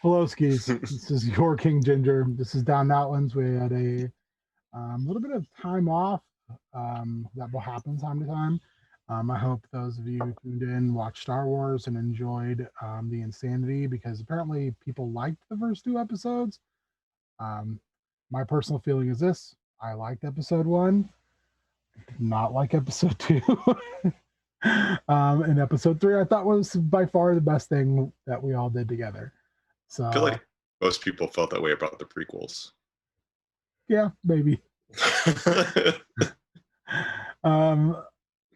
Hello, skis. This is your King Ginger. This is down Outlands. We had a little bit of time off. That will happen time to time. I hope those of you who tuned in, watched Star Wars, and enjoyed the insanity, because apparently people liked the first two episodes. My personal feeling is this: I liked episode one, did not like episode two. And episode three, I thought was by far the best thing that we all did together. So I feel like most people felt that way about the prequels. Yeah, maybe.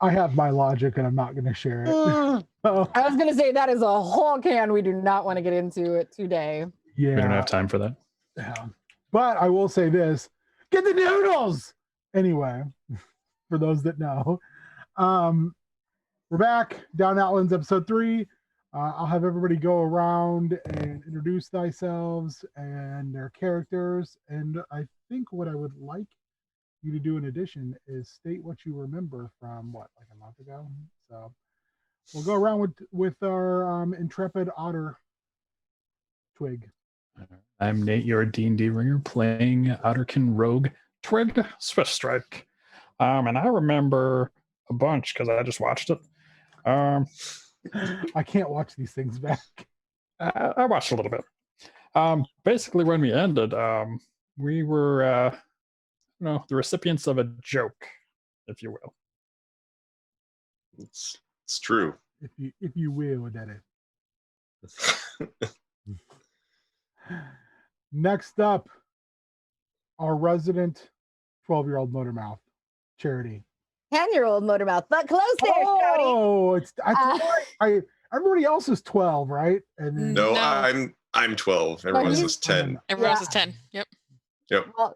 I have my logic, and I'm not going to share it. I was going to say that is a whole can we do not want to get into it today. Yeah, we don't have time for that. Yeah, but I will say this: get the noodles. Anyway, for those that know, we're back. Down Outlands, episode 3. I'll have everybody go around and introduce themselves and their characters. And I think what I would like you to do in addition is state what you remember from like a month ago. So we'll go around with our intrepid otter, Twig. I'm Nate, your D&D ringer, playing Otterkin Rogue Twig Swift Strike. And I remember a bunch because I just watched it. I can't watch these things back. I watched a little bit. Basically, when we ended, we were, the recipients of a joke, if you will. It's true. If you will, that is. Next up, our resident 12-year-old motormouth, Charity. 10-year-old motormouth, but close there, Charity. Oh, everybody else is 12, right? And no, I'm 12. Everyone else is 10. Everyone else is 10. Yep. Well,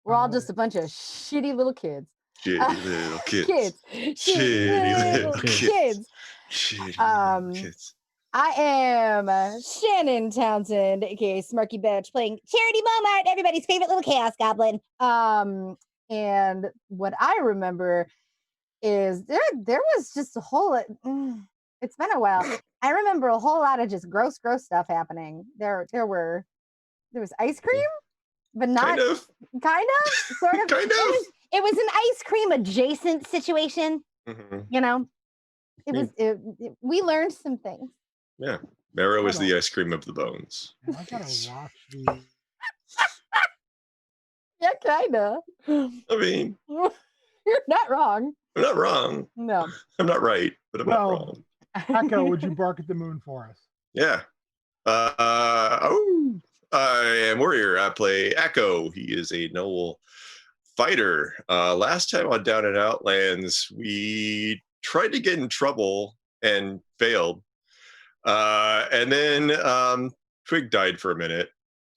we're all just a bunch of shitty little kids. Shitty little kids. Shitty little kids. Shitty kids. I am Shannon Townsend, aka Smarky Batch, playing Charity Momart, everybody's favorite little chaos goblin. And what I remember is there was just a whole. It's been a while. I remember a whole lot of just gross stuff happening. There was ice cream, but not kind of, sort of. Kind of. It was an ice cream adjacent situation. Mm-hmm. You know, we learned some things. Yeah, marrow is the ice cream of the bones. I gotta watch these. Yeah, kinda. I mean, you're not wrong. I'm not wrong. No, I'm not right, but I'm not wrong. Echo, would you bark at the moon for us? Yeah. I am Warrior. I play Echo. He is a noble fighter. Last time on Down and Outlands, we tried to get in trouble and failed. And then Twig died for a minute.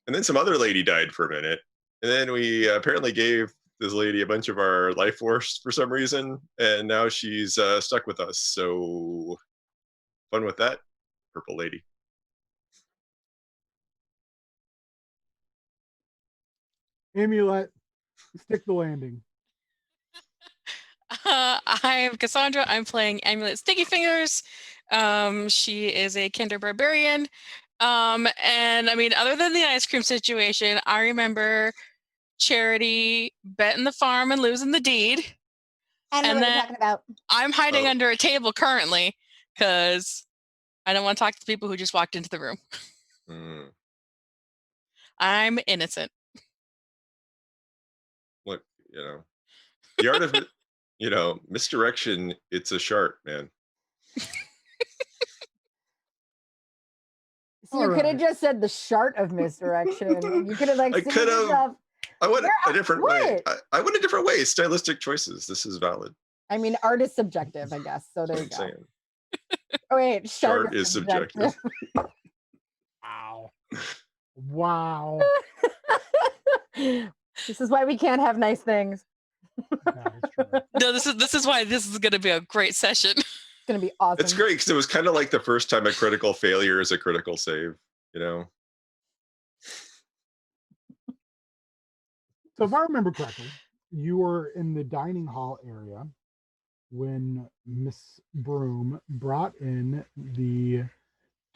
And then some other lady died for a minute. And then we apparently gave this lady a bunch of our life force for some reason. And now she's stuck with us. So fun with that, purple lady. Amulet, stick the landing. I'm Cassandra. I'm playing Amulet Sticky Fingers. She is a Kinder Barbarian. And I mean, other than the ice cream situation, I remember Charity betting the farm and losing the deed. I know what you're talking about. I'm hiding under a table currently because I don't want to talk to people who just walked into the room. I'm innocent. Look, the art of it, misdirection, it's a sharp, man. So you could have just said the shart of misdirection. You could have I could have. I went a different way. I went a different way. Stylistic choices. This is valid. I mean, art is subjective, I guess. So there you go. Saying. Oh wait, shart is subjective. Wow. This is why we can't have nice things. No, this is why this is going to be a great session. It's going to be awesome. It's great because it was kind of like the first time a critical failure is a critical save, So if I remember correctly, you were in the dining hall area when Miss Broom brought in the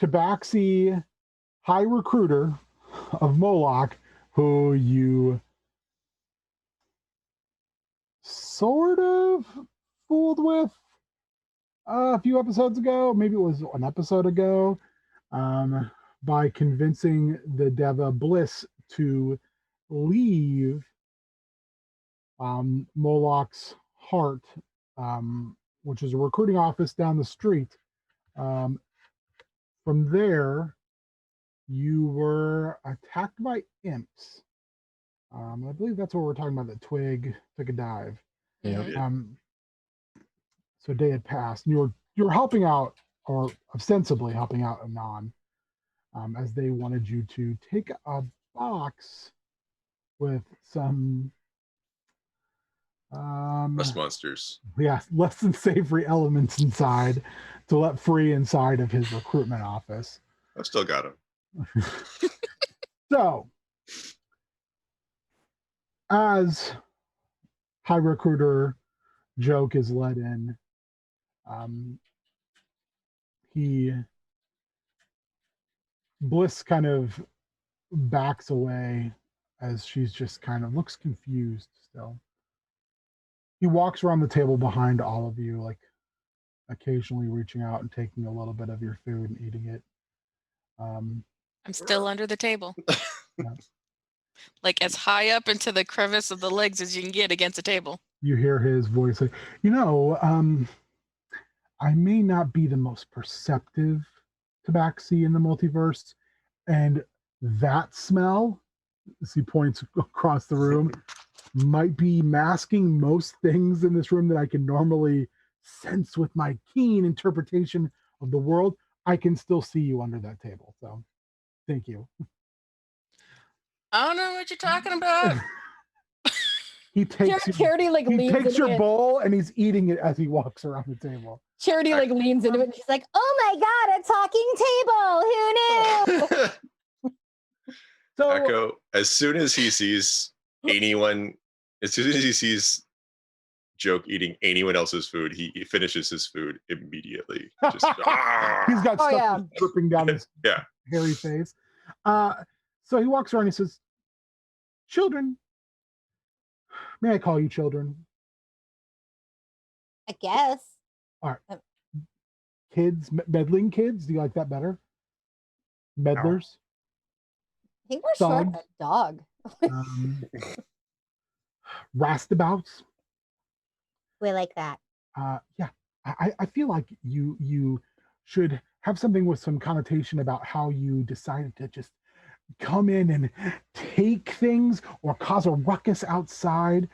tabaxi high recruiter of Moloch, who you sort of fooled with a few episodes ago. Maybe it was an episode ago, by convincing the Deva Bliss to leave Moloch's Heart, which is a recruiting office down the street. From there, you were attacked by imps. I believe that's what we're talking about. That Twig took a dive. Yeah. So a day had passed, and you're helping out, or ostensibly helping out Anon, as they wanted you to take a box with some Rust monsters. yeah, less than savory elements inside to let free inside of his recruitment office. I've still got them. So, as High Recruiter Joke is let in, Bliss kind of backs away as she's just kind of looks confused still. He walks around the table behind all of you, like occasionally reaching out and taking a little bit of your food and eating it. I'm still under the table. Yeah. Like as high up into the crevice of the legs as you can get against a table. You hear his voice like, I may not be the most perceptive tabaxi in the multiverse, and that smell, as he points across the room, might be masking most things in this room that I can normally sense with my keen interpretation of the world. I can still see you under that table. So thank you. I don't know what you're talking about. He takes Charity like he leans takes into your it. bowl and he's eating it as he walks around the table. Charity like leans into it and she's like, "Oh my god, a talking table! Who knew?" So Echo, as soon as he sees Joke eating anyone else's food, he finishes his food immediately. Just he's got stuff yeah. just dripping down his yeah. hairy face. So he walks around and he says, "Children, may I call you children? I guess. All right. Kids, meddling kids. Do you like that better? Meddlers. I think we're short of a dog. Rastabouts. We like that. Yeah, I feel like you should have something with some connotation about how you decided to just come in and take things or cause a ruckus outside,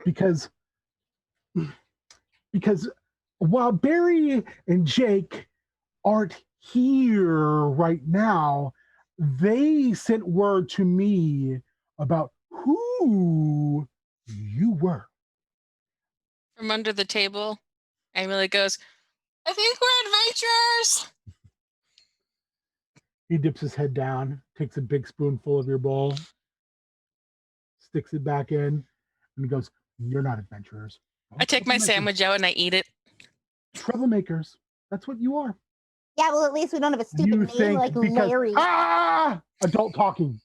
because while Barry and Jake aren't here right now, they sent word to me about who you were. From under the table, Amelie goes, "I think we're adventurers." He dips his head down, takes a big spoonful of your bowl, sticks it back in, and he goes, "You're not adventurers. I take my sandwich out and I eat it. Troublemakers. That's what you are." Yeah, well, at least we don't have a stupid You name think like because Larry. adult talking.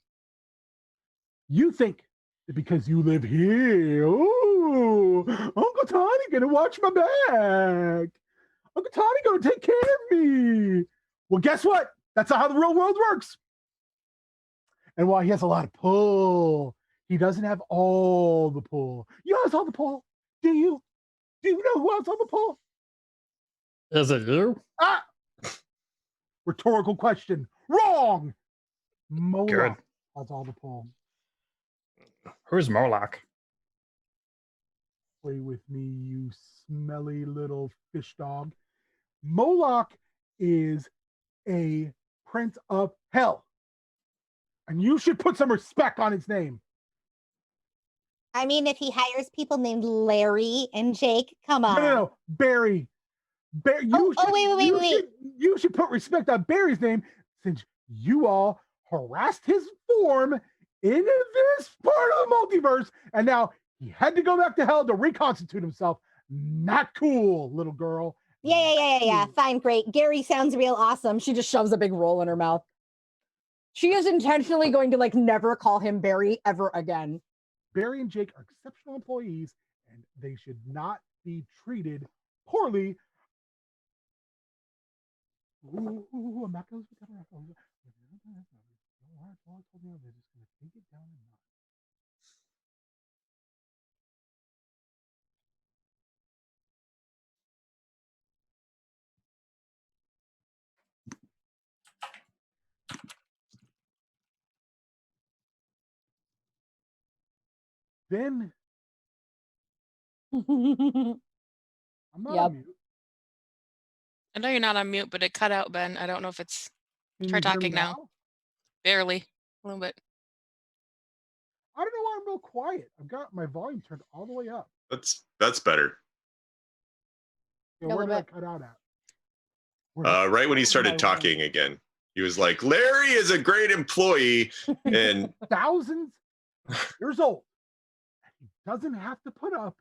You think that because you live here, oh, Uncle Tony gonna watch my back. Uncle Tony gonna take care of me. Well, guess what? That's not how the real world works. And while he has a lot of pull, he doesn't have all the pull. You know who's all the pull? Do you? Do you know who else on the pull? Is it you? Rhetorical question. Wrong. Moloch Good. has all the pull. Who's Moloch? Play with me, you smelly little fish dog. Moloch is a prince of hell. And you should put some respect on his name. I mean, if he hires people named Larry and Jake, come on. No. Barry. Wait. You should put respect on Barry's name, since you all harassed his form in this part of the multiverse, and now he had to go back to hell to reconstitute himself. Not cool, little girl. Yeah. Fine, great. Gary sounds real awesome. She just shoves a big roll in her mouth. She is intentionally going to like never call him Barry ever again. Barry and Jake are exceptional employees, and they should not be treated poorly. Ooh, I'm not going to cover up. They're just going to take it down a notch. Then I'm not Yep. on mute. I know you're not on mute, but it cut out, Ben. I don't know if it's Can try you hear me talking now. Barely. A little bit. I don't know why I'm real quiet. I've got my volume turned all the way up. That's better. Yeah, A where little did I bit. cut out at? Right when he Where started am I wrong? talking again, he was like, "Larry is a great employee," and Thousands of years old. He doesn't have to put up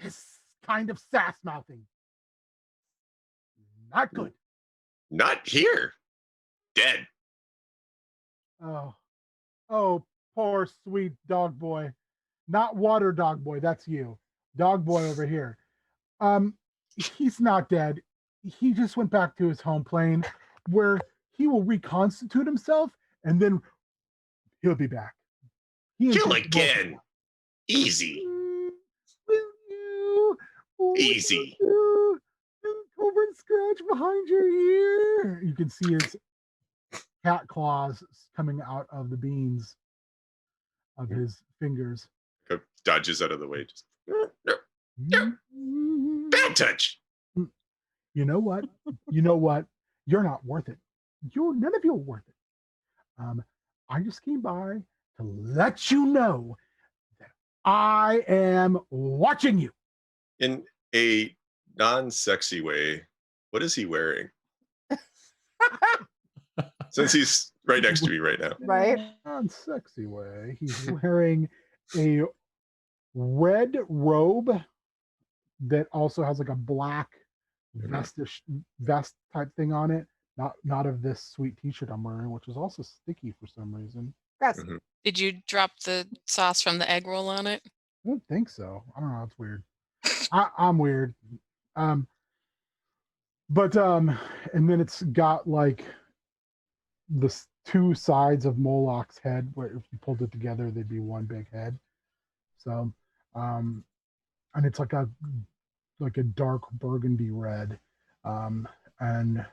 this kind of sass mouthing. Not good. not here, dead. Oh, poor sweet dog boy. Not water dog boy, that's you. Dog boy over here. He's not dead. He just went back to his home plane where he will reconstitute himself and then he'll be back. Kill again. Easy. Will you? Easy. Over and scratch behind your ear. You can see his cat claws coming out of the beans of his fingers. Dodges out of the way. Just bad touch. You know what? You're not worth it. None of you are worth it. I just came by to let you know that I am watching you. In a non-sexy way, what is he wearing? Since he's right next to me right now. Right? Non-sexy way. He's wearing a red robe that also has like a black vest type thing on it. Not of this sweet t-shirt I'm wearing, which is also sticky for some reason. Gross. Mhm. Did you drop the sauce from the egg roll on it? I don't think so. I don't know. It's weird. I'm weird. But and then it's got like the two sides of Moloch's head, where if you pulled it together, they'd be one big head. So, and it's like a dark burgundy red, and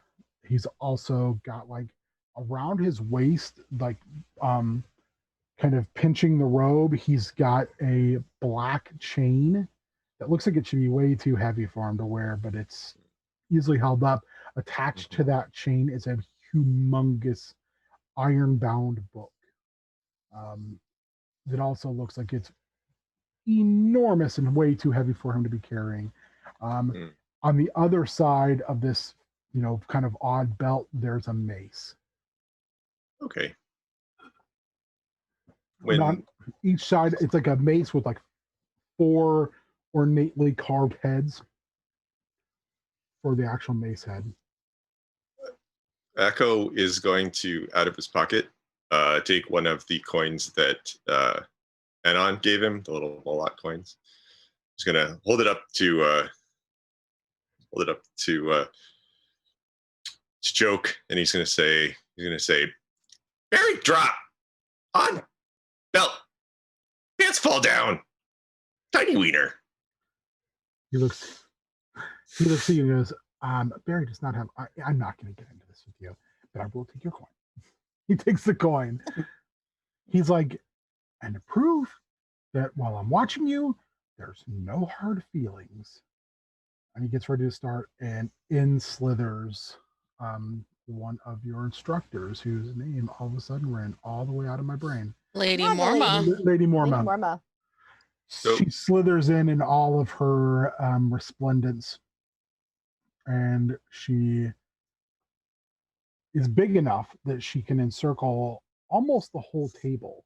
he's also got like around his waist, like kind of pinching the robe. He's got a black chain that looks like it should be way too heavy for him to wear, but it's easily held up. Attached to that chain is a humongous iron-bound book that also looks like it's enormous and way too heavy for him to be carrying. On the other side of this, kind of odd belt, there's a mace. Okay. And on each side, it's like a mace with like 4 ornately carved heads for the actual mace head. Echo is going to, out of his pocket, take one of the coins that Anon gave him, the little Moloch coins. He's gonna hold it up to Joke, and he's gonna say, "Barry, drop on belt, pants fall down, tiny wiener." He looks at you and goes, Barry does not have, I'm not going to get into this with you, but I will take your coin. He takes the coin. He's like, and to prove that while I'm watching you, there's no hard feelings. And he gets ready to start, and in slithers one of your instructors, whose name all of a sudden ran all the way out of my brain. Lady Not the Morma. Lady Morma. Lady Morma. She slithers in all of her resplendence, and she is big enough that she can encircle almost the whole table.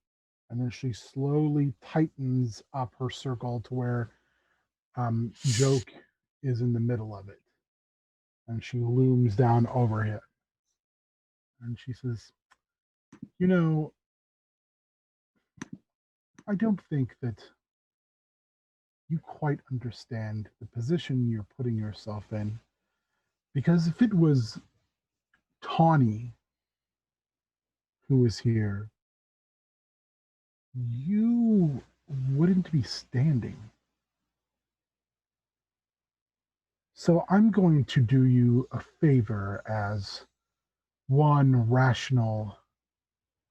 And then she slowly tightens up her circle to where Joke is in the middle of it. And she looms down over it. And she says, You know, I don't think that you quite understand the position you're putting yourself in. Because if it was Tawny who was here, you wouldn't be standing. So I'm going to do you a favor as one rational,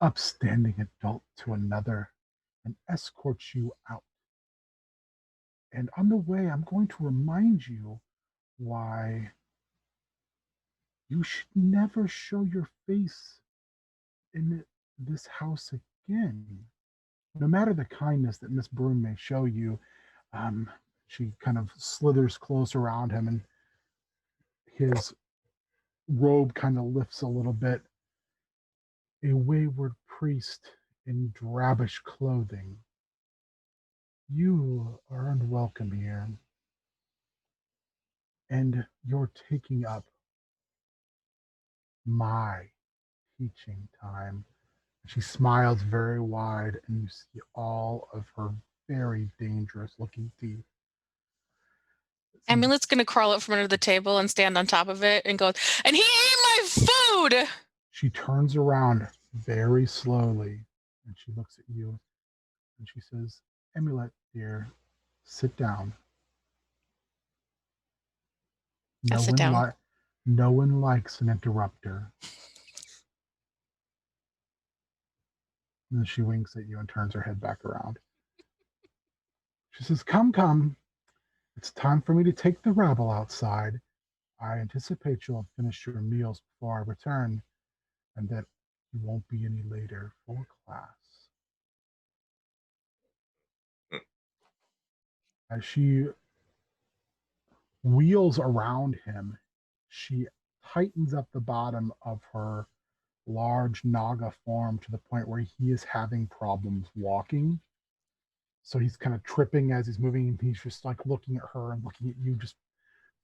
upstanding adult to another and escort you out. And on the way, I'm going to remind you why you should never show your face in this house again. No matter the kindness that Miss Broom may show you, um, she kind of slithers close around him and his robe kind of lifts a little bit. A wayward priest in drabbish clothing. You are unwelcome here. And you're taking up my teaching time. She smiles very wide, and you see all of her very dangerous looking teeth. Amulet's gonna crawl up from under the table and stand on top of it and go, and he ate my food! She turns around very slowly and she looks at you and she says, Amulet, dear, sit down. I sit down. No one likes an interrupter. And then she winks at you and turns her head back around. She says, Come, come. It's time for me to take the rabble outside. I anticipate you'll have finished your meals before I return, and that you won't be any later for class. As she wheels around him, she tightens up the bottom of her large Naga form to the point where he is having problems walking. So he's kind of tripping as he's moving, and he's just like looking at her and looking at you, just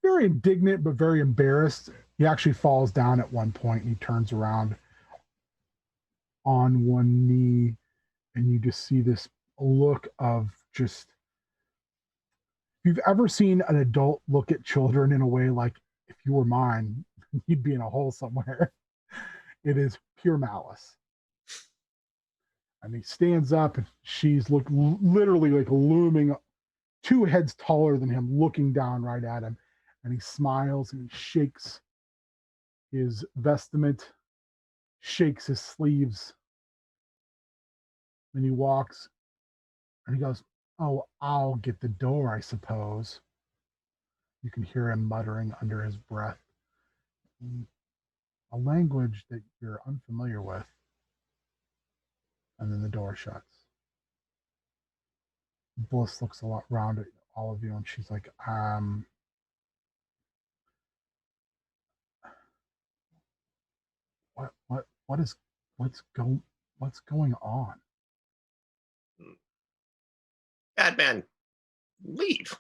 very indignant but very embarrassed. He actually falls down at one point and he turns around on one knee, and you just see this look of just, if you've ever seen an adult look at children in a way like, if you were mine, you'd be in a hole somewhere. It is pure malice. And he stands up, and she's literally like looming 2 heads taller than him, looking down right at him. And he smiles and he shakes his vestment, shakes his sleeves. Then he walks and he goes, Oh, I'll get the door, I suppose. You can hear him muttering under his breath, a language that you're unfamiliar with. And then the door shuts. Bliss looks a lot around at all of you, and she's like, what's going on? Bad man, leave.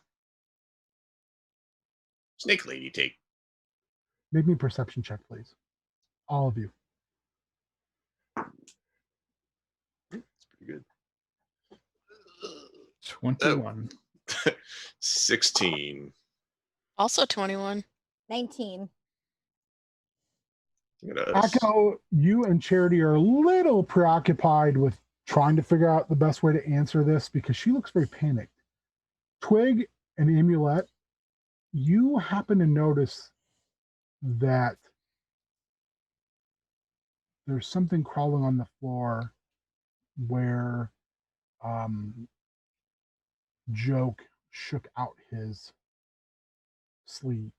Snake lady, take. Make me a perception check, please. All of you. That's pretty good. 21. 16. Also 21. 19. Echo, you and Charity are a little preoccupied with trying to figure out the best way to answer this because she looks very panicked. Twig and Amulet, you happen to notice that there's something crawling on the floor where Joke shook out his sleeves.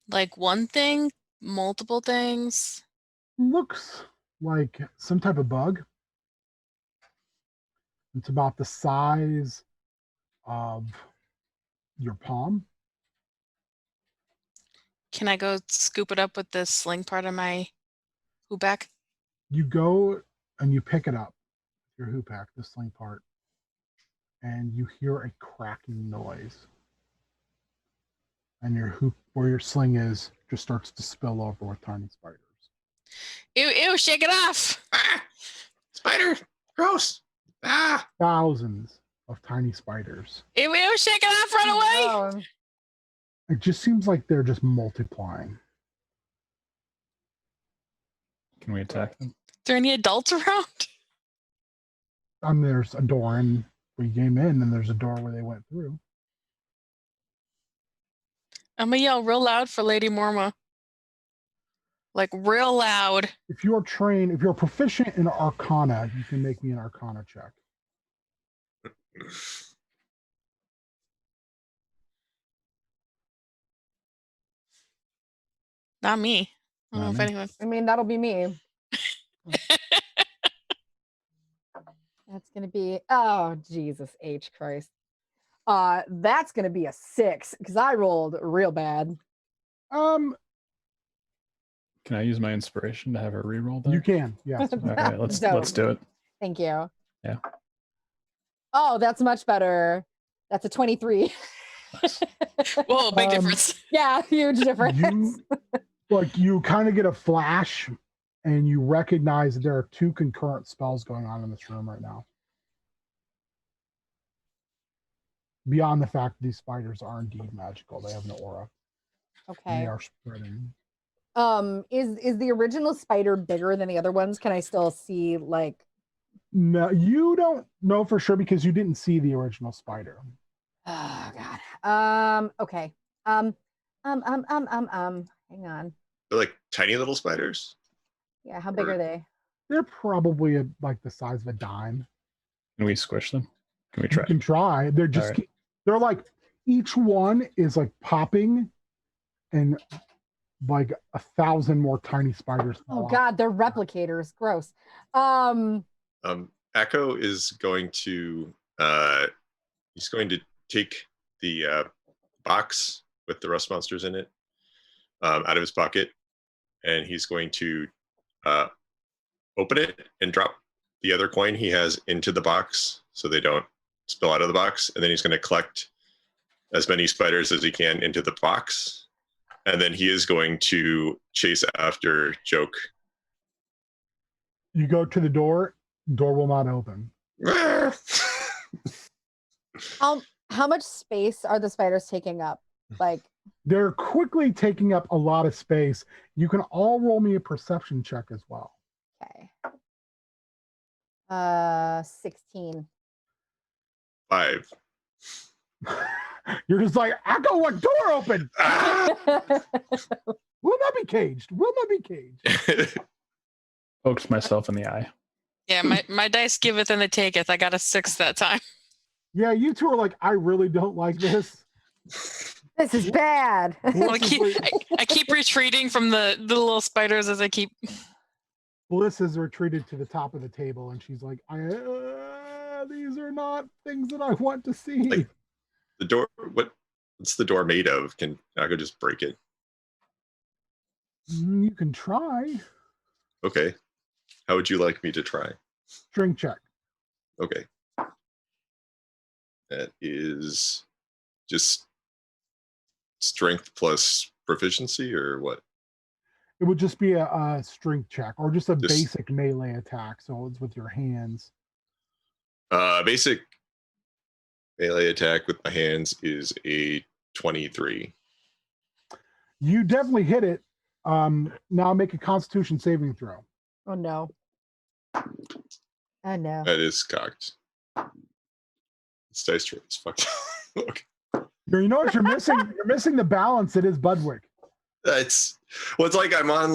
Like one thing, multiple things. Looks like some type of bug. It's about the size of your palm. Can I go scoop it up with the sling part of my hooback? You go and you pick it up, your hoopack, the sling part, and you hear a cracking noise. and your hoop where your sling is just starts to spill over with tiny spiders. Ew, ew, shake it off. Ah, spider, gross. Ah, Thousands of tiny spiders. Ew, ew, shake it off, run away. Oh, It just seems like they're just multiplying. Can we attack them? Are there any adults around? There's a door and we came in, and there's a door where they went through. I'm gonna yell real loud for Lady Morma. Like real loud. If you're proficient in Arcana, you can make me an Arcana check. Not me. I don't know if Not me. anyone. I mean, that'll be me. That's gonna be Jesus H Christ. That's gonna be a 6 because I rolled real bad. Um, Can I use my inspiration to have her reroll that? you can, yes. All right, let's Dope. do it. Thank you. Yeah. Oh, that's much better. That's a 23. Whoa, big Um, difference. Yeah, huge difference. You kind of get a flash, and you recognize that there are 2 concurrent spells going on in this room right now. Beyond the fact that these spiders are indeed magical, they have an aura. And Okay. they are spreading. Is the original spider bigger than the other ones? Can I still see like? No, you don't know for sure because you didn't see the original spider. Oh God. Okay. Hang on. they're like tiny little spiders. Yeah. How big Or- are they? They're probably like the size of a dime. Can we squish them? Can we You try? can try. They're just right. they're like each one is like popping, and like 1,000 more tiny spiders. Oh fall out. God, they're replicators. Gross. Echo is going to he's going to take the box with the rust monsters in it out of his pocket, and he's going to open it and drop the other coin he has into the box so they don't spill out of the box, and then he's going to collect as many spiders as he can into the box, and then he is going to chase after Joke. You go to the door will not open. How much space are the spiders taking up? Like, They're quickly taking up a lot of space. You can all roll me a perception check as well. okay. 16. 5. You're just like, Echo, what door open? Ah! Will not be caged. Will not be caged. Pokes myself in the eye. Yeah, my dice giveth and they taketh. I got a 6 that time. Yeah, you two are like, I really don't like this. This is bad. Well, I keep retreating from the little spiders as I keep. Bliss has retreated to the top of the table, and she's like, these are not things that I want to see. Like, the door, what's the door made of? Can I could just break it? You can try. Okay. How would you like me to try? String check. Okay. That is just strength plus proficiency, or what? It would just be a strength check, or just a basic melee attack. So it's with your hands. Basic melee attack with my hands is a 23. You definitely hit it. Now make a Constitution saving throw. Oh no. Oh no. That is cocked. This dice roll is fucked. Okay. You know what you're missing? You're missing the balance. It is Budwick. It's like I'm on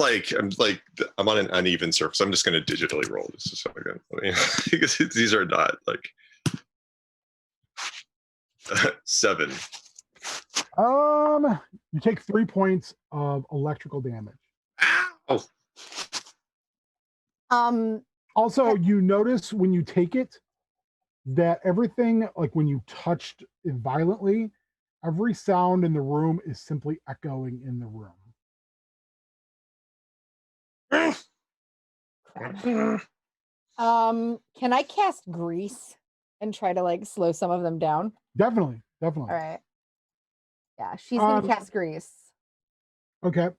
an uneven surface. I'm just going to digitally roll this a second. I mean, because these are not like 7. You take 3 points of electrical damage. Ow! Also, you notice when you take it that everything, like when you touched it violently, every sound in the room is simply echoing in the room. Can I cast grease and try to like slow some of them down? Definitely. All right. Yeah, she's gonna Um, cast grease. Okay.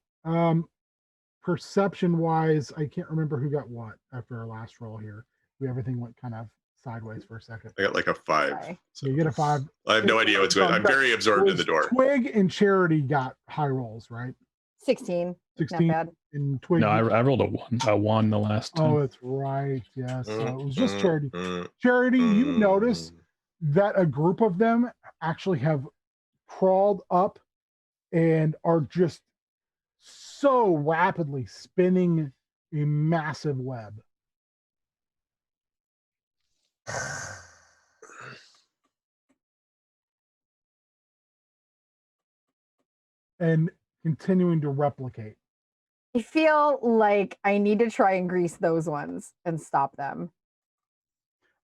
Perception wise, I can't remember who got what after our last roll here. Everything went kind of sideways for a second. I got like a 5. Sorry. So You get a 5. I have no idea what's going on. I'm very absorbed in the door. Twig and Charity got high rolls, right? 16. 16. Not bad. And Twig. No, I rolled a 1 the last time. Oh, that's right. Yes. So it was just Charity. Mm. Charity, you notice that a group of them actually have crawled up and are just so rapidly spinning a massive web. And continuing to replicate. I feel like I need to try and grease those ones and stop them.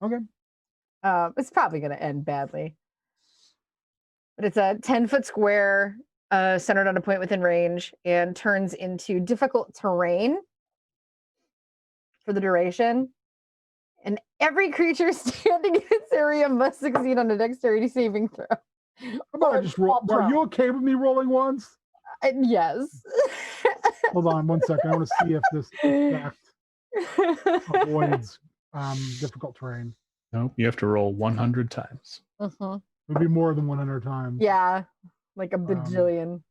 Okay. It's probably going to end badly. But it's a 10-foot square centered on a point within range and turns into difficult terrain for the duration. And every creature standing in its area must succeed on a dexterity saving throw. How about I just roll? Are you okay with me rolling once? Yes. Hold on 1 second. I want to see if this effect avoids difficult terrain. Nope, you have to roll 100 times. Uh-huh. It would be more than 100 times. Yeah, like a bajillion.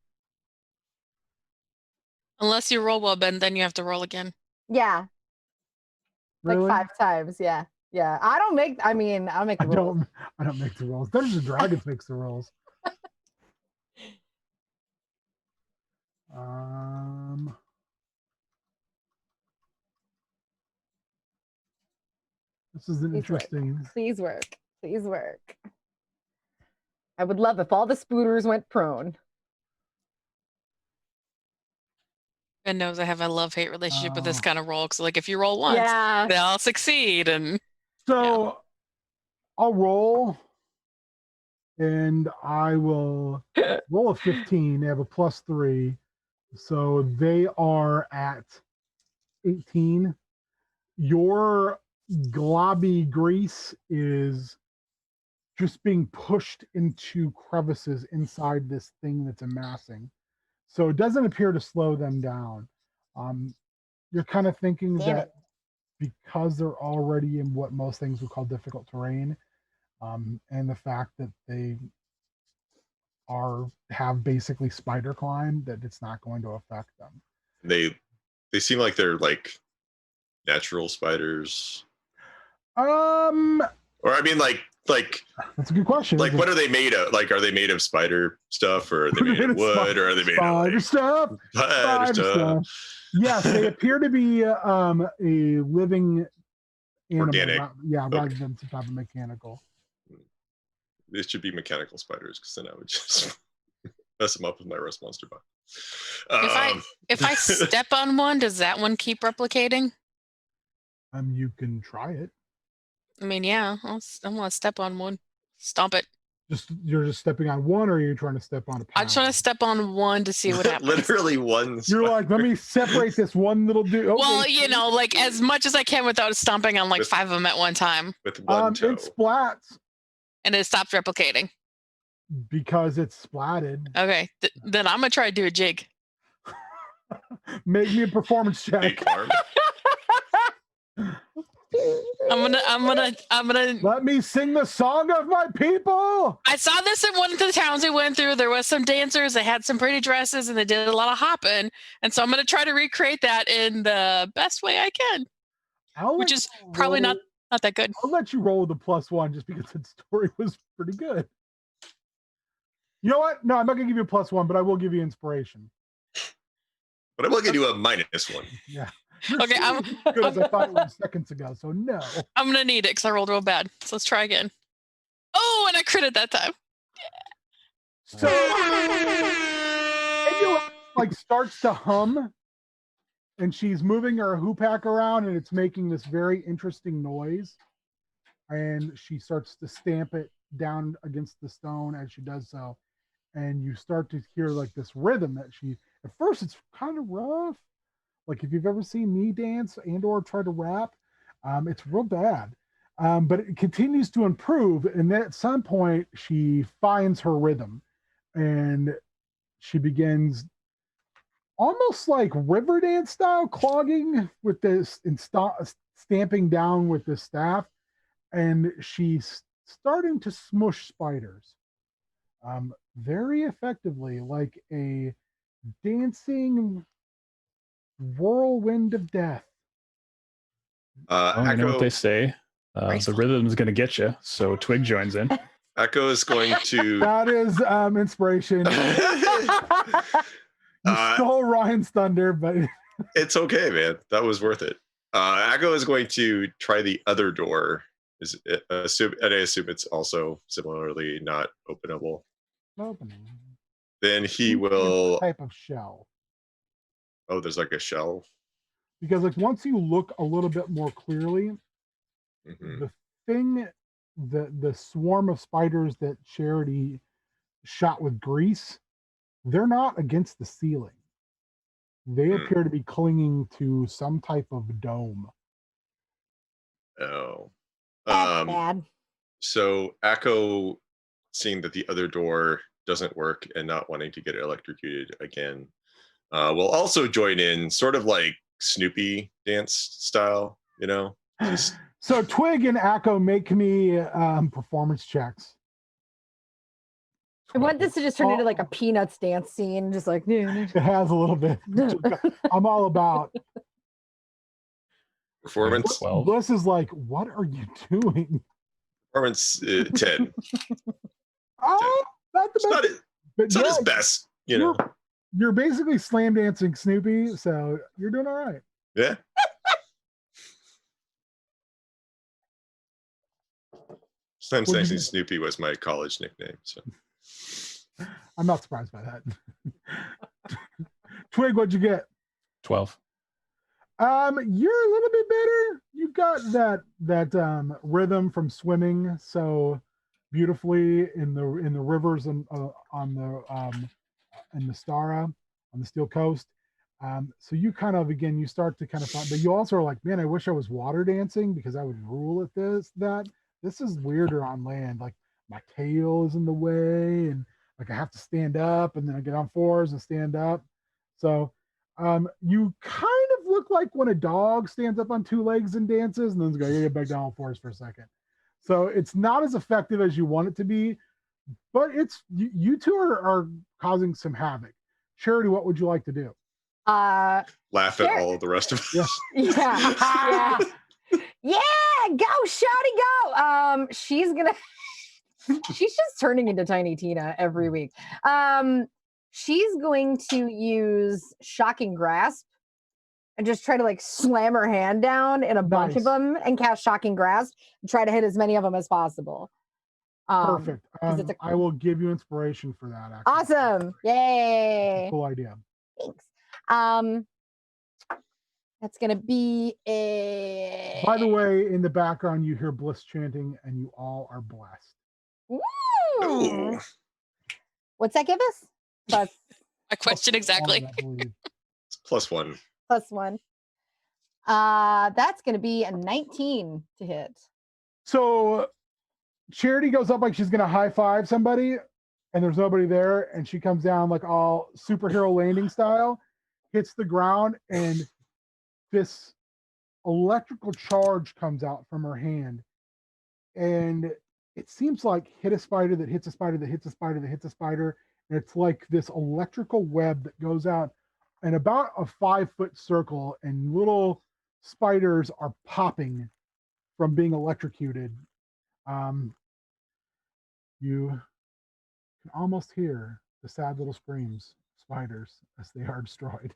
Unless you roll well, Ben, then you have to roll again. Yeah. Really? Like 5 times. Yeah. Yeah. I'll make the rolls. I don't make the rolls. Dungeons and Dragons makes the rolls. This is an interesting. Please work. Please work. I would love if all the spooters went prone. Ben knows I have a love-hate relationship with this kind of roll. So, like, if you roll once, Yeah. they'll succeed. And So I'll roll, and I will roll a 15. They have a +3, so they are at 18. Your globby grease is just being pushed into crevices inside this thing that's amassing. So it doesn't appear to slow them down. You're kind of thinking that because they're already in what most things would call difficult terrain, and the fact that they have basically spider climb, that it's not going to affect them. They seem like they're like natural spiders. Or I mean, like that's a good question. Like, what are they made of? Like, are they made of spider stuff, or are they made of wood, or are they made of like, stuff? Spider stuff. Yes, they appear to be a living animal. Organic. Rather than some type of mechanical. It should be mechanical spiders, because then I would just mess them up with my roast monster bug. If I step on one, does that one keep replicating? You can try it. I mean, yeah, I'm gonna step on one, stomp it. You're just stepping on one, or are you trying to step on a I'm trying to step on one to see what happens. Literally one. You're like, let me separate this one little dude. Okay. Well, you know, like as much as I can without stomping on like 5 of them at one time. With one toe. It splats. And it stops replicating. Because it's splatted. Okay, then I'm gonna try to do a jig. Make me a performance check. I'm gonna let me sing the song of my people. I saw this in one of the towns we went through. There was some dancers, they had some pretty dresses, and they did a lot of hopping. And so I'm gonna try to recreate that in the best way I can. Which is probably not that good. I'll let you roll with a +1 just because the story was pretty good. You know what? No, I'm not gonna give you a +1, but I will give you inspiration. But I will give you a -1. Yeah. Okay, I'm good as I thought it was seconds ago. So no. I'm gonna need it because I rolled real bad. So let's try again. Oh, and I critted that time. Yeah. So like starts to hum, and she's moving her hoopak around, and it's making this very interesting noise. And she starts to stamp it down against the stone as she does so, and you start to hear like this rhythm that at first it's kind of rough. Like if you've ever seen me dance and or try to rap, it's real bad. But it continues to improve. And then at some point she finds her rhythm and she begins almost like river dance style clogging with this and stamping down with the staff, and she's starting to smush spiders very effectively, like a dancing whirlwind of death. Oh, I know what they say. The Graceful. rhythm's going to get you. So Twig joins in. Echo is going to. That is inspiration. You stole Ryan's thunder, but It's okay, man. That was worth it. Echo is going to try the other door. And I assume it's also similarly not openable. opening. Then he will. Type of shell. Oh, there's like a shell. Because like once you look a little bit more clearly, the thing, the swarm of spiders that Charity shot with grease, they're not against the ceiling. They appear to be clinging to some type of dome. Oh. That's bad. So Echo, seeing that the other door doesn't work and not wanting to get electrocuted again, will also join in, sort of like Snoopy dance style, you know? So Twig and Echo make me performance checks. I want this to just turn into like a Peanuts dance scene, just like it has a little bit. I'm all about performance. Bliss is like, what are you doing? Performance 10. Oh, not the best. It's not his best, you know. You're basically slam dancing Snoopy, so you're doing all right. Yeah. Slam dancing Snoopy was my college nickname, so I'm not surprised by that. Twig, what'd you get? 12. You're a little bit better. You got that rhythm from swimming so beautifully in the rivers and on the Stara on the Steel Coast. So you kind of again you start to kind of find, but you also are like, man, I wish I was water dancing because I would rule at that. This is weirder on land. Like my tail is in the way, and like I have to stand up, and then I get on fours and stand up. So you kind of look like when a dog stands up on two legs and dances, and then it's going to get back down on fours for a second. So it's not as effective as you want it to be, but it's you two are causing some havoc. Charity, what would you like to do? Laugh at all of the rest of us. Yeah. Yeah, go, Shawty, go. She's just turning into Tiny Tina every week. She's going to use Shocking Grasp and just try to like slam her hand down in a bunch of them and cast Shocking Grasp and try to hit as many of them as possible. Perfect. I will give you inspiration for that. Actually. Awesome. Yay. Cool idea. Thanks. That's going to be a... By the way, in the background, you hear Bliss chanting, and you all are blessed. Ooh. What's that give us? Plus... My question exactly. It's +1. +1. That's going to be a 19 to hit. So Charity goes up like she's going to high five somebody, and there's nobody there, and she comes down like all superhero landing style, hits the ground, and this electrical charge comes out from her hand, and it seems like hit a spider that hits a spider that hits a spider that hits a spider, and it's like this electrical web that goes out in about a 5-foot circle, and little spiders are popping from being electrocuted. You can almost hear the sad little screams of spiders as they are destroyed.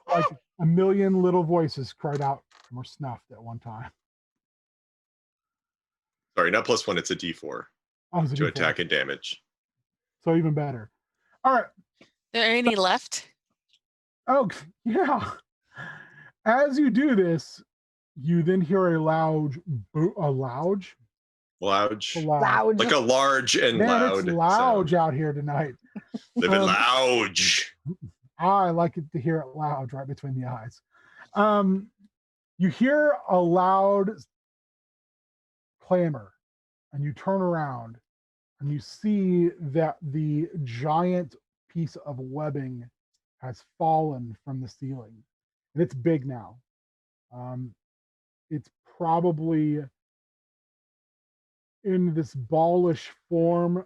Like a million little voices cried out and were snuffed at one time. Sorry, not +1, it's a D4 to attack and damage. So even better. All right. Are there any left? Oh, yeah. As you do this, you then hear a loud. Like a large and Man, loud. It's loud out here tonight. Living loud. I like it to hear it loud right between the eyes. You hear a loud clamor, and you turn around, and you see that the giant piece of webbing has fallen from the ceiling, and it's big now. It's probably in this ballish form,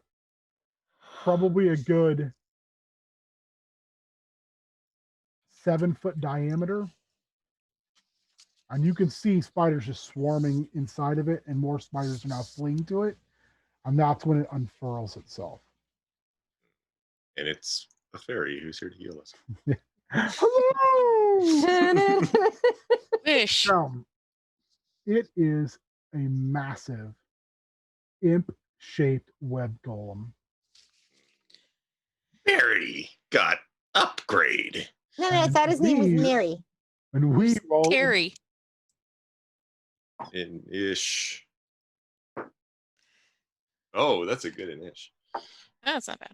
probably a good 7-foot diameter. And you can see spiders just swarming inside of it, and more spiders are now fleeing to it. And that's when it unfurls itself. And it's a fairy who's here to heal us. Hello! Wish. So, it is a massive imp-shaped web golem. Mary got upgrade. No, I thought his name was These- Mary. And we roll Terry. In ish. Oh, that's a good ish. That's not bad.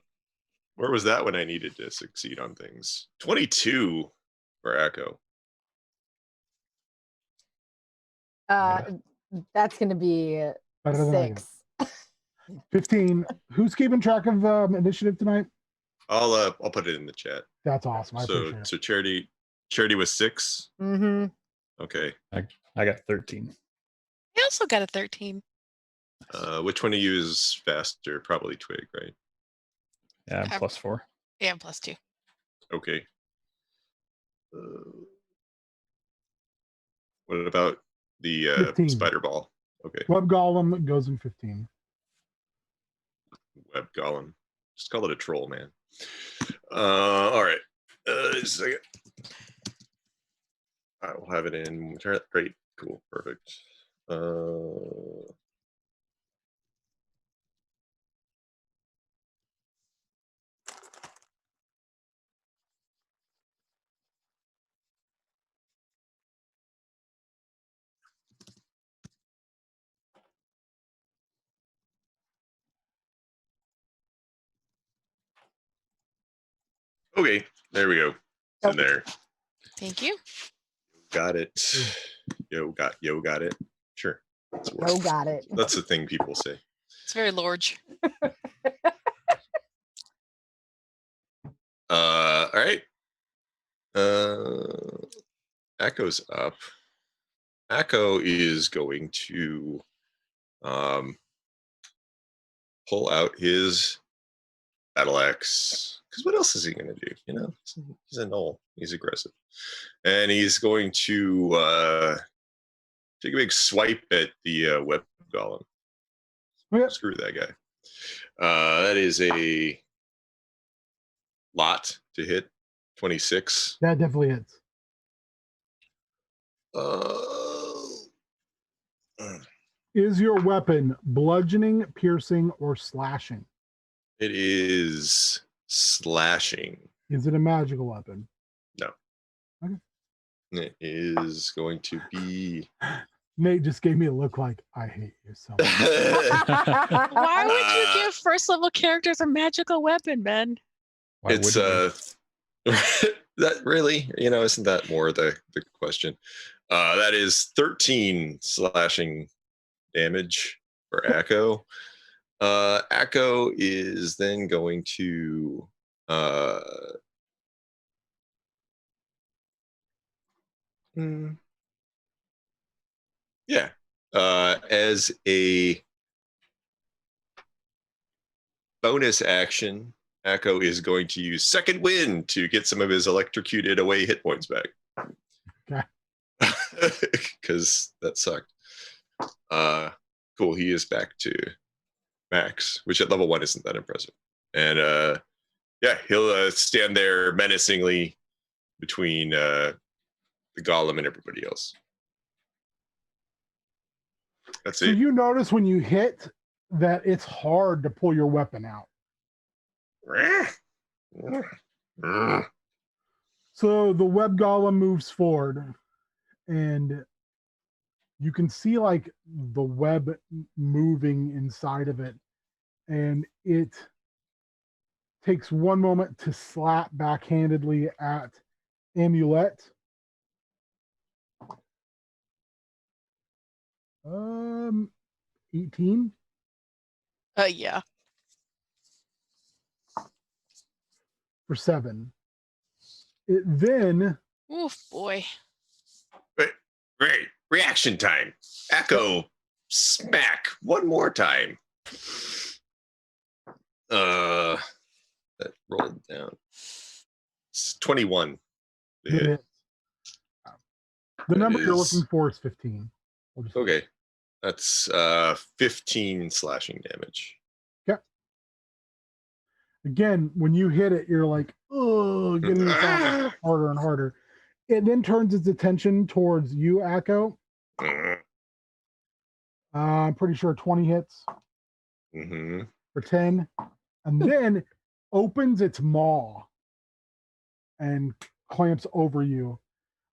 Where was that when I needed to succeed on things? 22 for Echo. That's going to be better than I am. 6. 15. Who's keeping track of initiative tonight? I'll put it in the chat. That's awesome. I appreciate it. So Charity was 6. Mm-hmm. Okay. I got 13. I also got a 13. Which one of you is faster? Probably Twig, right? Yeah, I'm +4. Yeah, +2. Okay. What about the 15. spider ball? Okay. Web golem goes in 15. Web golem. Just call it a troll, man. All right. Just a second. I will have it in. Great. Cool. Perfect. Okay. There we go. It's in there. Thank you. Got it. Yo got it. Sure. Oh, got it. That's the thing people say. It's very large. All right. Echo's up. Echo is going to pull out his battle axe. Because what else is he going to do? You know, he's a gnoll. He's aggressive. And he's going to take a big swipe at the web golem. Okay. Screw that guy. That is a lot to hit. 26. That definitely hits. Is your weapon bludgeoning, piercing, or slashing? It is slashing. Is it a magical weapon? No. Okay. It is going to be. Nate just gave me a look like, I hate you so much. Why would you give first level characters a magical weapon, Ben? Why It's wouldn't you? that really, isn't that more the question? That is 13 slashing damage for Echo. Echo is then going to as a bonus action, Echo is going to use Second Wind to get some of his electrocuted away hit points back. Okay. Because that sucked. Cool. He is back to max, which at level 1 isn't that impressive. And he'll stand there menacingly between the golem and everybody else. That's So it. you notice when you hit that it's hard to pull your weapon out. So the web golem moves forward, and you can see like the web moving inside of it, and it takes one moment to slap backhandedly at Amulet. 18. Yeah. for 7. It then Oof, boy. Right. Reaction time. Echo. Smack. One more time. That rolled down. It's 21. it hits. The That number you're is- looking for is 15. We'll just- Okay. That's 15 slashing damage. Again, when you hit it, you're like, oh, getting this off harder and harder. It then turns its attention towards you, Echo. I'm pretty sure 20 hits Mm-hmm. for 10. And then opens its maw and clamps over you.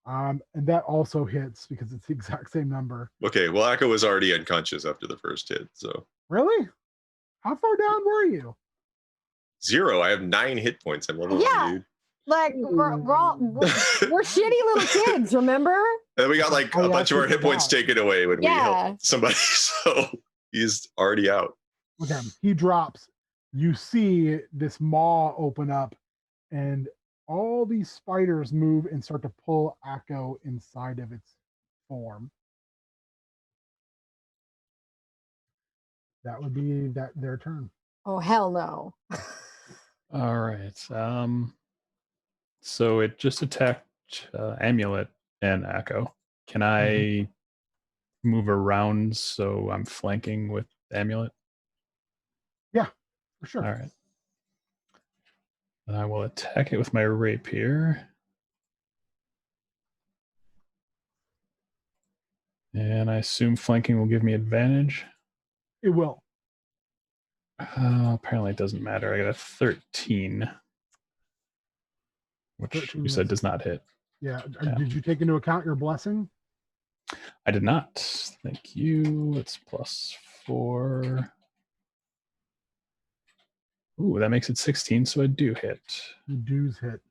And that also hits because it's the exact same number. Okay, well, Echo was already unconscious after the first hit, so Really? How far down were you? 0. I have 9 hit points. I'm level 1, dude. Like we're shitty little kids, remember? And we got like Oh, a yeah, bunch I of our hit figured points out. taken away when we Yeah. helped somebody, so he's already out. Okay, he drops. You see this maw open up, and all these spiders move and start to pull Echo inside of its form. That would be their turn. Oh hell no. All right. So it just attacked Amulet and Echo. Can I move around so I'm flanking with Amulet? For sure. All right. And I will attack it with my rapier. And I assume flanking will give me advantage. It will. Apparently it doesn't matter. I got a 13. Which 13 you said misses. does not hit. Yeah. Yeah. Did you take into account your blessing? I did not. Thank you. It's +4. Ooh, that makes it 16, so I do hit. You do's hit.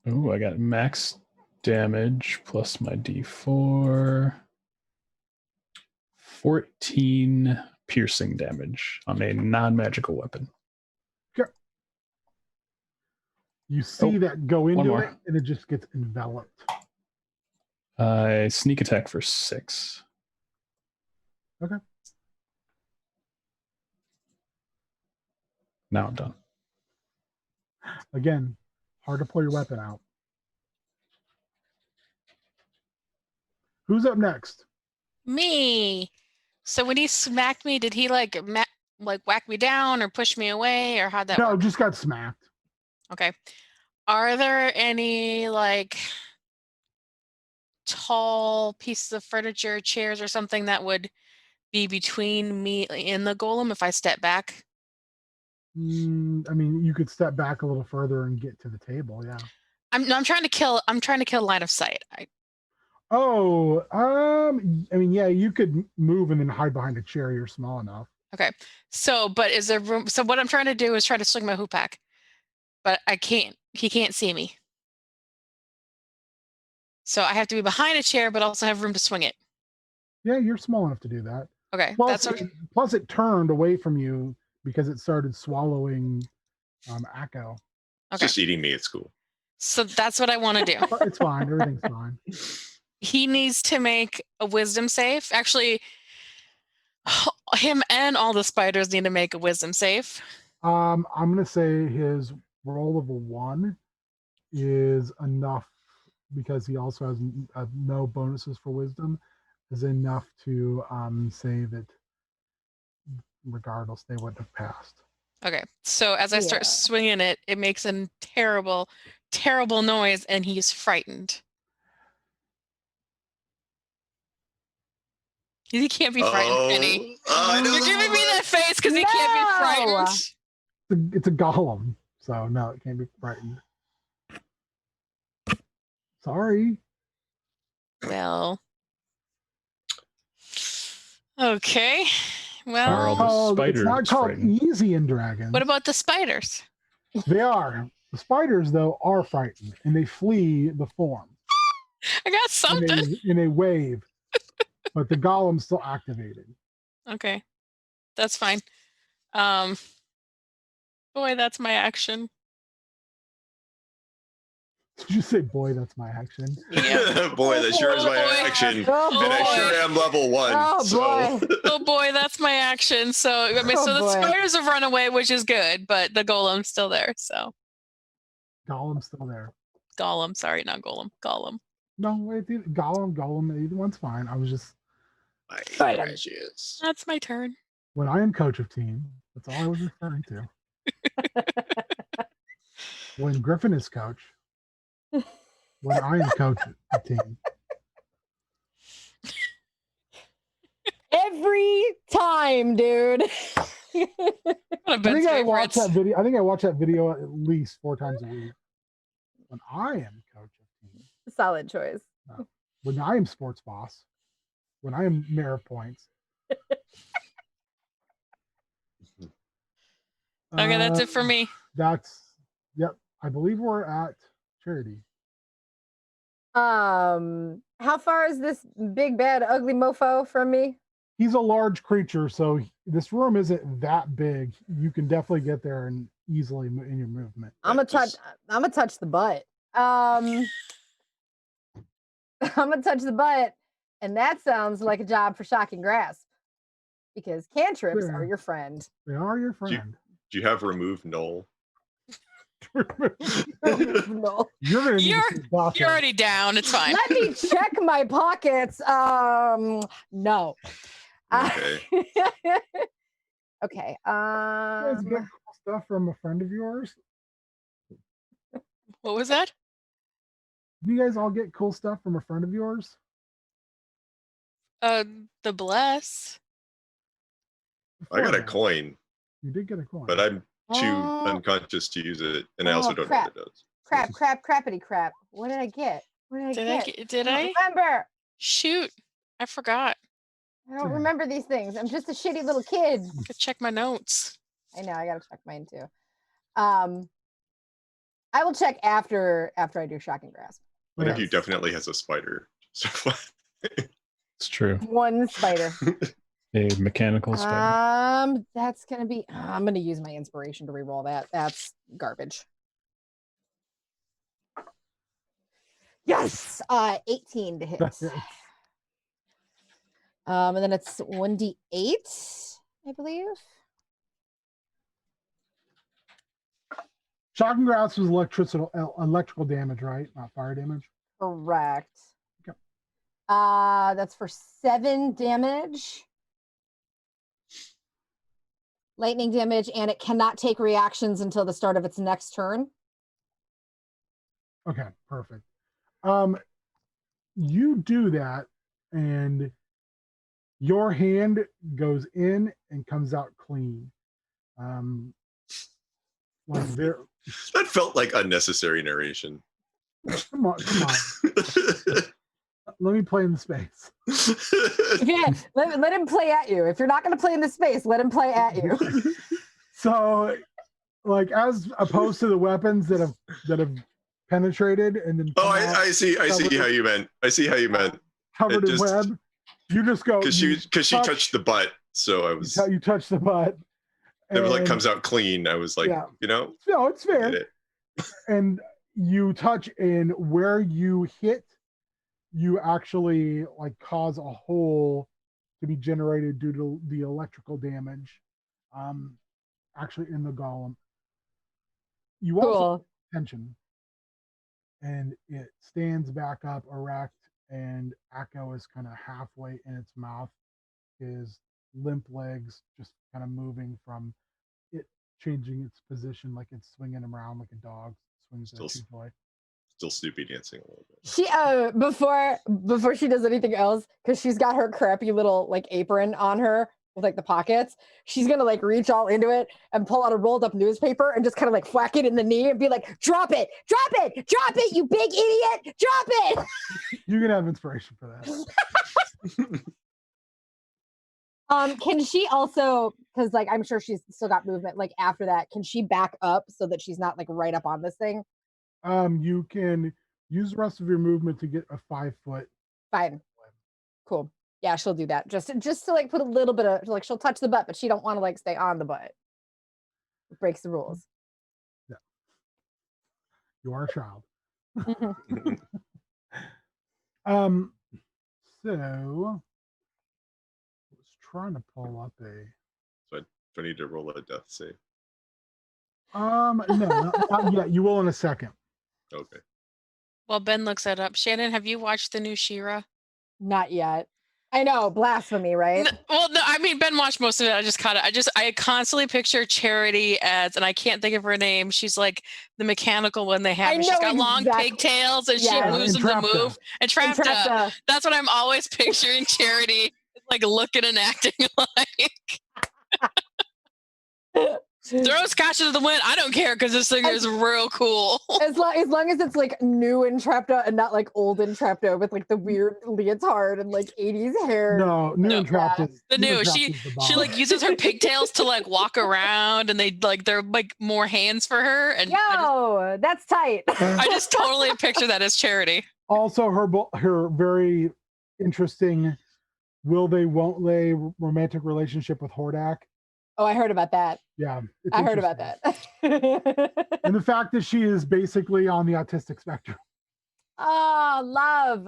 Ooh, I got max damage plus my d4. 14 piercing damage on a non-magical weapon. You see that go one into more. it, and it just gets enveloped. I sneak attack for 6. Okay. Now I'm done. Again, hard to pull your weapon out. Who's up next? Me. So when he smacked me, did he like whack me down or push me away, or how'd that No, work? just got smacked. Okay. Are there any like tall pieces of furniture, chairs, or something that would be between me and the golem if I step back? I mean, you could step back a little further and get to the table. Yeah. I'm trying to kill line of sight. Oh, I mean, yeah, you could move and then hide behind a chair. You're small enough. Okay. So, but is there room? So what I'm trying to do is try to swing my hoop pack, but I can't. He can't see me. So I have to be behind a chair, but also have room to swing it. Yeah, you're small enough to do that. Okay. Plus, it turned away from you because it started swallowing Echo. It's Okay. just eating me at school. So that's what I want to do. But it's fine. Everything's fine. He needs to make a wisdom save. Actually, him and all the spiders need to make a wisdom save. I'm gonna say his roll of a 1 is enough because he also has no bonuses for wisdom. Is enough to say that regardless they wouldn't have passed. Okay. So as I start Yeah. swinging it, it makes a terrible, terrible noise, and he's frightened. He can't be frightened, Penny. I know You're that giving me one. that face because he can't be No! frightened. It's a golem, so no, it can't be frightened. Sorry. Well. Okay. Well, Are all the It's not spiders called frightened? easy in dragons. what about the spiders? They are. The spiders, though, are frightened and they flee the form I got something. in a wave, but the golem's still activated. Okay. That's fine. Um Boy, that's my action. Did you say, boy, that's my action? Yeah. Boy, that sure is my Boy. action. Oh, And I boy. sure am level 1. Oh, so. boy. Oh boy, that's my action. So I mean, Oh, so the boy. spiders have run away, which is good, but the golem's still there. So Golem's still there. golem, sorry, not golem, golem. No, wait, Golem, either one's fine. I was just, My Right. precious. That's my turn. when I am coach of team, that's all I was referring to. When Griffin is coach, when I am coach of team. Every time, dude. One of I Ben's think I watch favorites. that video. I think I watch that video at least 4 times a week. When I am coach of team, Solid choice. when I am sports boss, when I am mayor of points. Okay, that's it for me. Yep. I believe we're at charity. How far is this big bad ugly mofo from me? He's a large creature, so this room isn't that big. You can definitely get there and easily in your movement. I'm gonna touch the butt. I'm gonna touch the butt, and that sounds like a job for shocking grasp, because cantrips Sure. are your friend. They are your friend. Do you have remove null? No. You're gonna need to see a doctor. You're already down. It's fine. Let me check my pockets. No. Okay. Okay. You guys get cool stuff from a friend of yours? What was that? Do you guys all get cool stuff from a friend of yours? The bless. I got a Before coin, You did get a coin. but I'm too Oh. unconscious to use it, and I also Oh, don't crap. know what it does. Crappity crap. What did I get? What did I Did I get? get, did I I? don't remember. Shoot. I forgot. I don't remember these things. I'm just a shitty little kid. Could check my notes. I know. I gotta check mine too. I will check after I do shocking grasp. One of you Yes. definitely has a spider. So It's true. One spider. A mechanical spider. That's gonna be. I'm gonna use my inspiration to reroll that. That's garbage. Yes, 18 to hit. That's it. And then it's 1d8, I believe. Shocking grasp was electrical damage, right? Not fire damage. Correct. Okay. That's for 7 damage. Lightning damage, and it cannot take reactions until the start of its next turn. Okay, perfect. You do that, and your hand goes in and comes out clean. Like there. that felt like unnecessary narration. Come on. Let me play in the space. Yeah, let him play at you. If you're not going to play in the space, let him play at you. So, like, as opposed to the weapons that have penetrated and then Oh, come out I see how you meant. I see how you meant. covered it in just- web, you just go Because she touched the butt, so I was. you touch the butt. It was like and- comes out clean. I was like, Yeah. no, it's fair. get it. And you touch, and where you hit, you actually like cause a hole to be generated due to the electrical damage. Actually in the golem. You also Cool. tension, and it stands back up erect, and Echo is kind of halfway in its mouth, his limp legs just kind of moving from it changing its position, like it's swinging around like a dog swings a chew toy. Still Snoopy dancing a little bit. She before she does anything else, because she's got her crappy little like apron on her with like the pockets, she's gonna like reach all into it and pull out a rolled up newspaper and just kind of like whack it in the knee and be like, drop it, you big idiot, drop it. You can have inspiration for that. Can she also, because like I'm sure she's still got movement, like after that, can she back up so that she's not like right up on this thing? You can use the rest of your movement to get a 5-foot. Fine. Cool. Yeah, she'll do that. Just to like put a little bit of like she'll touch the butt, but she don't want to like stay on the butt. It breaks the rules. You are a child. Mhm. So I was trying to pull up a. Do I need to roll a death save? No, not yet. You will in a second. Okay. Well, Ben looks that up. Shannon, have you watched the new She-Ra? Not yet. I know, blasphemy, right? Well, no, I mean, Ben watched most of it. I constantly picture Charity as, and I can't think of her name. She's like the mechanical one they have. I And she's know got long exactly. pigtails and Yes. she moves them to Entrapta. move. And Trapta. Entrapta. That's what I'm always picturing Charity like looking and acting like. Throw scotch into the wind. I don't care because this thing is real cool. As long as it's like new Entrapta and not like old Entrapta with like the weird leotard and like 80s hair. No, new No. Entrapta. The new she like uses her pigtails to like walk around and they're like more hands for her. And that's tight. I just totally picture that as Charity. Also, her very interesting will they won't they romantic relationship with Hordak. Oh, I heard about that. Yeah, I heard about that. And the fact that she is basically on the autistic spectrum. Oh, love.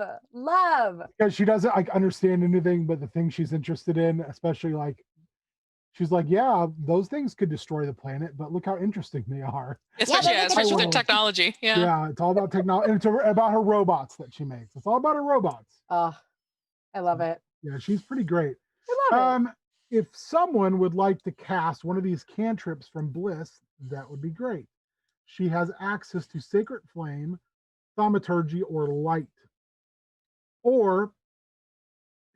Because she doesn't like understand anything but the things she's interested in, especially like she's like, yeah, those things could destroy the planet, but look how interesting they are. Especially with their technology. Yeah. Yeah, it's all about technology. And it's about her robots that she makes. It's all about her robots. Oh, I love it. Yeah, she's pretty great. I love it. If someone would like to cast one of these cantrips from Bliss, that would be great. She has access to Sacred Flame, Thaumaturgy, or Light. Or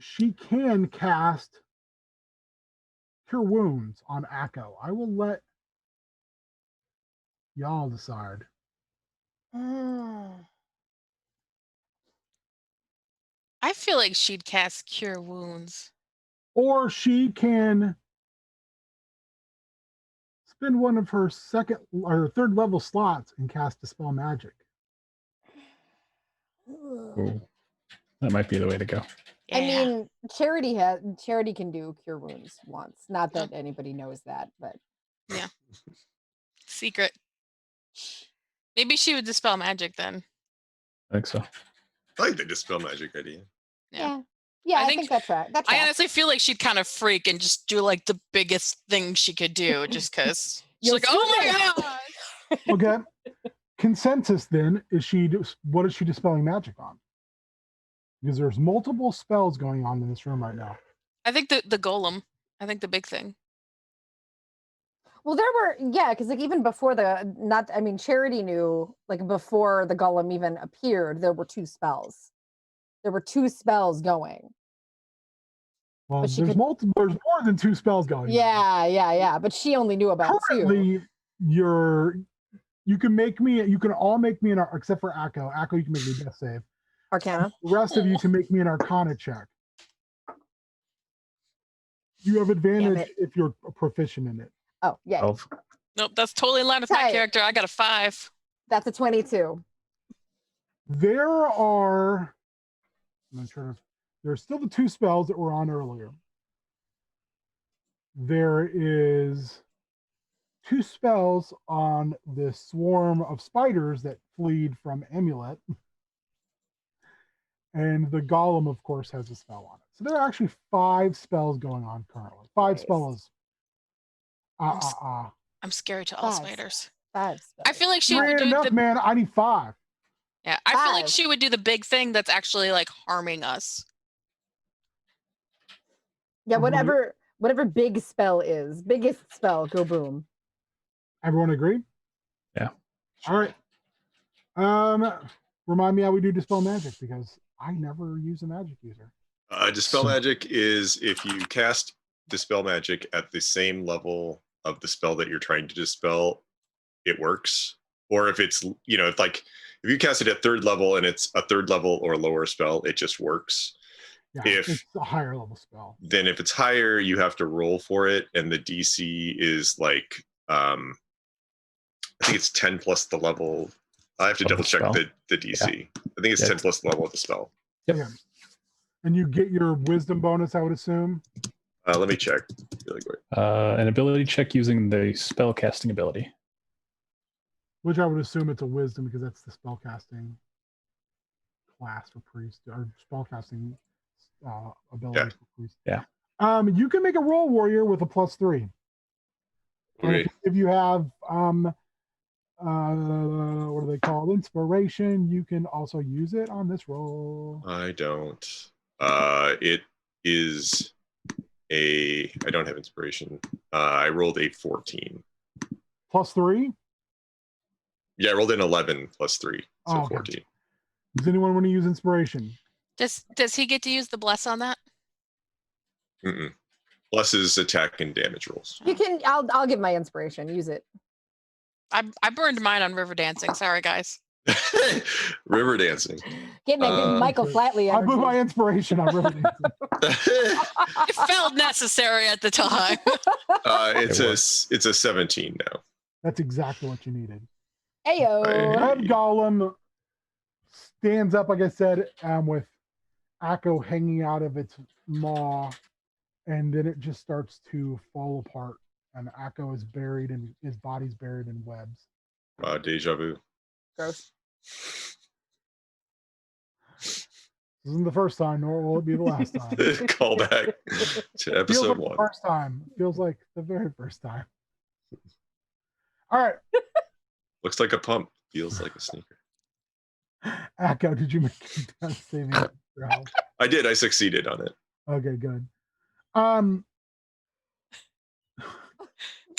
she can cast Cure Wounds on Akko. I will let y'all decide. I feel like she'd cast Cure Wounds. Or she can spend one of her second or third level slots and cast Dispel Magic. Ooh, that might be the way to go. Yeah. I mean, Charity can do Cure Wounds once. Not that anybody knows that, but yeah. Secret. Maybe she would Dispel Magic then. I think so. I like the Dispel Magic idea. yeah, I think that's right. I honestly feel like she'd kind of freak and just do like the biggest thing she could do just because she's like, oh my god. Okay. Consensus then is what is she dispelling magic on? Because there's multiple spells going on in this room right now. I think the golem. I think the big thing. Well, there were, because like even before Charity knew, like before the golem even appeared, there were two spells. There were two spells going. Well, there's more than two spells going. Yeah. But she only knew about currently, two. You can all make me an, except for Akko. Akko, you can make me a death save. Arcana. The rest of you can make me an Arcana check. You have advantage if you're proficient in it. Oh, yeah. 12. Nope, that's totally in line with my character. I got a 5. That's a 22. There's still the two spells that were on earlier. There is two spells on the swarm of spiders that fleed from Amulet. And the golem, of course, has a spell on it. So there are actually 5 spells going on currently. 5 spells. I'm scary to all spiders. 5 spells. I feel like she would do enough, man. I need 5. Yeah, I feel like she would do the big thing that's actually like harming us. Yeah, whatever big spell is, biggest spell, go boom. Everyone agree? Yeah. All right. Remind me how we do Dispel Magic, because I never use a magic user. Dispel Magic is if you cast Dispel Magic at the same level of the spell that you're trying to dispel, it works. Or if it's, if you cast it at 3rd level and it's a 3rd level or lower spell, it just works. Yeah, if it's a higher level spell. Then if it's higher, you have to roll for it, and the DC is like I think it's 10 plus the level. I have to double check the DC. Yeah. I think it's 10 plus the level of the spell. Yep. Yeah. And you get your wisdom bonus, I would assume. Let me check really quick. An ability check using the spell casting ability. Which I would assume it's a wisdom because that's the spellcasting class for priest or spellcasting ability for priest. Yeah. You can make a roll warrior with a +3. And Okay. if you have what are they called? Inspiration, you can also use it on this roll. I don't. It is I don't have inspiration. I rolled a 14. +3? Yeah, I rolled an 11 + 3, so Oh, okay. 14. Does anyone want to use inspiration? Does he get to use the bless on that? Mm-mm. Plus his attack and damage rolls. You can. I'll give my inspiration. Use it. I burned mine on river dancing. Sorry, guys. River dancing. Getting that good Michael Flatley I energy. put my inspiration on river dancing. It felt necessary at the time. It's a 17 now. That's exactly what you needed. Ayo. Red Golem stands up, like I said, with Akko hanging out of its maw, and then it just starts to fall apart. And Akko is buried, and his body's buried in webs. Deja vu. Gross. This isn't the first time, nor will it be the last time. Call back to Feels episode like 1. the first time. Feels like the very first time. All right, Looks like a pump. Feels like a sneaker. Akko, did you make a death saving throw? I did. I succeeded on it. Okay, good. Got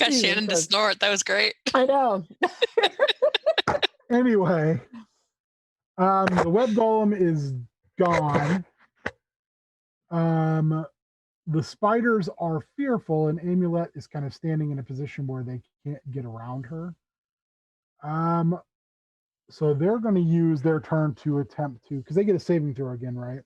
Jesus Shannon to Christ. snort. That was great. I know. Anyway, the web golem is gone. The spiders are fearful, and Amulet is kind of standing in a position where they can't get around her. So they're going to use their turn to attempt to, because they get a saving throw again, right?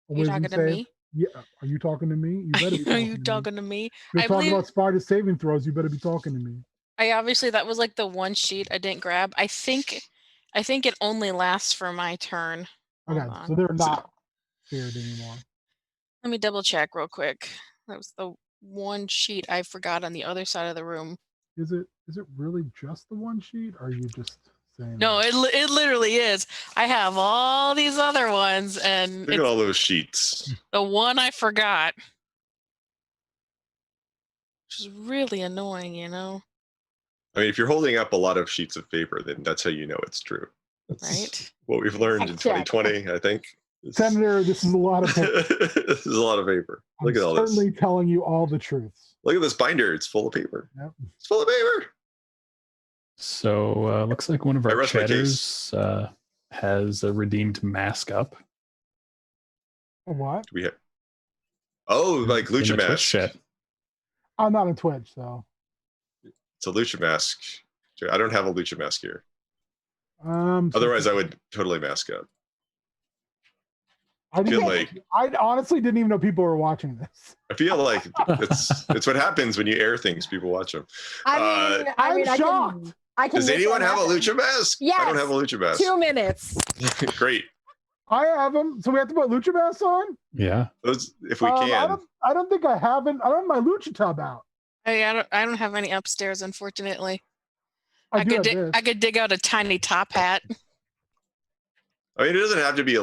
A You wisdom talking to save? me? Yeah. Are you talking to me? You better be Are you to me. talking to me? You're I talking believe about spider saving throws. You better be talking to me. I obviously that was like the one sheet I didn't grab. I think it only lasts for my turn. Hold Okay, on. so they're not feared anymore. Let me double check real quick. That was the one sheet I forgot on the other side of the room. Is it really just the one sheet? Or are you just saying No, that? it literally is. I have all these other ones, and Look at it's all those sheets. the one I forgot, which is really annoying, you know? I mean, if you're holding up a lot of sheets of paper, then that's how you know it's true. That's Right? what we've learned in Check. 2020, I think. Senator, this is a lot of paper. This is a lot of paper. Look I'm at all this. certainly telling you all the truths. Look at this binder. It's full of paper. Yep. It's full of paper. So looks like one of I our rest my chatters has a redeemed mask up. A what? We have. Oh, like in the Lucha Twitch Mask. chat. I'm not on Twitch, so. It's a Lucha Mask. I don't have a Lucha Mask here. So Otherwise, I would totally mask up. I feel didn't- like- I honestly didn't even know people were watching this. I feel like it's what happens when you air things. People watch them. I'm shocked. I can Does make anyone that have a happen. Lucha Mask? I Yes. don't have a Lucha Mask. 2 minutes. Great. I have them, so we have to put Lucha Masks on. Yeah. Those, if we I can. don't think I haven't. I don't have my Lucha tub out. I don't have any upstairs, unfortunately. I I do could have this. I could dig out a tiny top hat. I mean, it doesn't have to be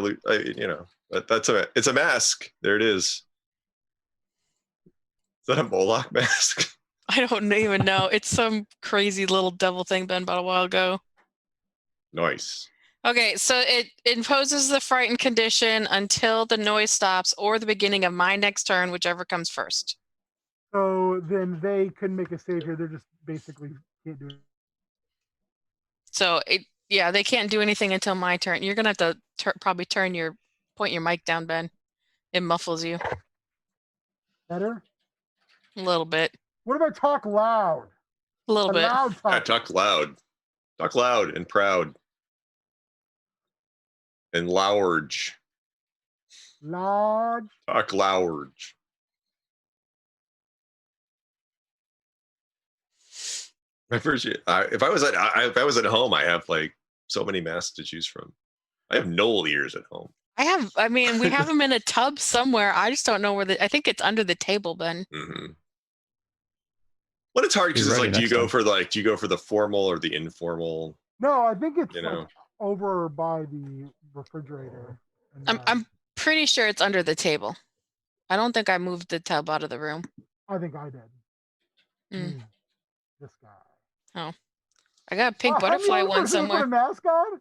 it's a mask. There it is. Is that a Moloch mask? I don't even know. It's some crazy little devil thing Ben bought a while ago. Nice. Okay, so it imposes the frightened condition until the noise stops or the beginning of my next turn, whichever comes first. So then they couldn't make a save here. They're just basically can't do it. So they can't do anything until my turn. You're gonna have to probably point your mic down, Ben. It muffles you Better? a little bit. What if I talk loud? A little A bit. loud Yeah, talk. talk loud. Talk loud and proud. And large. Large. Talk large. I appreciate. If I was at home, I have like so many masks to choose from. I have knoll ears at home. I mean, we have them in a tub somewhere. I just don't know where I think it's under the table, Ben. Mm-hmm. Well, it's hard because it's ready like, do you next go time. for the formal or the informal? No, I think it's You know. like over by the refrigerator. And, I'm pretty sure it's under the table. I don't think I moved the tub out of the room. I think I did. Mm. This guy. Oh, I got a pink I'm the butterfly only one person who put somewhere. a mask on?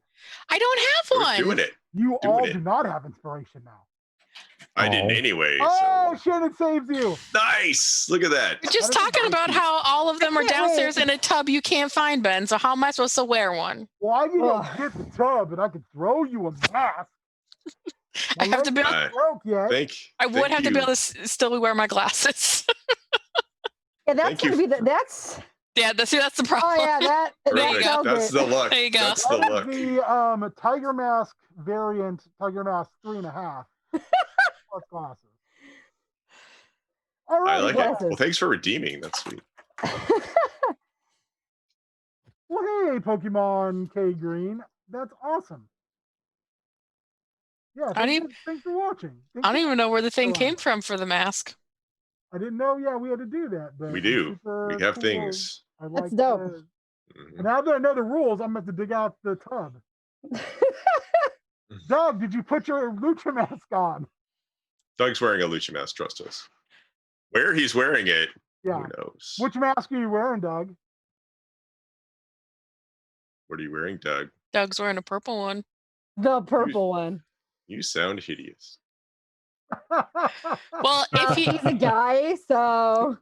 I don't have We're one. doing it. You Doing all it. do not have inspiration now. I didn't Oh. anyway. Oh, So. Shannon saves you. Nice. Look at that. We're just How does talking it about work? how all of them are can't downstairs wait. in a tub you can't find, Ben. So how am I supposed to wear one? Well, I can go Ugh. get the tub and I can throw you a mask. I have to be. Uh, Broke yet? I would thank have to be you. able to still wear my glasses. Yeah, that's Thank you gonna be that's. Yeah, that's the problem. Oh yeah, that Perfect. sounds That's great. the look. There you go. That's the That look. is the Tiger Mask variant, Tiger Mask 3.5 plus glasses. All right. I like it. Glasses. Well, thanks for redeeming. That's sweet. Well, hey, Pokemon K Green. That's awesome. Yeah, I thanks for watching. don't even know where the thing Go came on. from for the mask. I didn't know. Yeah, we had to do that. But We it's do. super We have cool. things. I That's like dope. the- Mhm. Now that I know the rules, I'm going to dig out the tub. Doug, did you put your Lucha mask on? Doug's wearing a lucha mask. Trust us. Where he's wearing it, Yeah. who knows? Which mask are you wearing, Doug? What are you wearing, Doug? Doug's wearing a purple one. The purple one. You sound hideous. Well, if he He's a guy, so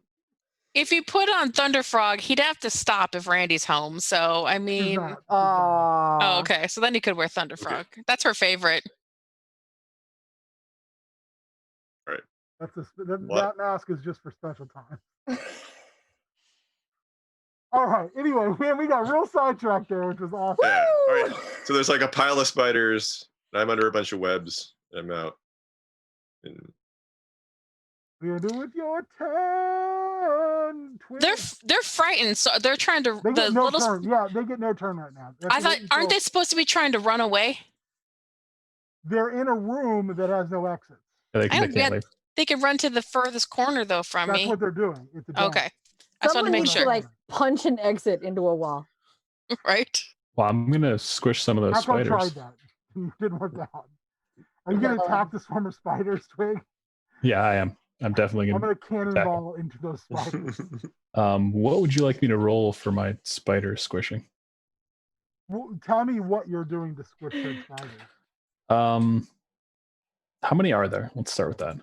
if he put on Thunderfrog, he'd have to stop if Randy's home. So I He's mean, not. He's not. oh, okay. So then he could wear Thunderfrog. That's her favorite. That mask is just for special times. All right. Anyway, man, we got real sidetracked there, which was awesome. Yeah. All right. So there's like a pile of spiders. And I'm under a bunch of webs. And I'm out. And We're doing with your turn. They're frightened, so they're trying to. They The get no little. turn. Yeah, they get no turn right now. I thought, aren't they supposed to be trying to run away? They're in a room that has no exits. Yeah, they I don't can't get- leave. They could run to the furthest corner though from That's me. what they're doing. It's a den. Okay, I just wanted to someone make needs sure. to like punch an exit into a wall. Right? Well, I'm gonna squish some of those Akko tried spiders. that. It didn't work out. Are you gonna attack the swarm of spiders, Twig? Yeah, I am. I'm definitely I'm gonna. gonna cannonball into those spiders. What would you like me to roll for my spider squishing? Well, tell me what you're doing to squish those spiders. How many are there? Let's start with that.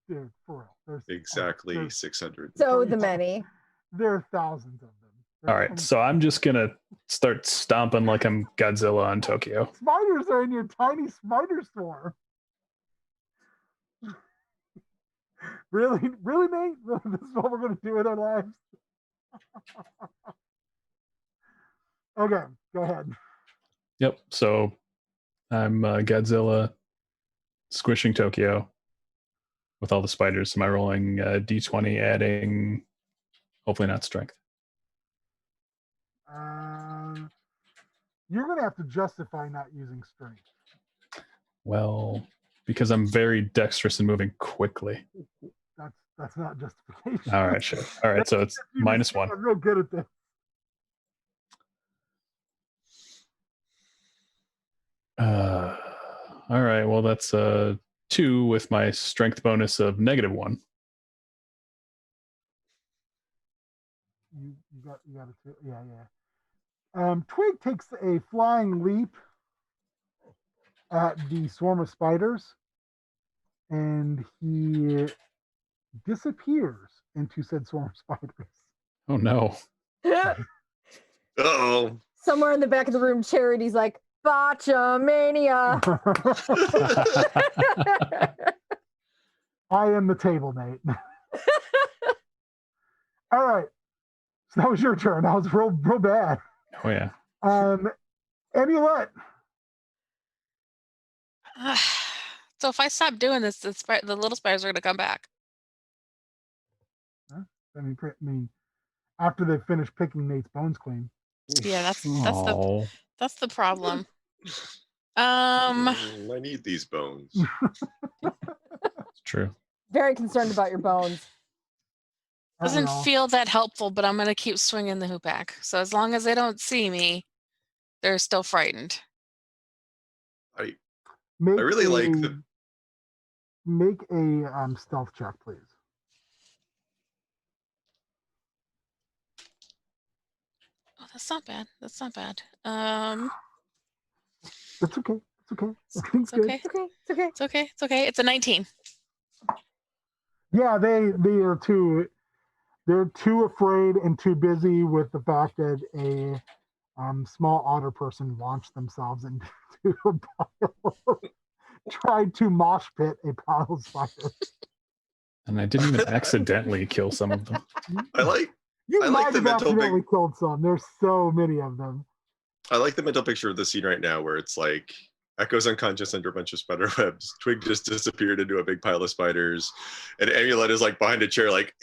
Dude, for real. There's exactly 600. So the many. There are thousands of them. All right, so I'm just gonna start stomping like I'm Godzilla on Tokyo. Spiders are in your tiny spider swarm. Really, Nate? Really, this is what we're gonna do in our lives? Okay, go ahead. Yep. So I'm Godzilla squishing Tokyo with all the spiders. Am I rolling D20, adding hopefully not strength? You're gonna have to justify not using strength. Well, because I'm very dexterous and moving quickly. That's not justification. All right, sure. All right, so it's -1. I'm real good at this. All right, well that's 2 with my strength bonus of -1. You got it. Yeah. Twig takes a flying leap at the swarm of spiders, and he disappears into said swarm of spiders. Oh no. Oh. Somewhere in the back of the room, Charity's like, Botchamania. I am the table, Nate. All right. So that was your turn. That was real bad. Oh yeah. Amulet. So if I stop doing this, the little spiders are going to come back. I mean, after they finish picking Nate's bones clean. Yeah, that's Oh. the problem. I need these bones. It's true. Very concerned about your bones. Doesn't feel that helpful, but I'm gonna keep swinging the hoop back. So as long as they don't see me, they're still frightened. I really like the. Make a stealth check, please. Oh, that's not bad. That's not bad. That's okay. It's okay. It's Everything's good. okay. It's okay. It's okay. It's okay. It's okay. It's a 19. Yeah, they are too. They're too afraid and too busy with the fact that a small otter person launched themselves into a pile. Tried to mosh pit a pile of spiders. And I didn't even accidentally kill some of them. I like might the have mental accidentally killed some. There's so many of them. I like the mental picture of the scene right now where it's like Echo's unconscious under a bunch of spider webs. Twig just disappeared into a big pile of spiders. And Amulet is like behind a chair like,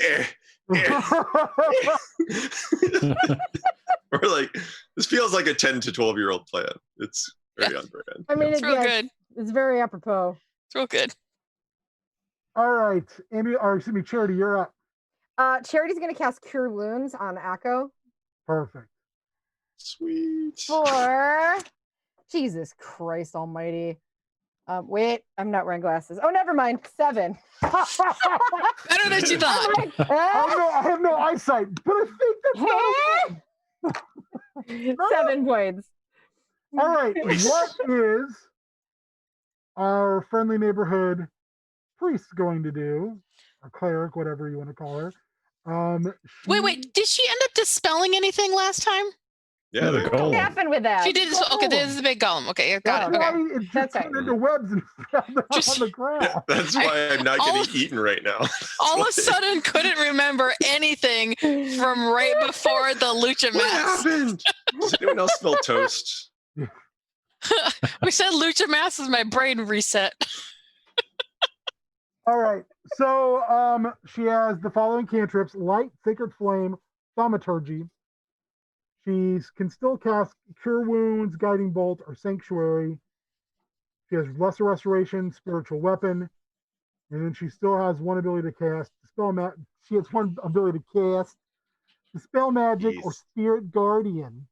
Or like, this feels like a 10 to 12-year-old plan. It's very on brand. I mean, It's real good. It's very apropos. It's real good. All right, Charity, you're up. Charity's gonna cast Cure Wounds on Echo. Perfect. Sweet. For Jesus Christ Almighty. Wait, I'm not wearing glasses. Oh, never mind. 7. Better than you thought. I have no eyesight, but I think that's not 7 points. All right, what is our friendly neighborhood priest going to do? A cleric, whatever you want to call her. Wait. Did she end up dispelling anything last time? Yeah, the What golem. happened with that? She did. Okay, this is a big golem. Okay, got it. Okay. It just That's turned right. into webs and fell down on the ground. Yeah, that's why I'm not getting eaten right now. All of a sudden, couldn't remember anything from right before the lucha What mask. happened? Does anyone else smell toast? We said lucha mask is my brain reset. All right. So she has the following cantrips: Light, Sacred Flame, Thaumaturgy. She can still cast Cure Wounds, Guiding Bolt, or Sanctuary. She has Lesser Restoration, Spiritual Weapon. And then she still has one ability to cast She has one ability to cast Dispel Magic or Spirit Guardian.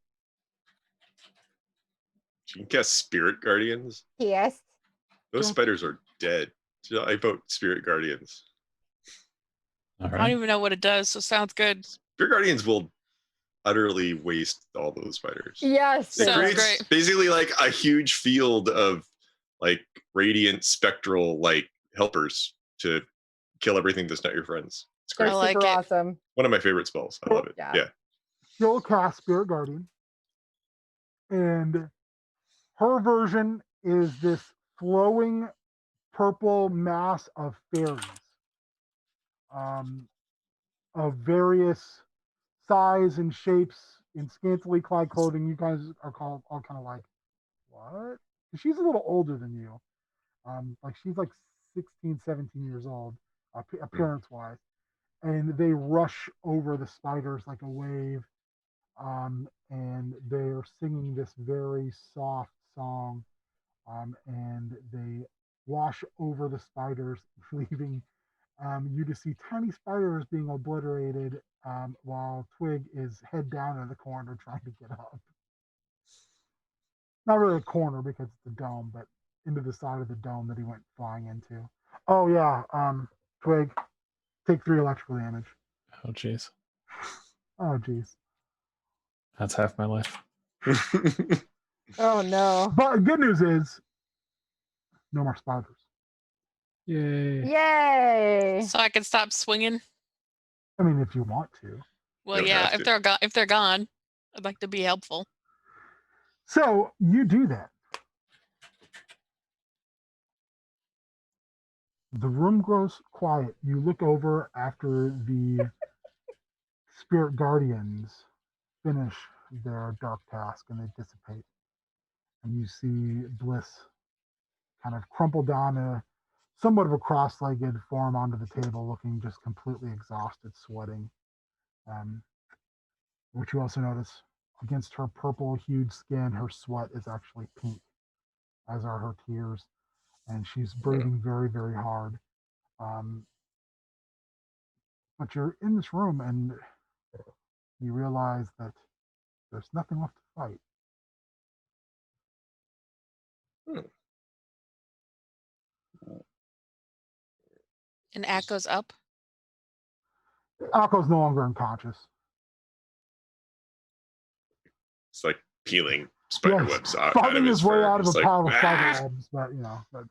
She can cast Spirit Guardians. Yes. Those spiders are dead. So I vote Spirit Guardians. All I don't right. even know what it does, so sounds good. Spirit Guardians will utterly waste all those spiders. Yes. It Sounds creates great. basically like a huge field of like radiant spectral like helpers to kill everything that's not your friends. It's They're great. I like super it. awesome. One of my favorite spells. I love it. Yeah. Yeah. She'll cast Spirit Guardian. And her version is this flowing purple mass of fairies. Of various size and shapes in scantily clad clothing. You guys are all kind of like, what? She's a little older than you. Like she's like 16, 17 years old, appearance wise. And they rush over the spiders like a wave. And they're singing this very soft song. And they wash over the spiders, leaving you to see tiny spiders being obliterated while Twig is head down in the corner trying to get up. Not really a corner because it's the dome, but into the side of the dome that he went flying into. Oh yeah, Twig, take 3 electrical damage. Oh, jeez. Oh geez. That's half my life. Oh no. But good news is, no more spiders. Yay. Yay. So I can stop swinging. I mean, if you want to. Well, don't yeah. have If they're gone, I'd like to be helpful. So you do that. The room grows quiet. You look over after the spirit guardians finish their dark task and they dissipate. And you see Bliss kind of crumple down a somewhat of a cross-legged form onto the table, looking just completely exhausted, sweating. Which you also notice against her purple hued skin, her sweat is actually pink. as are her tears, and she's breathing very, very hard. But you're in this room, and you realize that there's nothing left to fight. And Ack goes up. Akko's no longer unconscious. It's like peeling spider Yes, webs out of fighting his his way fur. out of Just a like, pile of spider "Ah!" webs,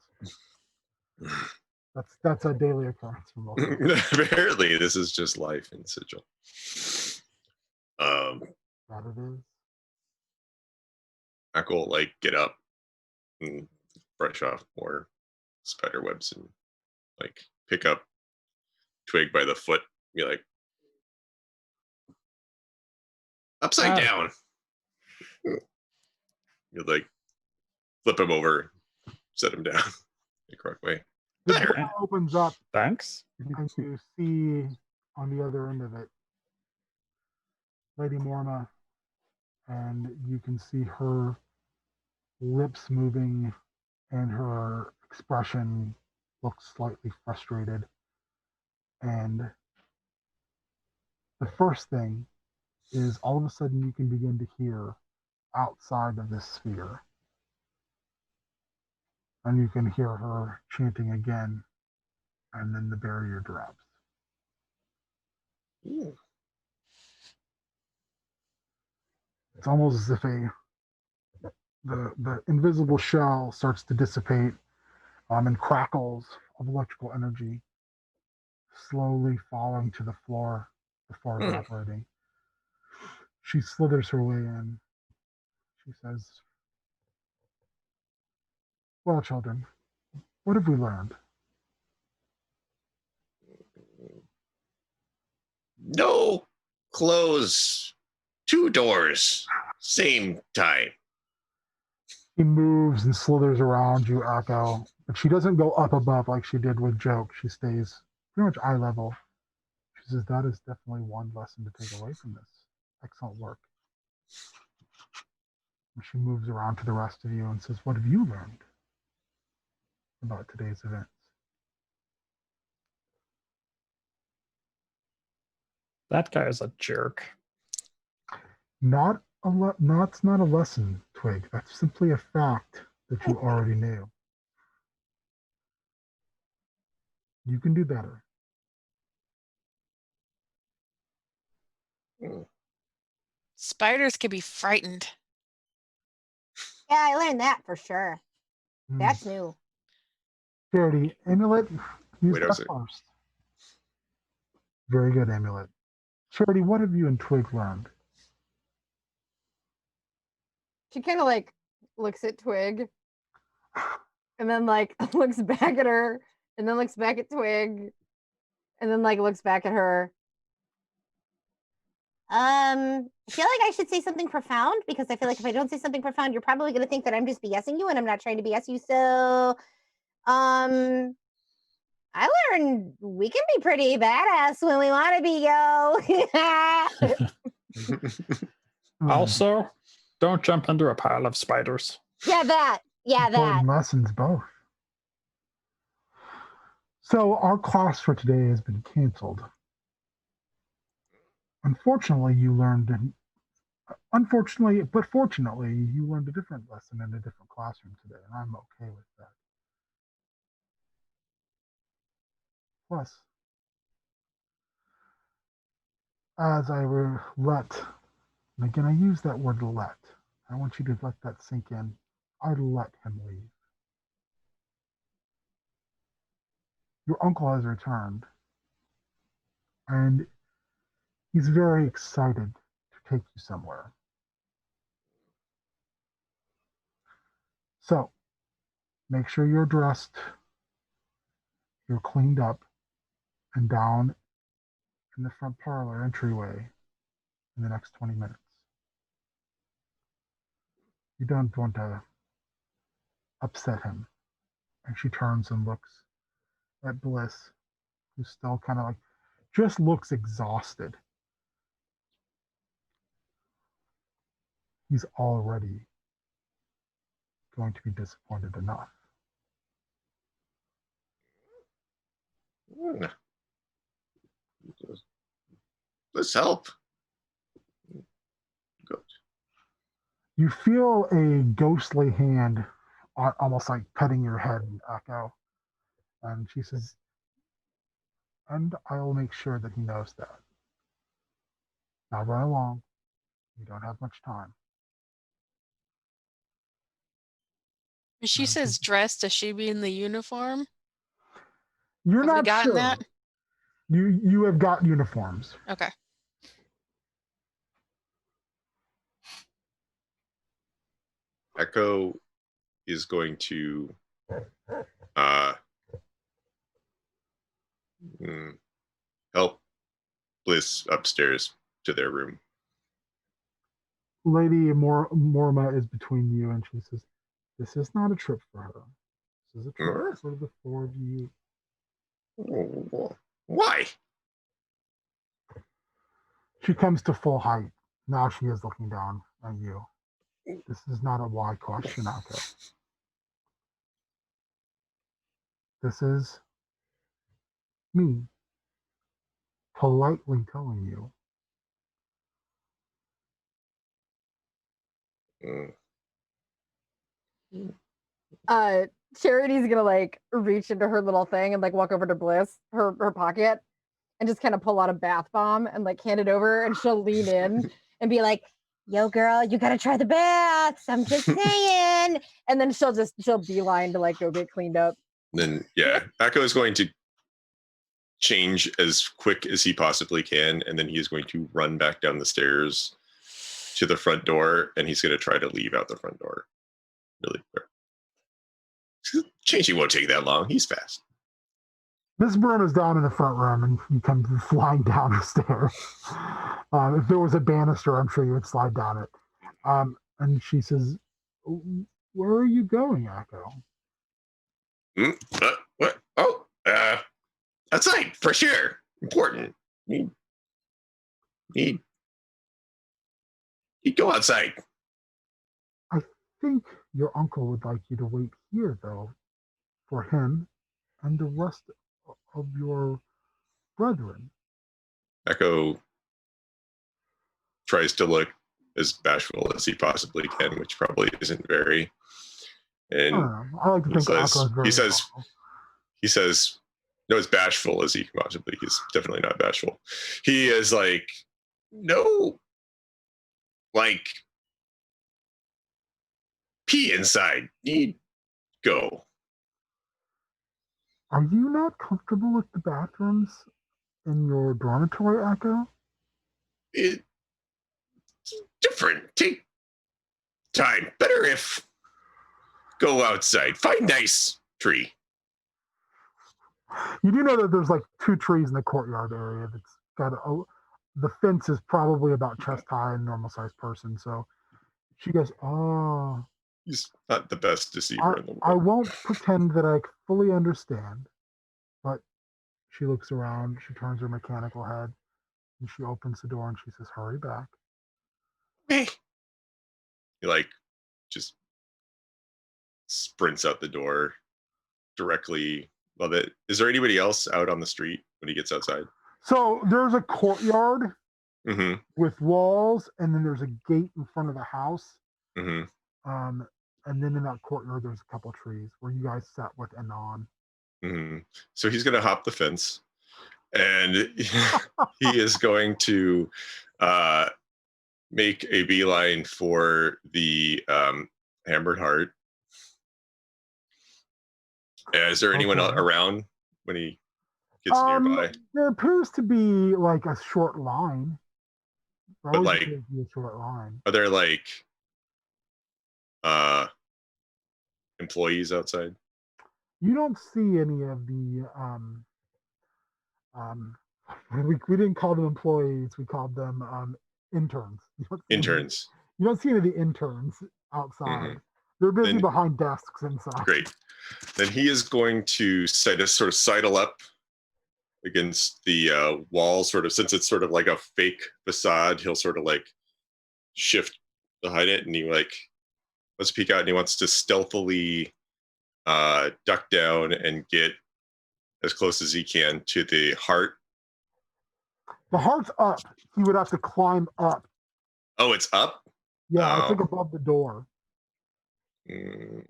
but that's a daily occurrence for most people. Apparently, this is just life in Sigil. That it is. Echo will like get up and brush off more spider webs and like pick up Twig by the foot, be like, upside down. You'd like flip him over, set him down the correct way. The Better. door opens up, Thanks. and you see on the other end of it Lady Morma, and you can see her lips moving, and her expression looks slightly frustrated. And the first thing is all of a sudden you can begin to hear outside of this sphere. And you can hear her chanting again, and then the barrier drops. Ooh. It's almost as if the invisible shell starts to dissipate, and crackles of electrical energy slowly falling to the floor before evaporating. She slithers her way in. She says, "Well, children, what have we learned?" No close 2 doors same time. He moves and slithers around you, Akko, but she doesn't go up above like she did with Joke. She stays pretty much eye level. She says, "That is definitely one lesson to take away from this. Excellent work." And she moves around to the rest of you and says, "What have you learned about today's events?" That guy is a jerk. Not that's not a lesson, Twig. That's simply a fact that you already knew. You can do better. Spiders can be frightened. Yeah, I learned that for sure. That's new. Charity, Amulet, use Wait, I that was like- first. Very good, Amulet. Charity, what have you and Twig learned? She kind of like looks at Twig and then like looks back at her and then looks back at Twig and then like looks back at her. I feel like I should say something profound because I feel like if I don't say something profound, you're probably going to think that I'm just BSing you and I'm not trying to BS you. So, I learned we can be pretty badass when we want to be, yo. Also, don't jump under a pile of spiders. Yeah, that. Important lessons, both. So our class for today has been canceled. Unfortunately, you learned but fortunately, you learned a different lesson in a different classroom today, and I'm okay with that. Plus, as I let, and again, I use that word let. I want you to let that sink in. I let him leave. Your uncle has returned, and he's very excited to take you somewhere. So, make sure you're dressed, you're cleaned up, and down in the front parlor entryway in the next 20 minutes. You don't want to upset him. And she turns and looks at Bliss, who's still kind of like, just looks exhausted. He's already going to be disappointed enough. Let's help. Good. You feel a ghostly hand, almost like petting your head, Echo. And she says, and I'll make sure that he knows that. Now run along. You don't have much time. When she says dress, does she mean the uniform? You're Have we not gotten sure. that? You have got uniforms. Okay. Echo is going to help Bliss upstairs to their room. Lady Morma is between you, and she says, this is not a trip for her. This is a trip for the four of you. Why? She comes to full height. Now she is looking down at you. This is not a why question, Echo. This is me politely telling you. Charity's gonna like reach into her little thing and like walk over to Bliss, her pocket, and just kind of pull out a bath bomb and like hand it over, and she'll lean in and be like, yo girl, you gotta try the baths, I'm just saying. And then she'll beeline to like go get cleaned up. Then yeah, Echo is going to change as quick as he possibly can, and then he is going to run back down the stairs to the front door, and he's going to try to leave out the front door really quick. Changing won't take that long. He's fast. Miss Byrne is down in the front room, and you come flying down the stairs. If there was a banister, I'm sure you would slide down it. And she says, where are you going, Echo? What? Oh, outside, fresh air. Important. Need go outside. I think your uncle would like you to wait here, though, for him and the rest of your brethren. Echo tries to look as bashful as he possibly can, which probably isn't very. And I like to think Echo is very he says, no, as bashful as he can possibly. He's definitely not bashful. He is like, no, like, pee inside. Need go. Are you not comfortable with the bathrooms in your dormitory, Echo? It's different. Take time. Better if go outside. Find nice tree. You do know that there's like 2 trees in the courtyard area that's got the fence is probably about chest high and normal sized person. So she goes, oh. He's not the best deceiver in the world. I won't pretend that I fully understand, but she looks around, she turns her mechanical head, and she opens the door and she says, hurry back. Hey. He like just sprints out the door directly. Love it. Is there anybody else out on the street when he gets outside? So there's a courtyard with walls, and then there's a gate in front of the house. And then in that courtyard, there's a couple trees where you guys sat with Anon. So he's going to hop the fence, and he is going to make a beeline for the Hammered Heart. Is there anyone around when he gets nearby? There appears to be like a short line. But like, a short line. Are there like employees outside? You don't see any of the we didn't call them employees, we called them interns. Interns. You don't see any of the interns outside. They're busy behind desks inside. Great. Then he is going to sort of sidle up against the wall, sort of, since it's sort of like a fake facade, he'll sort of like shift behind it, and he like wants to peek out, and he wants to stealthily duck down and get as close as he can to the heart. The heart's up. He would have to climb up. Oh, it's up? Yeah, I think above the door. Can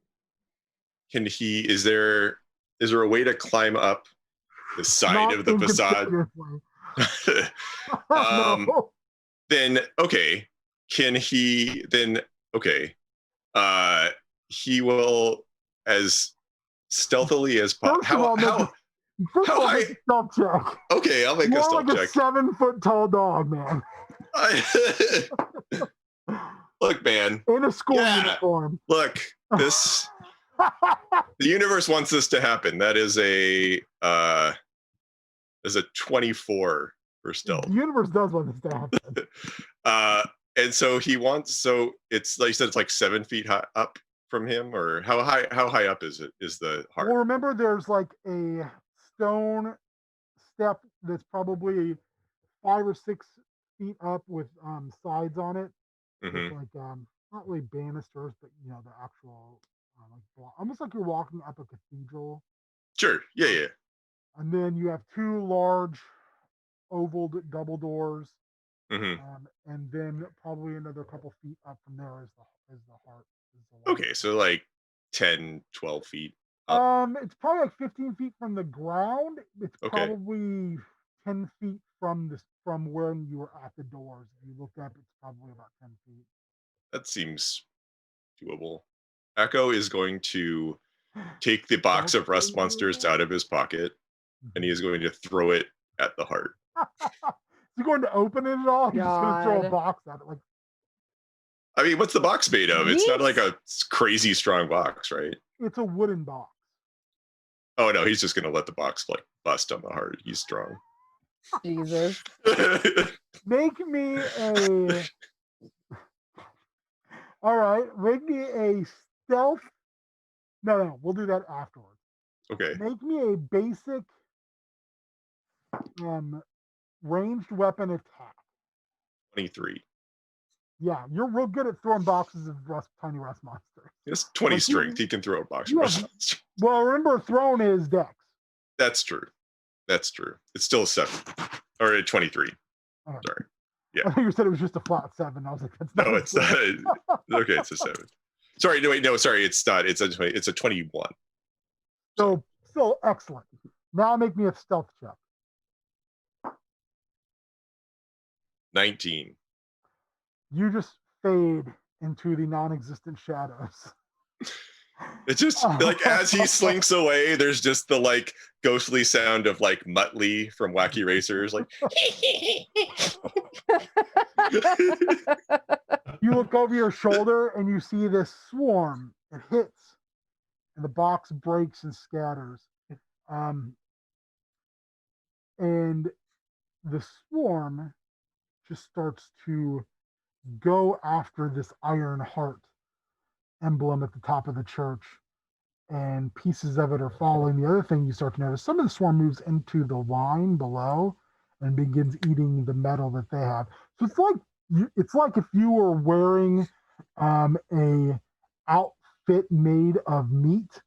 he? Is there a way to climb up the side Not of the facade? No. Then okay. Can he then? Okay. He will as stealthily as possible. First of all, make a stealth check. Okay, I'll make a stealth like check. A 7-foot tall dog, man. Look, man. In a school uniform. Look, this. The universe wants this to happen. That is a 24 for stealth. The universe does want this to happen. And so he wants. So it's like you said. It's like 7 feet high up from him, or how high? How high up is it? Is the heart? Well, remember, there's like a stone step that's probably 5 or 6 feet up with sides on it. Mm-hmm. With like not really banisters, but the actual almost like you're walking up a cathedral. Sure. Yeah. And then you have 2 large oval double doors. Mm-hmm. And then probably another couple feet up from there is the heart. Okay, so like 10, 12 feet up. It's probably like 15 feet from the ground. It's probably 10 feet from where you were at the doors. If you look up, it's probably about 10 feet. That seems doable. Echo is going to take the box of rust monsters out of his pocket, and he is going to throw it at the heart. Is he going to open it at all? He's just going to throw a box at it. I mean, what's the box made of? It's not like a crazy strong box, right? It's a wooden box. Oh no, he's just going to let the box like bust on the heart. He's strong. Jesus. Make me a. All right, make me a stealth. No, we'll do that afterwards. Okay. Make me a basic ranged weapon attack. 23. Yeah, you're real good at throwing boxes of tiny rust monsters. It's 20 strength. He can throw a box of rust monsters. Well, remember, throwing is dex. That's true. It's still a 7 or a 23. Right. Sorry. Yeah. I think you said it was just a flat 7. I was like, that's not. No, it's not. Okay, it's a 7. Sorry, no, sorry, it's not. It's a 21. So still excellent. Now make me a stealth check. 19. You just fade into the non-existent shadows. It's just like as he slinks away, there's just the like ghostly sound of like Muttley from Wacky Racers, like. You look over your shoulder and you see this swarm. It hits, and the box breaks and scatters. And the swarm just starts to go after this iron heart emblem at the top of the church, and pieces of it are falling. The other thing you start to notice, some of the swarm moves into the line below and begins eating the metal that they have. So it's like if you were wearing a outfit made of meat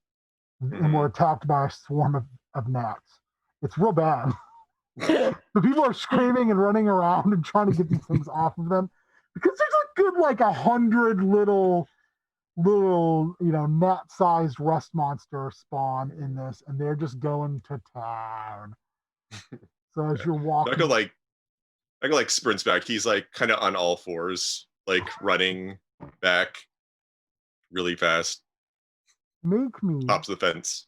and were attacked by a swarm of gnats. It's real bad. The people are screaming and running around and trying to get these things off of them, because there's a good 100 little gnat-sized rust monster spawn in this, and they're just going to town. So as you're walking, I go sprints back. He's like kind of on all fours, like running back really fast. Make me tops the fence,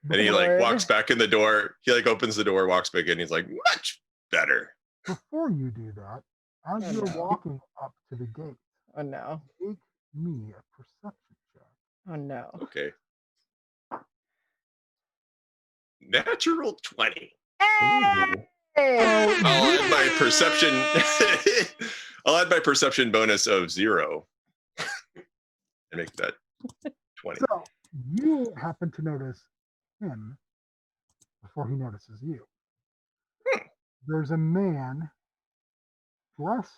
and he like walks back in the door. He like opens the door, walks back in. He's like, much better. Before you do that, as you're walking up to the gate, oh no, make me a perception check. Oh no. Okay. Natural 20. Hey! I'll add my perception. I'll add my perception bonus of 0 and make that 20. So you happen to notice him before he notices you. There's a man dressed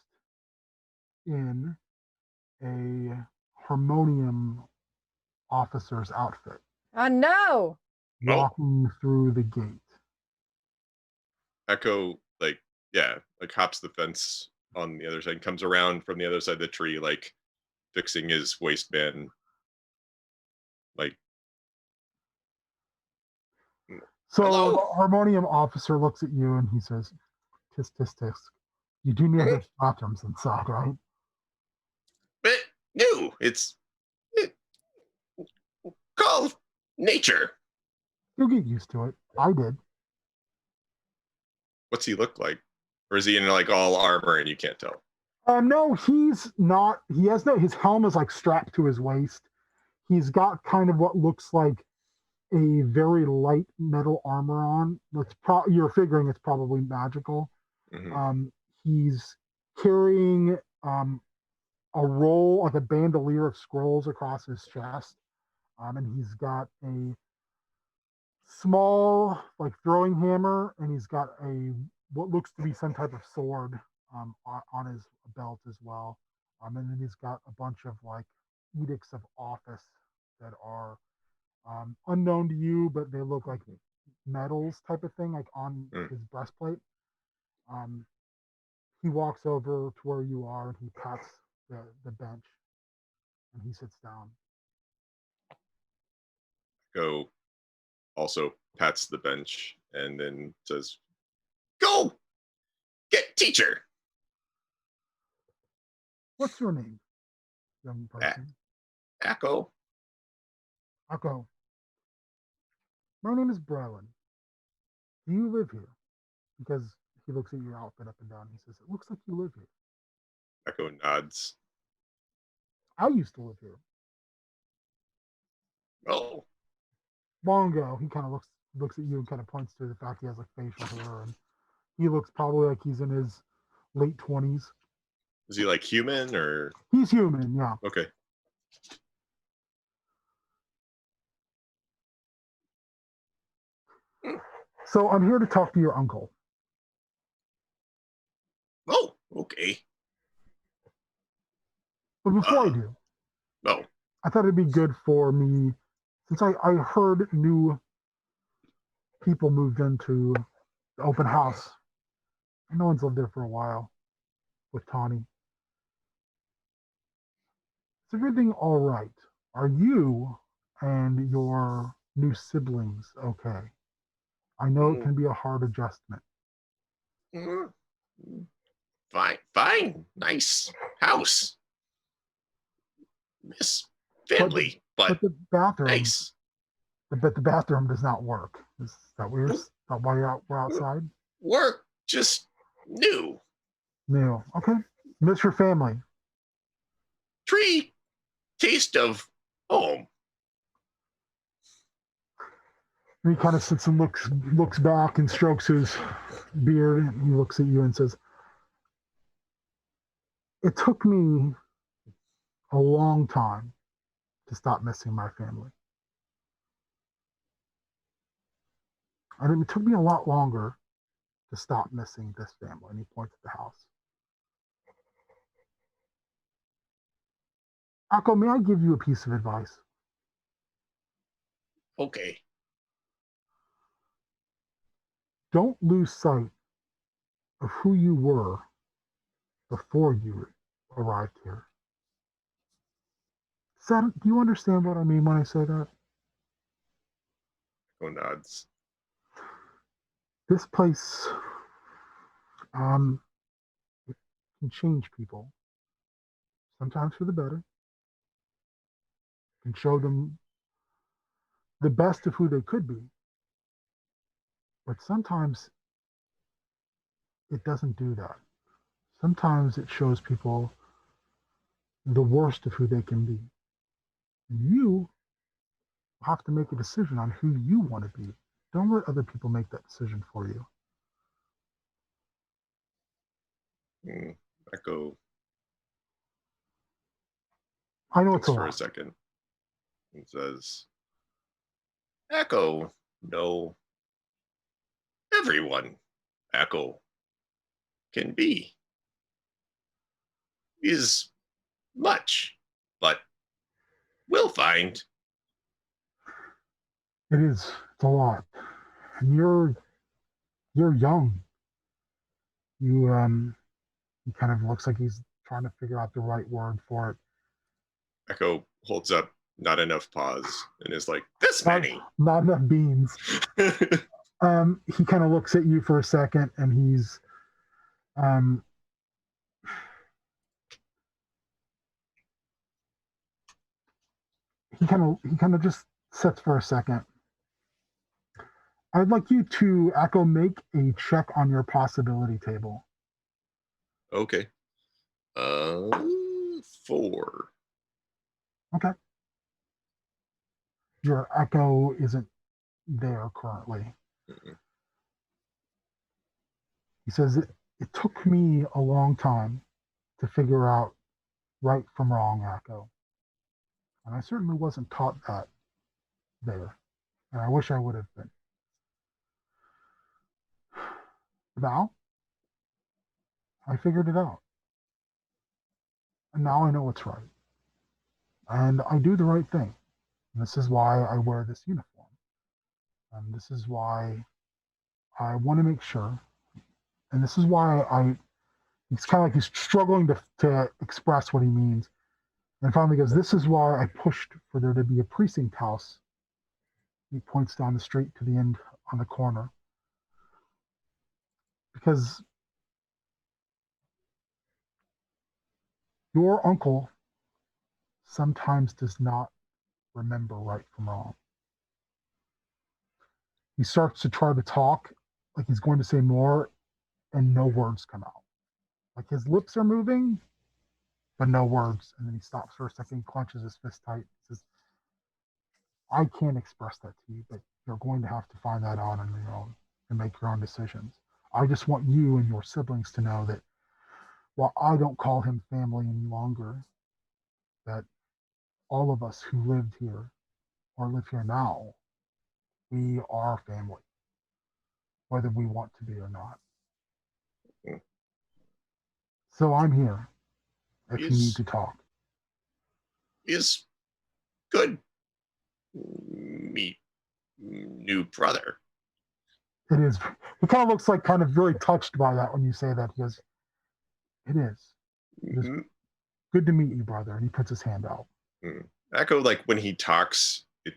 in a harmonium officer's outfit Oh no! walking through the gate. Echo, like, yeah, like hops the fence on the other side, comes around from the other side of the tree, like fixing his waistband. Like, So hello? the harmonium officer looks at you and he says, "Tisk, tisk, tisk. You do know there's bathrooms inside, right?" But no, it's called nature. You'll get used to it. I did. What's he look like? Or is he in like all armor and you can't tell? No, he's not. He has no. His helm is like strapped to his waist. He's got kind of what looks like a very light metal armor on. You're figuring it's probably magical. Mm-hmm. He's carrying a roll, like a bandolier of scrolls across his chest, and he's got a small, like throwing hammer, and he's got a what looks to be some type of sword on his belt as well. And then he's got a bunch of like edicts of office that are unknown to you, but they look like medals type of thing, like on his breastplate. Um, he walks over to where you are and he pats the bench and he sits down. Go also pats the bench and then says, "Go get teacher." "What's your name, young person?" Echo. "Echo. My name is Brylin. Do you live here?" Because he looks at your outfit up and down. He says, "It looks like you live here." Echo nods. "I used to live here Oh, long ago." He kind of looks at you and kind of points to the fact he has like facial hair, and he looks probably like he's in his late 20s. is he like human or? He's human, yeah. Okay. So I'm here to talk to your uncle. Oh, okay. But before I do, No. I thought it'd be good for me, since I heard new people moved into the open house. No one's lived there for a while with Tawny. Is everything all right? Are you and your new siblings okay? I know it can be a hard adjustment. Fine. Nice house. Miss family, but the bathroom, nice. but the bathroom does not work. Is that weird? Is that why we're outside? Work just new. No. Okay. Miss your family. Tree taste of home. And he kind of sits and looks back and strokes his beard. And he looks at you and says, "It took me a long time to stop missing my family. And it took me a lot longer to stop missing this family." And he points at the house. "Akko, may I give you a piece of advice?" Okay. "Don't lose sight of who you were before you arrived here." Do you understand what I mean when I say that? Echo nods. This place it can change people, sometimes for the better, can show them the best of who they could be, but sometimes it doesn't do that. Sometimes it shows people the worst of who they can be. You have to make a decision on who you want to be. Don't let other people make that decision for you. Echo I know it's thinks a for a lot. second and says, "Echo, no. Everyone, Echo, can be. Is much, but We'll find. It's a lot. And you're young. He kind of looks like he's trying to figure out the right word for it. Echo holds up not enough paws and is like, this many. Not enough beans. He kind of looks at you for a second, and he's he kind of just sits for a second. I'd like you to, Echo, make a check on your possibility table. Okay. 4. Okay. Your Echo isn't there currently. Mm-mm. He says, it took me a long time to figure out right from wrong, Echo. And I certainly wasn't taught that there. And I wish I would have been. Now, I figured it out. And now I know what's right. And I do the right thing. And this is why I wear this uniform. And this is why I want to make sure. And this is why it's kind of like he's struggling to express what he means. And finally goes, this is why I pushed for there to be a precinct house. He points down the street to the end on the corner. Because your uncle sometimes does not remember right from wrong. He starts to try to talk like he's going to say more, and no words come out. Like his lips are moving, but no words. And then he stops for a second, clenches his fist tight, says, I can't express that to you, but you're going to have to find that out on your own and make your own decisions. I just want you and your siblings to know that while I don't call him family any longer, that all of us who lived here or live here now, we are family, whether we want to be or not. So I'm here if you need to talk. Is good. Meet new brother. It is. He kind of looks like kind of very touched by that when you say that. He goes, it is. It is good to meet you, brother. And he puts his hand out. Echo, like when he talks, it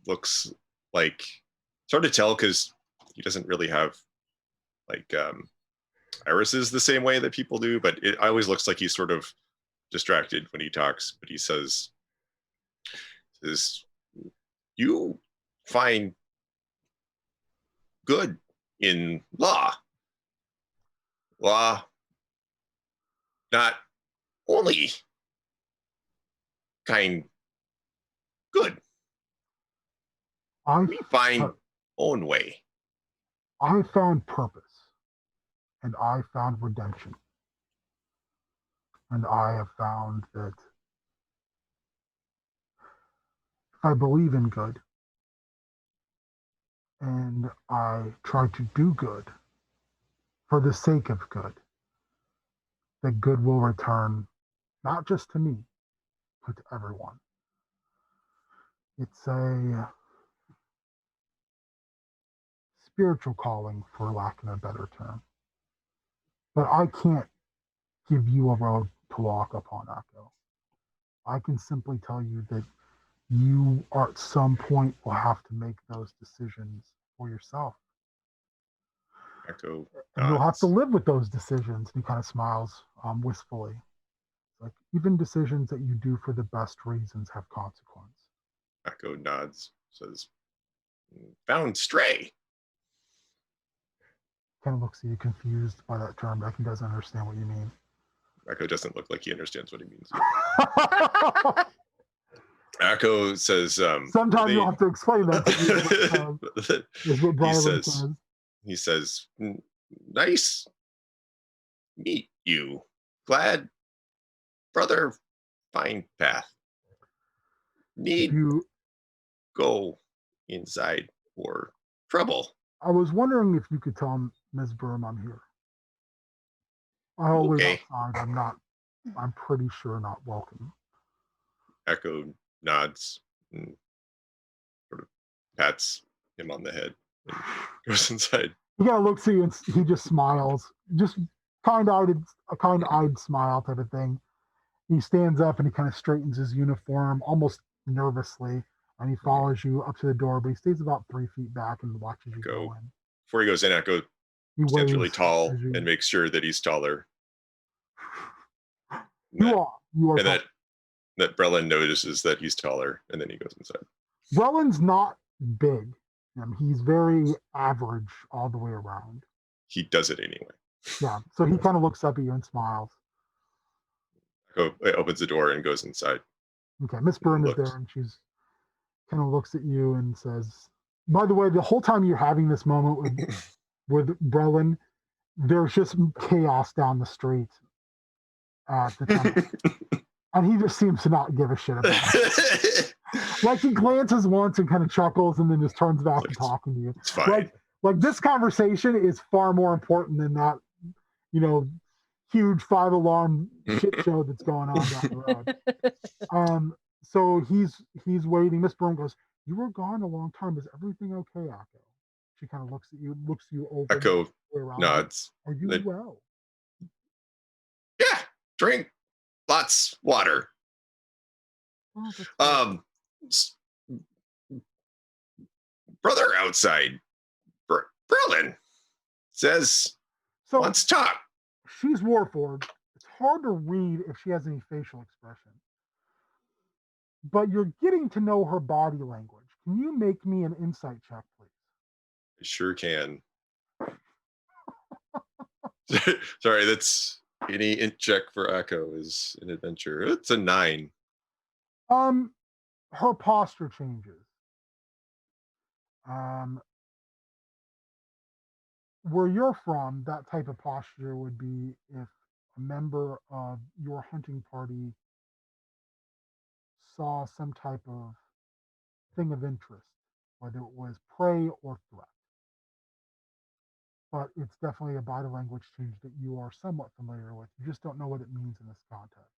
looks like, it's hard to tell because he doesn't really have like irises the same way that people do, but it always looks like he's sort of distracted when he talks. But he says, you find good in law. Law not only kind good. We find own way. I found purpose, and I found redemption. And I have found that if I believe in good, and I try to do good for the sake of good, that good will return not just to me, but to everyone. It's a spiritual calling, for lack of a better term. But I can't give you a road to walk upon, Echo. I can simply tell you that you at some point will have to make those decisions for yourself. Echo. And you'll have to live with those decisions. And he kind of smiles wistfully. Like, even decisions that you do for the best reasons have consequence. Echo nods, says, found stray. Kind of looks at you confused by that term, but he doesn't understand what you mean. Echo doesn't look like he understands what he means. Echo says, sometimes you'll have to explain that to me. He says, nice meet you. Glad brother find path. Need you go inside or trouble. I was wondering if you could tell Ms. Broom I'm here. I'll live outside. I'm pretty sure not welcome. Echo nods and sort of pats him on the head and goes inside. He kind of looks at you and he just smiles, just a kind-eyed smile type of thing. He stands up and he kind of straightens his uniform almost nervously, and he follows you up to the door, but he stays about 3 feet back and watches you go in. Before he goes in, Echo He stands really waves tall as you- and makes sure that he's taller. You are And tall. that Brelin notices that he's taller, and then he goes inside. Brelin's not big. He's very average all the way around. He does it anyway. Yeah, so he kind of looks up at you and smiles. Echo opens the door and goes inside. Okay, Miss Byrne is there, and she's kind of looks at you and says, by the way, the whole time you're having this moment with Brelin, there's just chaos down the street at the temple. And he just seems to not give a shit about it. Like he glances once and kind of chuckles and then just turns back to talking to you. It's fine. Like this conversation is far more important than that, huge 5-alarm shit show that's going on down the road. So he's waiting. Miss Byrne goes, "You were gone a long time. Is everything okay, Echo?" She kind of looks at you over. Echo nods. Are you well? Yeah, drink lots water. Oh, Brother outside, Brelin says wants to talk. She's Warford. It's hard to read if she has any facial expression, but you're getting to know her body language. Can you make me an insight check, please? I sure can. Sorry, that's any int check for Echo is an adventure. It's a 9. Her posture changes. Where you're from, that type of posture would be if a member of your hunting party saw some type of thing of interest, whether it was prey or threat. But it's definitely a body language change that you are somewhat familiar with. You just don't know what it means in this context.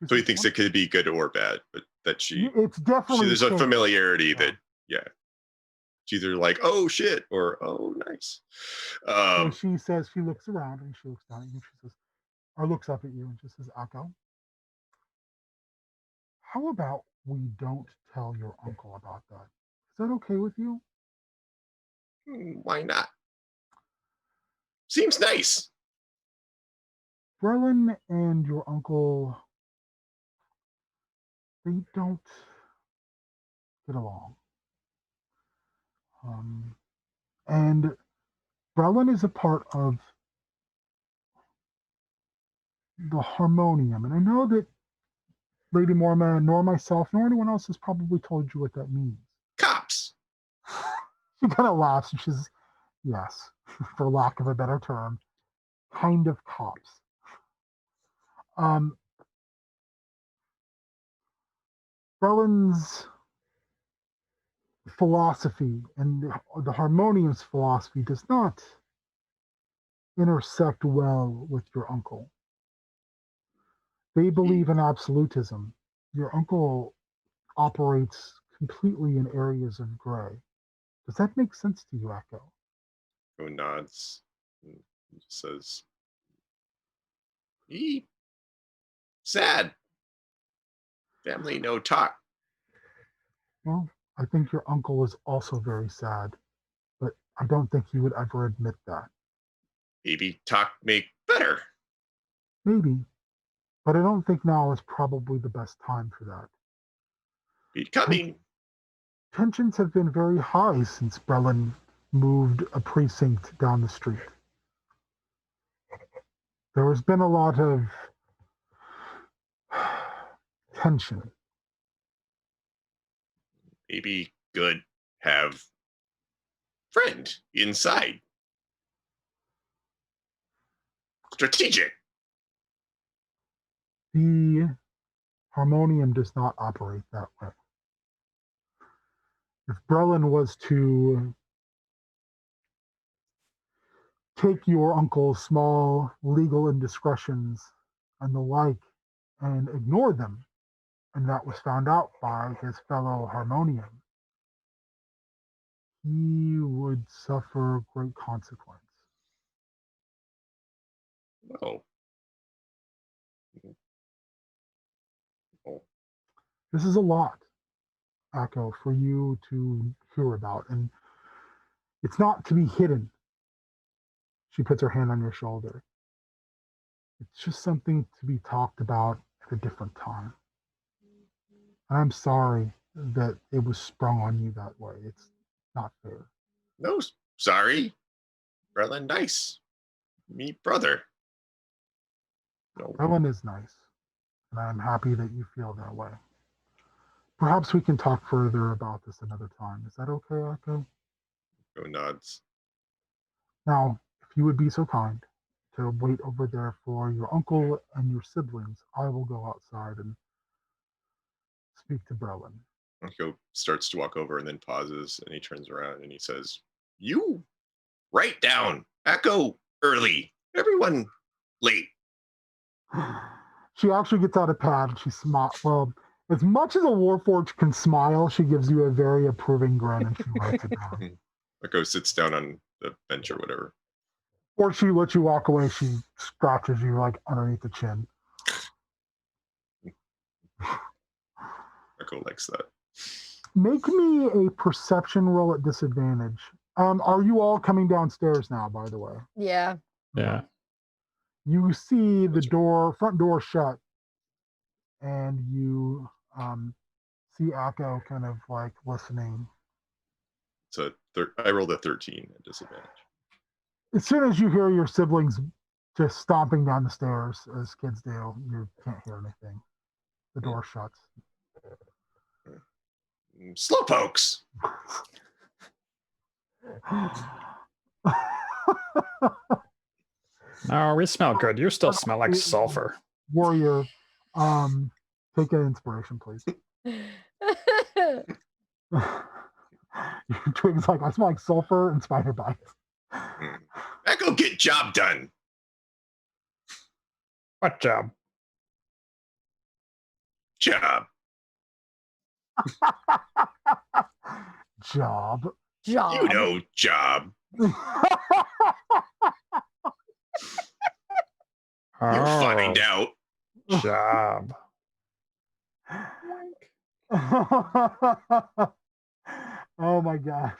So he thinks it could be good or bad, but that it's definitely there's a familiarity yeah. that it's either like, oh shit, or oh nice. So she says, she looks around and she looks down at you and she says, or looks up at you and she says, "Echo, how about we don't tell your uncle about that? Is that okay with you?" Why not? Seems nice. Brelin and your uncle, they don't get along. And Brelin is a part of the Harmonium. And I know that Lady Morma, nor myself, nor anyone else has probably told you what that means. Cops. She kind of laughs and she says, "Yes, for lack of a better term, kind of cops." Brelin's philosophy and the Harmonium's philosophy does not intersect well with your uncle. They believe in absolutism. Your uncle operates completely in areas of gray. Does that make sense to you, Echo? Echo nods and says, "He sad. Family no talk." Well, I think your uncle is also very sad, but I don't think he would ever admit that. Maybe talk make better. Maybe, but I don't think now is probably the best time for that. Becoming. Tensions have been very high since Brelin moved a precinct down the street. There has been a lot of tension. Maybe good have friend inside. Strategic. The Harmonium does not operate that way. If Brelin was to take your uncle's small legal indiscretions and the like and ignore them, and that was found out by his fellow Harmonian, he would suffer great consequence. Oh. Oh. This is a lot, Echo, for you to hear about, and it's not to be hidden. She puts her hand on your shoulder. It's just something to be talked about at a different time. And I'm sorry that it was sprung on you that way. It's not fair. No, sorry. Rather nice. Me brother. No. Ellen is nice, and I'm happy that you feel that way. Perhaps we can talk further about this another time. Is that okay, Echo? No nods. Now, if you would be so kind to wait over there for your uncle and your siblings, I will go outside and speak to Brelin. Echo starts to walk over and then pauses, and he turns around and he says, "You write down. Echo early. Everyone late." She actually gets out a pad and she smiles. Well, as much as a Warforged can smile, she gives you a very approving grin and she writes it down. Echo sits down on the bench or whatever. Or she lets you walk away. She scratches you like underneath the chin. Echo likes that. Make me a perception roll at disadvantage. Are you all coming downstairs now, by the way? Yeah. Yeah. You see the front door shut, and you see Echo kind of like listening. So I rolled a 13 at disadvantage. As soon as you hear your siblings just stomping down the stairs, as kids do, you can't hear anything. The door shuts. Slowpokes. No, we smell good. You still smell like sulfur. Warrior, take an inspiration, please. Twig's like, I smell like sulfur and spider bites. Echo, get job done. What job? Job. Job. You know, job. You'll find out. Job. Oh my gosh.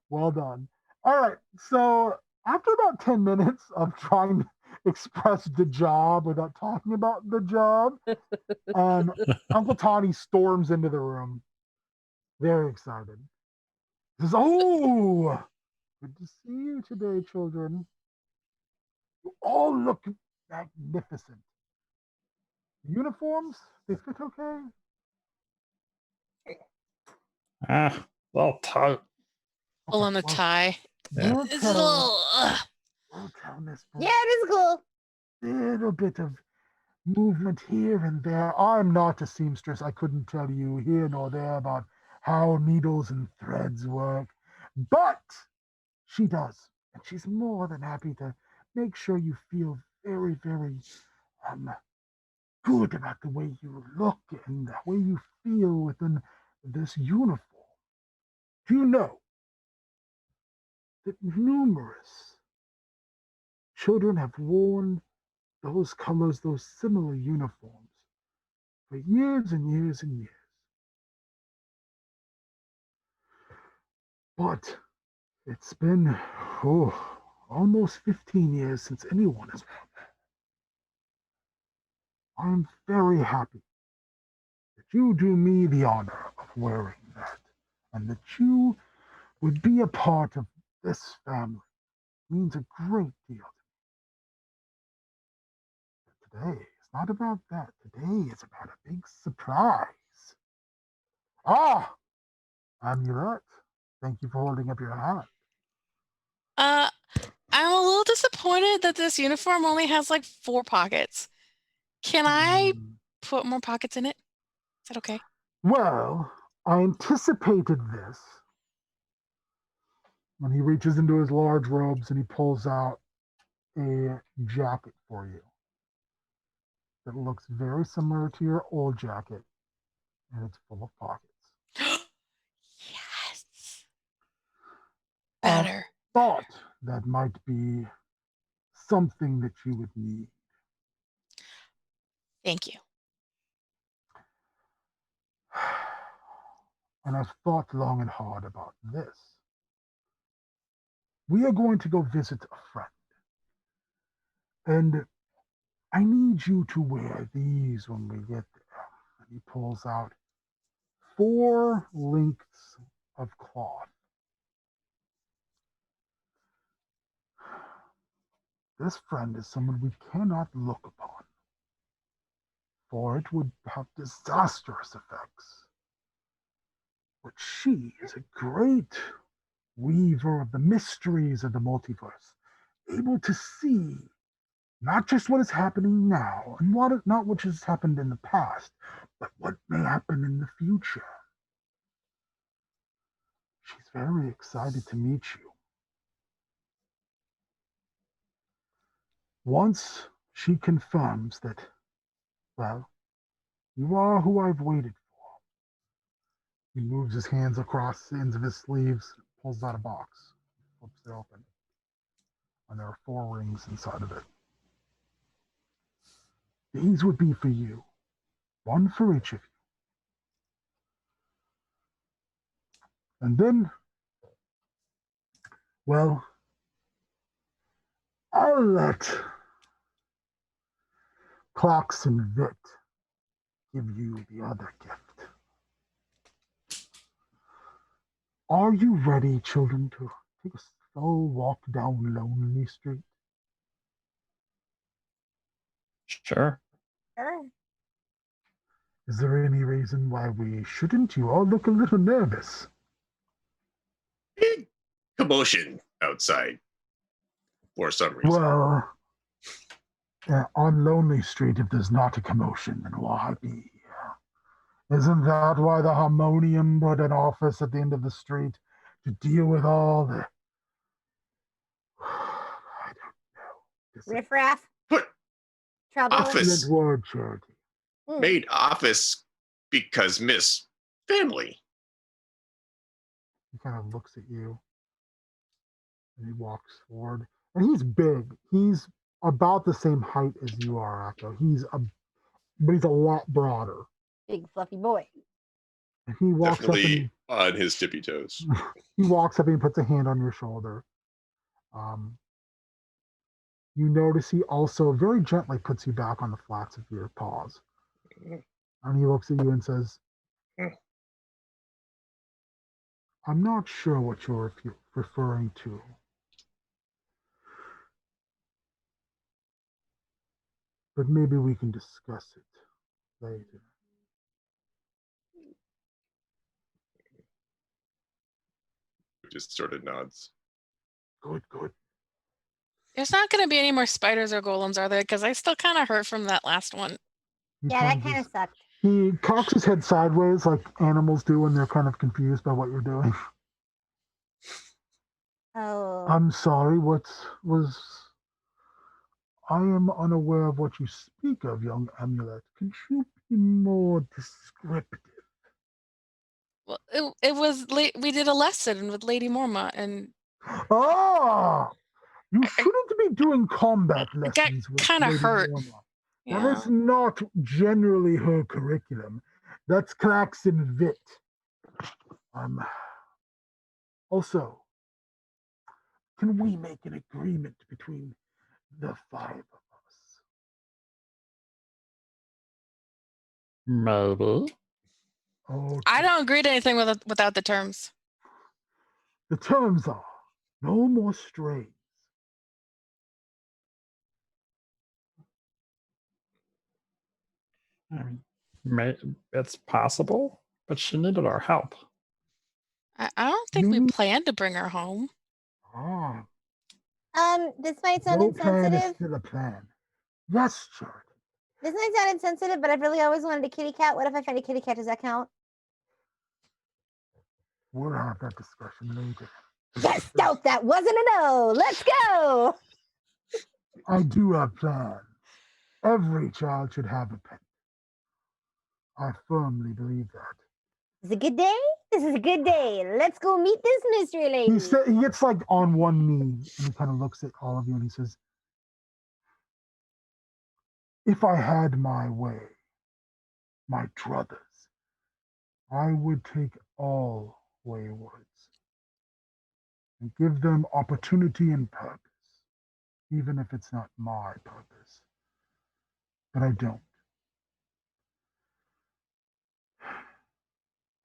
Well done. All right. So after about 10 minutes of trying to express the job without talking about the job, Uncle Tawny storms into the room. Very excited. He says, "Oh, good to see you today, children. You all look magnificent. Uniforms, they fit okay?" Little tug. Pull on the tie. Yeah. We'll It's a tell, little. we'll tell Miss Brooke. Yeah, it is cool. Little bit of movement here and there. I'm not a seamstress. I couldn't tell you here nor there about how needles and threads work, but she does, and she's more than happy to make sure you feel very, very good about the way you look and the way you feel within this uniform. Do you know that numerous children have worn those colors, those similar uniforms, for years and years and years? But it's been, almost 15 years since anyone has worn that. I'm very happy that you do me the honor of wearing that, and that you would be a part of this family. It means a great deal to me. Today, it's not about that. Today is about a big surprise. Ah, Amulet, thank you for holding up your hand. I'm a little disappointed that this uniform only has like 4 pockets. Can I put more pockets in it? Is that okay? Well, I anticipated this. When he reaches into his large robes and he pulls out a jacket for you that looks very similar to your old jacket, and it's full of pockets. Yes. I Better. thought that might be something that you would need. Thank you. And I've thought long and hard about this. We are going to go visit a friend. And I need you to wear these when we get there. And he pulls out 4 lengths of cloth. This friend is someone we cannot look upon, for it would have disastrous effects. But she is a great weaver of the mysteries of the multiverse, able to see not just what is happening now and not what has happened in the past, but what may happen in the future. She's very excited to meet you. Once she confirms that, well, you are who I've waited for, he moves his hands across the ends of his sleeves, pulls out a box, flips it open, and there are 4 rings inside of it. These would be for you, 1 for each of you. And then, well, I'll let Clocks and Vit give you the other gift. Are you ready, children, to take a slow walk down Lonely Street? Sure. Sure. Is there any reason why we shouldn't? You all look a little nervous. Big commotion outside for some reason. Well, on Lonely Street, if there's not a commotion, then why be? Isn't that why the Harmonium put an office at the end of the street to deal with all the... I don't know. Riffraff. Put Trouble. office. Excellent word, Charity. Made office because Miss Family. He kind of looks at you and he walks forward. And he's big. He's about the same height as you are, Akko. But he's a lot broader. Big fluffy boy. And he walks Definitely up on his tippy toes. and he walks up and puts a hand on your shoulder. You notice he also very gently puts you back on the flats of your paws. And he looks at you and says, I'm not sure what you're referring to. But maybe we can discuss it later. Just sort of nods. Good. There's not going to be any more spiders or golems, are there? Because I still kind of hurt from that last one. Yeah, that kind of sucked. He cocks his head sideways like animals do when they're kind of confused by what you're doing. Oh. I'm sorry, I am unaware of what you speak of, young Amulet. Could you be more descriptive? Well, it was late. We did a lesson with Lady Morma, and Ah! You shouldn't be doing combat I got lessons with kind of Lady hurt. Norma. Yeah. That is not generally her curriculum. That's Klaxon Vit. Also, can we make an agreement between the 5 of us? Maybe. Okay. I don't agree to anything without the terms. The terms are no more strays. It's possible, but she needed our help. I don't think we planned to bring her home. Ah, This might sound no plan is insensitive. still a plan. Yes, Charlie. This might sound insensitive, but I've really always wanted a kitty cat. What if I find a kitty cat? Does that count? We'll have that discussion later. Yes, doubt that wasn't a no. Let's go. I do have plans. Every child should have a pet. I firmly believe that. It's a good day. This is a good day. Let's go meet this mystery lady. He gets like on one knee and he kind of looks at all of you and he says, if I had my way, my druthers, I would take all waywards and give them opportunity and purpose, even if it's not my purpose. But I don't.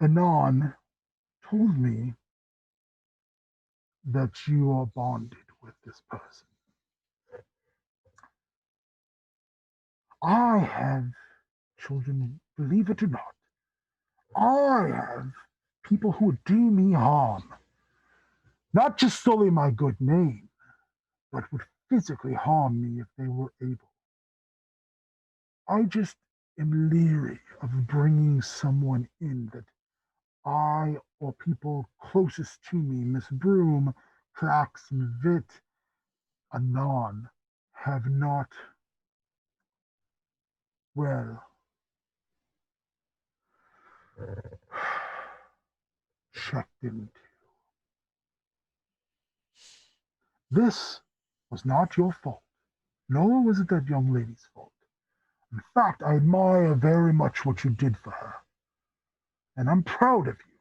Anon told me that you are bonded with this person. I have children, believe it or not. I have people who would do me harm. Not just sully my good name, but would physically harm me if they were able. I just am leery of bringing someone in that I or people closest to me, Miss Broom, Clax, and Vit, Anon, have not, well, checked into. This was not your fault, nor was it that young lady's fault. In fact, I admire very much what you did for her, and I'm proud of you.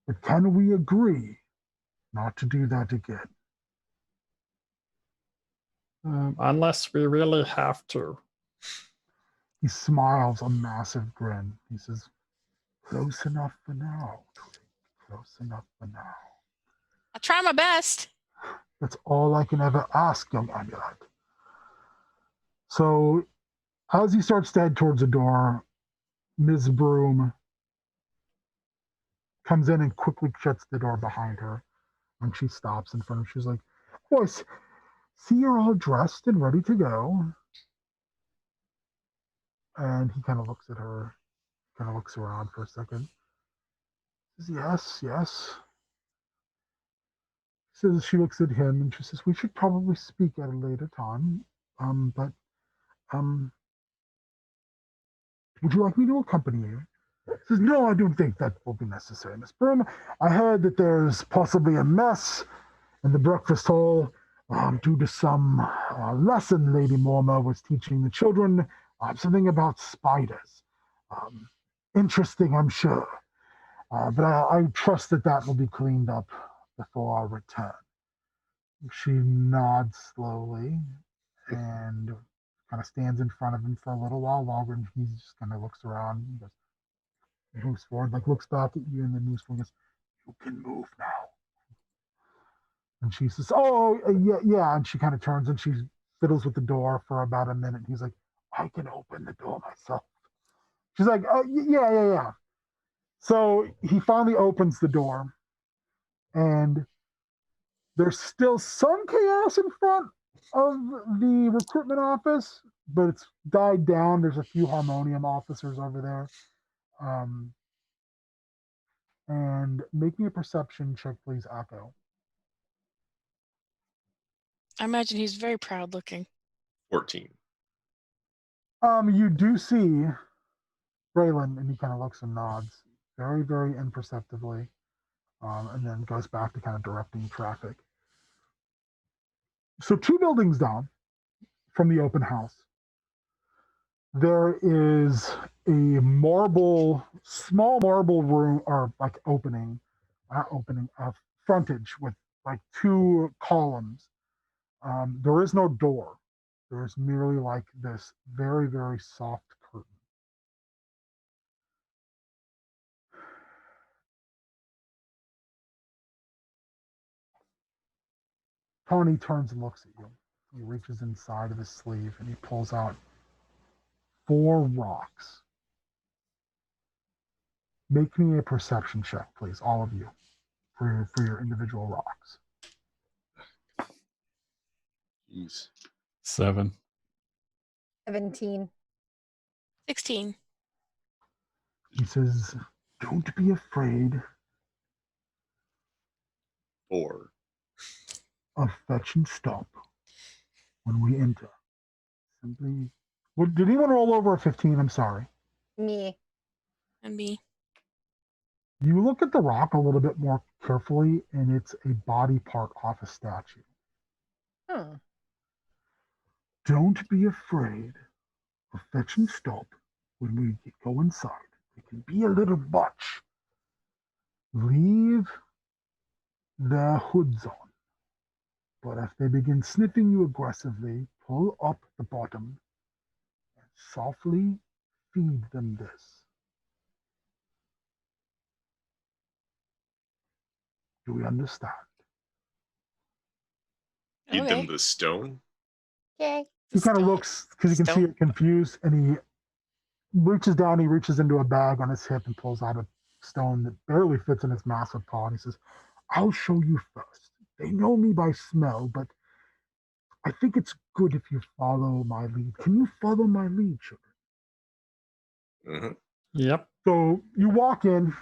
But can we agree not to do that again? Unless we really have to. He smiles a massive grin. He says, close enough for now. Close enough for now. I'll try my best. That's all I can ever ask, young Amulet. So, as he starts to head towards the door, Ms. Broom comes in and quickly shuts the door behind her. And she stops in front of him. She's like, boys, see, you're all dressed and ready to go. And he kind of looks at her, kind of looks around for a second. Says, yes, yes. Says she looks at him and she says, we should probably speak at a later time. But would you like me to accompany you? He says, no, I don't think that will be necessary, Miss Broom. I heard that there's possibly a mess in the breakfast hall due to some lesson Lady Morma was teaching the children, something about spiders. Interesting, I'm sure. But I trust that that will be cleaned up before our return. She nods slowly and kind of stands in front of him for a little while longer, and he just kind of looks around and goes, moves forward, like looks back at you, and then moves forward and goes, you can move now. And she says, oh, yeah, yeah. And she kind of turns and she fiddles with the door for about a minute. He's like, I can open the door myself. She's like, oh, yeah, yeah, yeah. So he finally opens the door, and there's still some chaos in front of the recruitment office, but it's died down. There's a few harmonium officers over there. And make me a perception check, please, Akko. I imagine he's very proud looking. 14. You do see Braylon, and he kind of looks and nods very, very imperceptibly, and then goes back to kind of directing traffic. So 2 buildings down from the open house, there is a small marble room, or like frontage with like 2 columns. There is no door. There is merely like this very, very soft curtain. Tony turns and looks at you. He reaches inside of his sleeve and he pulls out 4 rocks. Make me a perception check, please, all of you, for your individual rocks. Jeez. 7. 17. 16. He says, don't be afraid 4. of fetch and stop when we enter. Simply Well, did anyone roll over a 15? I'm sorry. Me. And me. You look at the rock a little bit more carefully, and it's a body part off a statue. Hmm. Don't be afraid of fetch and stop when we go inside. It can be a little much. Leave their hoods on. But if they begin sniffing you aggressively, pull up the bottom and softly feed them this. Do we understand? Feed Okay. them the stone. Okay. He kind of Stone- looks because he can see stone- it confused, and he reaches down. He reaches into a bag on his hip and pulls out a stone that barely fits in his massive paw. And he says, "I'll show you first. They know me by smell, but I think it's good if you follow my lead. Can you follow my lead, children?" Mm-hmm. Yep. So you walk in,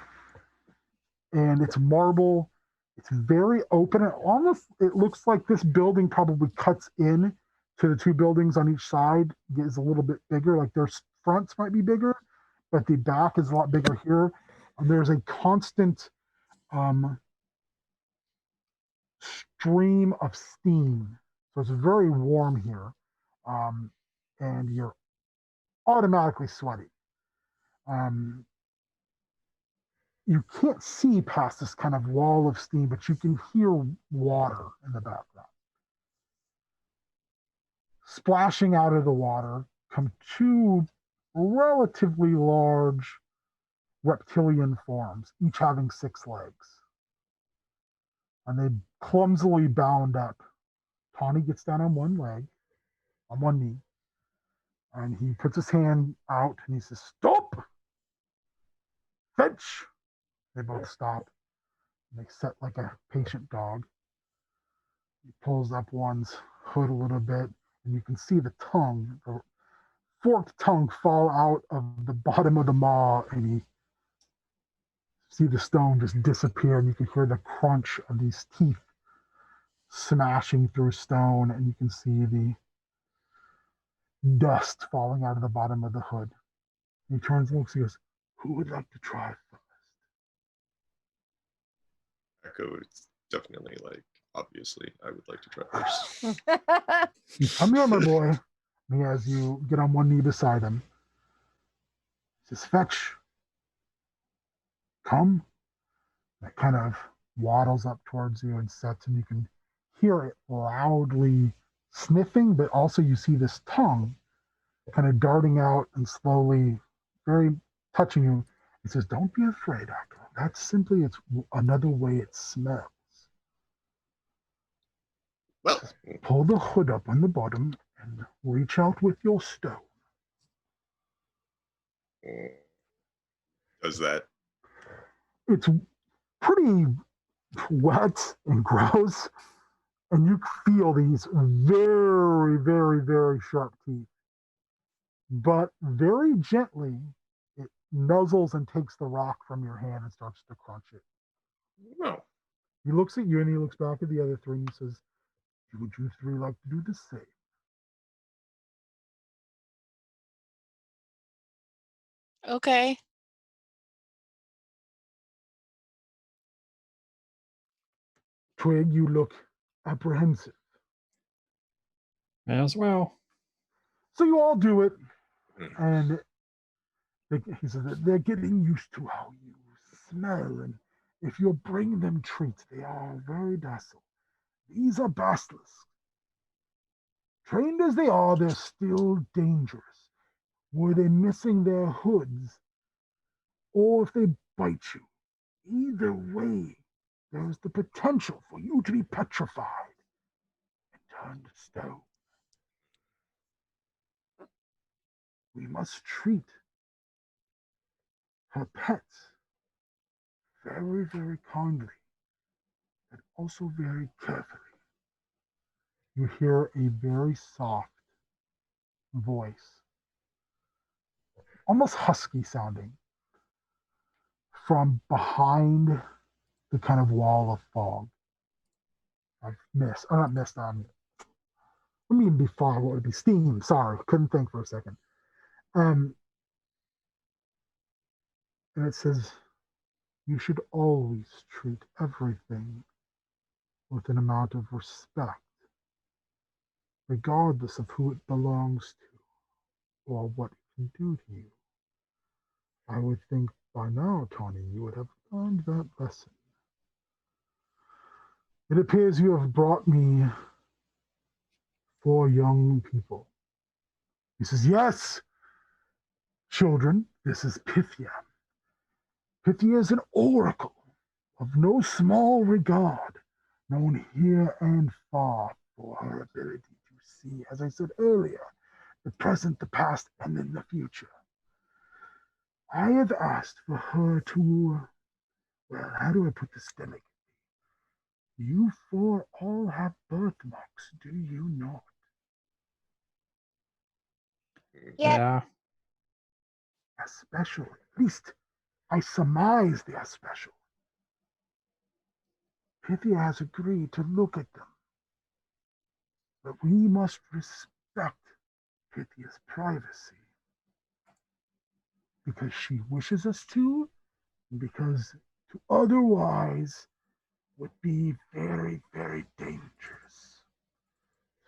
and it's marble. It's very open. It looks like this building probably cuts in to the two buildings on each side. Is a little bit bigger. Like their fronts might be bigger, but the back is a lot bigger here. And there's a constant um, stream of steam. So it's very warm here, and you're automatically sweaty. You can't see past this kind of wall of steam, but you can hear water in the background. Splashing out of the water come two relatively large reptilian forms, each having 6 legs. And they clumsily bound up. Tawny gets down on one leg, on one knee, and he puts his hand out and he says, "Stop! Fetch!" They both stop. And they set like a patient dog. He pulls up one's hood a little bit, and you can see the tongue, the forked tongue, fall out of the bottom of the maw, and you see the stone just disappear, and you can hear the crunch of these teeth smashing through stone, and you can see the dust falling out of the bottom of the hood. He turns and looks, he goes, "Who would like to try first?" Echo is definitely like, obviously, I would like to try first. "Come here, my boy." And as you get on one knee beside him, he says, "Fetch. Come." That kind of waddles up towards you and sets, and you can hear it loudly sniffing, but also you see this tongue kind of darting out and slowly, very touching you. He says, "Don't be afraid, Echo. That's simply it's another way it smells. Well, Pull the hood up on the bottom and reach out with your stone." does that. It's pretty wet and gross, and you feel these very, very, very sharp teeth. But very gently, it nuzzles and takes the rock from your hand and starts to crunch it. No. He looks at you and he looks back at the other three and he says, "Would you three like to do the same?" Okay. Twig, you look apprehensive. As well. So you all do it, Hmm. and he says that they're getting used to how you smell, and if you bring them treats, they are very docile. These are basilisks. Trained as they are, they're still dangerous. Were they missing their hoods, or if they bite you, either way, there's the potential for you to be petrified and turned to stone. We must treat her pets very, very kindly, but also very carefully. You hear a very soft voice, almost husky sounding, from behind the kind of wall of fog. Of mist, or not mist, I mean, be fire, it would be steam. Sorry, couldn't think for a second. And it says, you should always treat everything with an amount of respect, regardless of who it belongs to or what it can do to you. I would think by now, Tawny, you would have learned that lesson. It appears you have brought me 4 young people. He says, yes, children, this is Pythia. Pythia is an oracle of no small regard, known here and far for her ability to see, as I said earlier, the present, the past, and then the future. I have asked for her to, well, how do I put this delicately? You 4 all have birthmarks, do you not? Yep. Yeah. Especially, at least I surmise they are special. Pythia has agreed to look at them, but we must respect Pythia's privacy because she wishes us to, and because to otherwise would be very, very dangerous.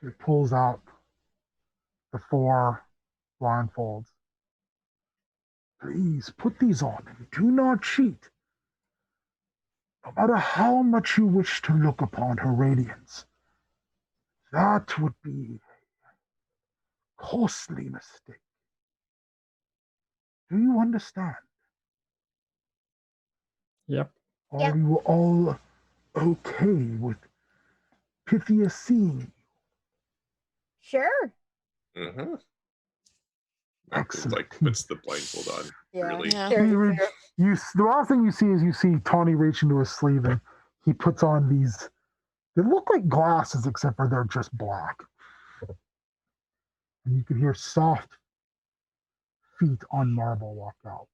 So he pulls out the 4 blindfolds. Please put these on and do not cheat. No matter how much you wish to look upon her radiance, that would be a costly mistake. Do you understand? Yep. Yep. Are you all okay with Pythia seeing you? Sure. Mm-hmm. Excellent. Like puts the blindfold on. Yeah. Really? Yeah. He Sure, reach, sure. the last thing you see is you see Tawny reach into his sleeve and he puts on these. They look like glasses except for they're just black. And you can hear soft feet on marble walk out.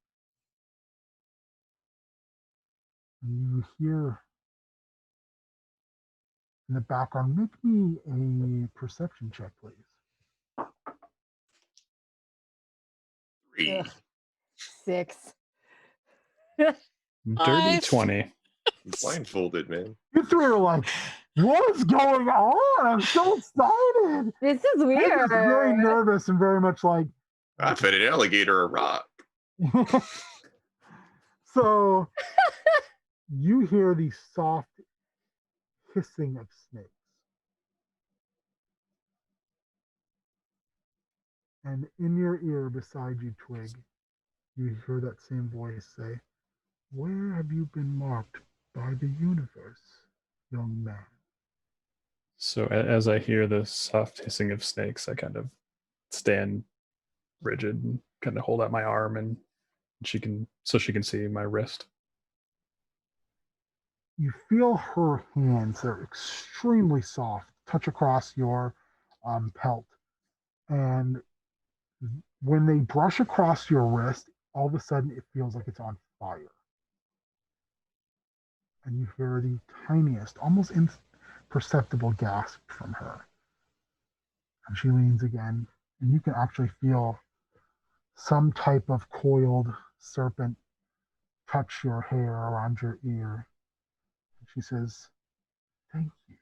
And you hear in the background, make me a perception check, please. 3. Ugh. 6. Dirty Five. 20. Blindfolded, man. You 3 are like, what is going on? I'm so excited. This is I'm weird. just very nervous and very much like, I fed an alligator a rock. so you hear the soft hissing of snakes. And in your ear beside you, Twig, you hear that same voice say, where have you been marked by the universe, young man? So as I hear the soft hissing of snakes, I kind of stand rigid and kind of hold out my arm, and she can see my wrist. You feel her hands, they're extremely soft, touch across your pelt. And when they brush across your wrist, all of a sudden it feels like it's on fire. And you hear the tiniest, almost imperceptible gasp from her. And she leans again, and you can actually feel some type of coiled serpent touch your hair around your ear. And she says, thank you.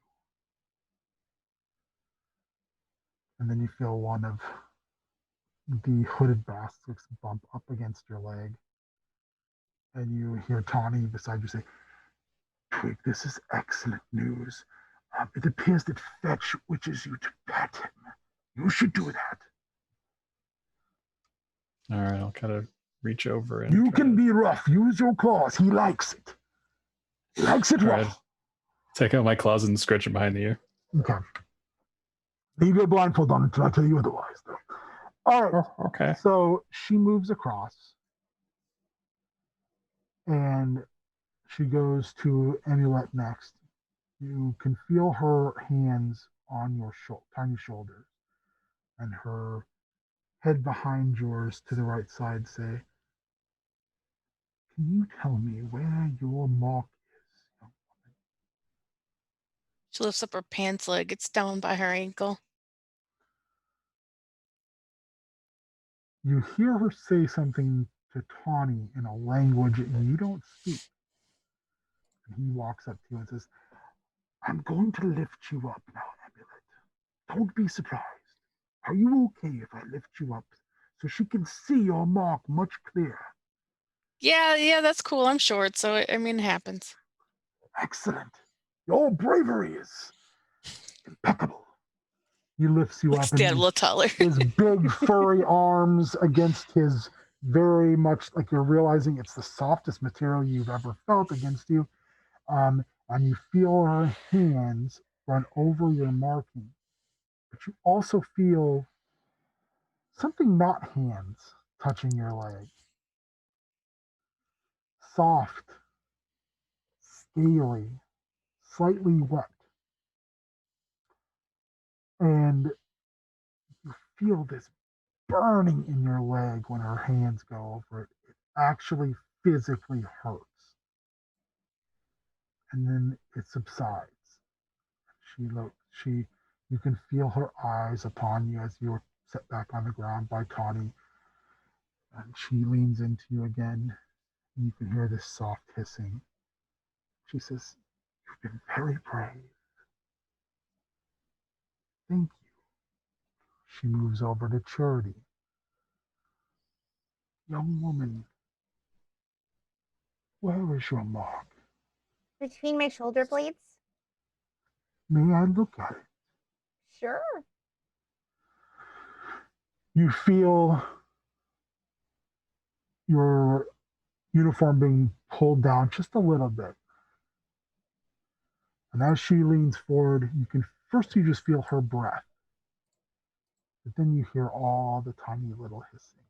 And then you feel one of the hooded baskets bump up against your leg. And you hear Tawny beside you say, Twig, this is excellent news. It appears that Fetch wishes you to pet him. You should do that. All right, I'll kind of reach over and You can be rough. Use your claws. He likes it. He likes it All rough. right. Take out my claws and scratch him behind the ear. Okay. Leave your blindfold on until I tell you otherwise, though. All right. Oh, okay. So she moves across and she goes to Amulet next. You can feel her hands on your tiny shoulders and her head behind yours to the right side say, can you tell me where your mark is, young woman? She lifts up her pants leg. It's down by her ankle. You hear her say something to Tawny in a language that you don't speak. And he walks up to you and says, I'm going to lift you up now, Amulet. Don't be surprised. Are you okay if I lift you up so she can see your mark much clearer? Yeah, that's cool. I'm short, so I mean, it happens. Excellent. Your bravery is impeccable. He lifts you Like up stand a and little taller. his big furry arms against his very much like you're realizing it's the softest material you've ever felt against you. And you feel her hands run over your marking. But you also feel something not hands touching your leg. Soft, scaly, slightly wet. And you feel this burning in your leg when her hands go over it. It actually physically hurts. And then it subsides. She you can feel her eyes upon you as you're set back on the ground by Tawny. And she leans into you again, and you can hear this soft hissing. She says, you've been very brave. Thank you. She moves over to Charity. Young woman, where is your mark? Between my shoulder blades? May I look at it? Sure. You feel your uniform being pulled down just a little bit. And as she leans forward, you just feel her breath. But then you hear all the tiny little hissing,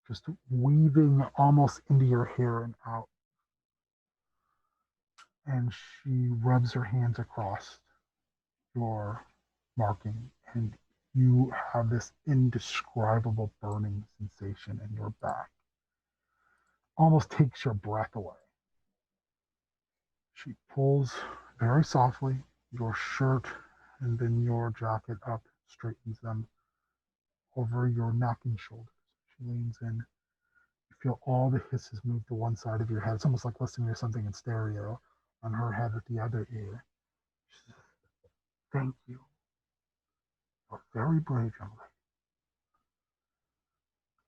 just weaving almost into your hair and out. And she rubs her hands across your marking, and you have this indescribable burning sensation in your back. Almost takes your breath away. She pulls very softly your shirt and then your jacket up, straightens them over your neck and shoulders. She leans in. You feel all the hisses move to one side of your head. It's almost like listening to something in stereo on her head at the other ear. She says, thank you. You're very brave, young lady.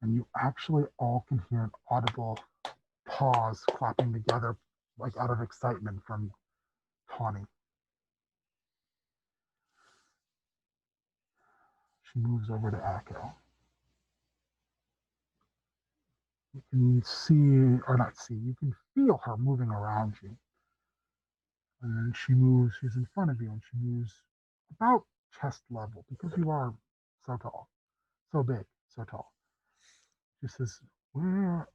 And you actually all can hear an audible pause clapping together, like out of excitement from Tawny. She moves over to Akko. You can see, or not see, you can feel her moving around you. And then she moves, she's in front of you, and she moves about chest level because you are so tall, so big, so tall. She says, where,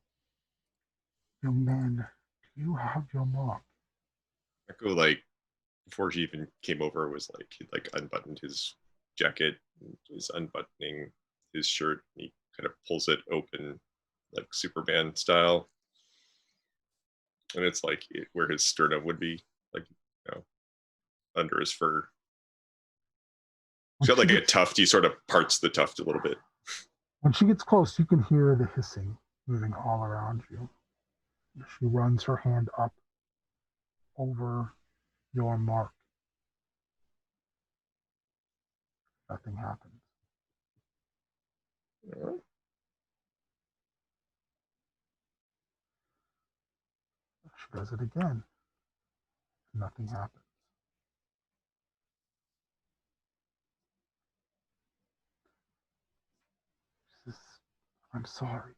young man, do you have your mark? Echo, like, before he even came over, was like, he like unbuttoned his jacket, is unbuttoning his shirt, and he kind of pulls it open, like Superman style. And it's like where his sternum would be, like, under his fur. He's got like a tuft. He sort of parts the tuft a little bit. When she gets close, you can hear the hissing moving all around you. She runs her hand up over your mark. Nothing happens. She does it again. Nothing happens. She says, I'm sorry.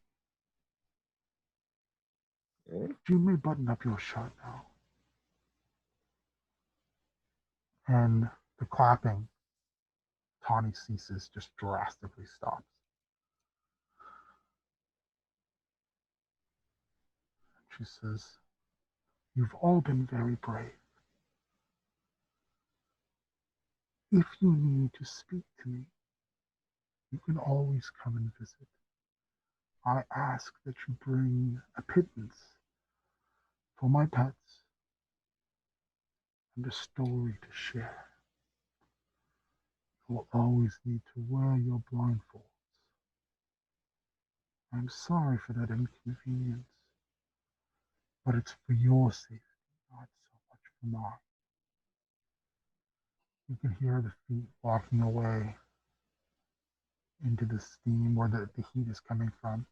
You may button up your shirt now. And the clapping, Tawny ceases, just drastically stops. She says, you've all been very brave. If you need to speak to me, you can always come and visit. I ask that you bring a pittance for my pets and a story to share. You will always need to wear your blindfolds. I'm sorry for that inconvenience, but it's for your safety, not so much for mine. You can hear the feet walking away into the steam where the heat is coming from.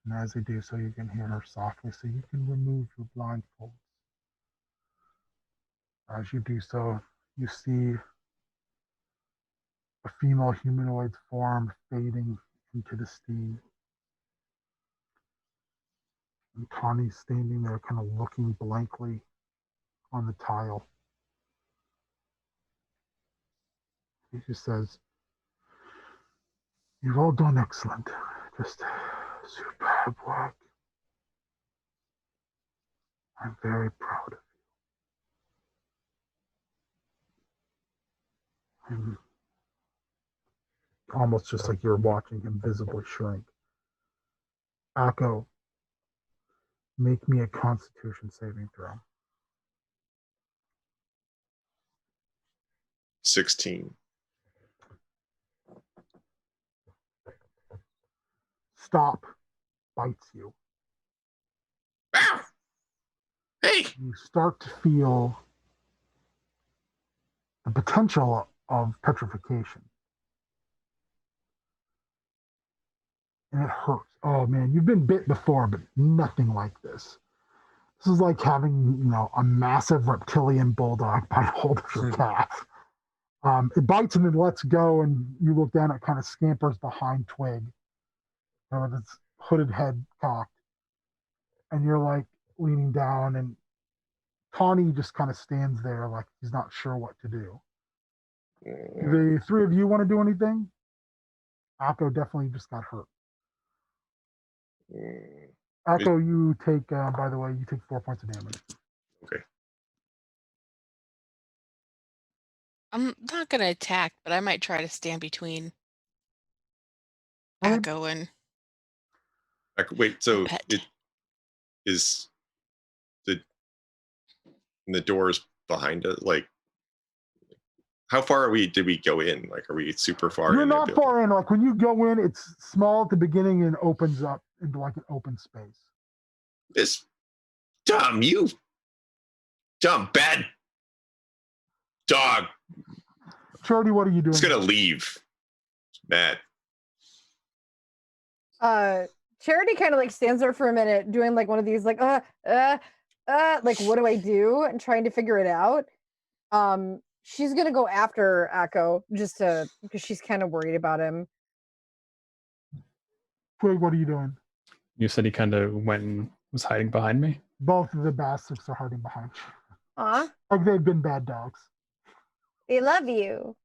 And as they do so, you can hear her softly say, you can remove your blindfolds. As you do so, you see a female humanoid form fading into the steam. And Tawny's standing there, kind of looking blankly on the tile. He just says, you've all done excellent. Just superb work. I'm very proud of you. And almost just like you're watching him visibly shrink. Akko, make me a Constitution saving throw. 16. Stop bites you. Ow! Hey! You start to feel the potential of petrification. And it hurts. Oh man, you've been bit before, but nothing like this. This is like having, a massive reptilian bulldog bite hold of your calf. It bites and then lets go, and you look down, it kind of scampers behind Twig with its hooded head cocked. And you're like leaning down, and Tawny just kind of stands there like he's not sure what to do. The three of you want to do anything? Akko definitely just got hurt. Akko, you take, by the way, you take 4 points of damage. Okay. I'm not gonna attack, but I might try to stand between Okay. Akko and Wait, so pet. it is the doors behind us? Like, how far did we go in? Like, are we super far You're in? not far in. Like when you go in, it's small at the beginning and opens up into like an open space. This dumb, you dumb, bad dog. Charity, what are you doing? It's gonna leave. It's mad. Charity kind of like stands there for a minute, doing like one of these like like what do I do? And trying to figure it out. She's gonna go after Akko because she's kind of worried about him. Twig, what are you doing? You said he kind of went and was hiding behind me? Both of the Bastics are hiding behind you. Aw, Like they've been bad dogs. they love you.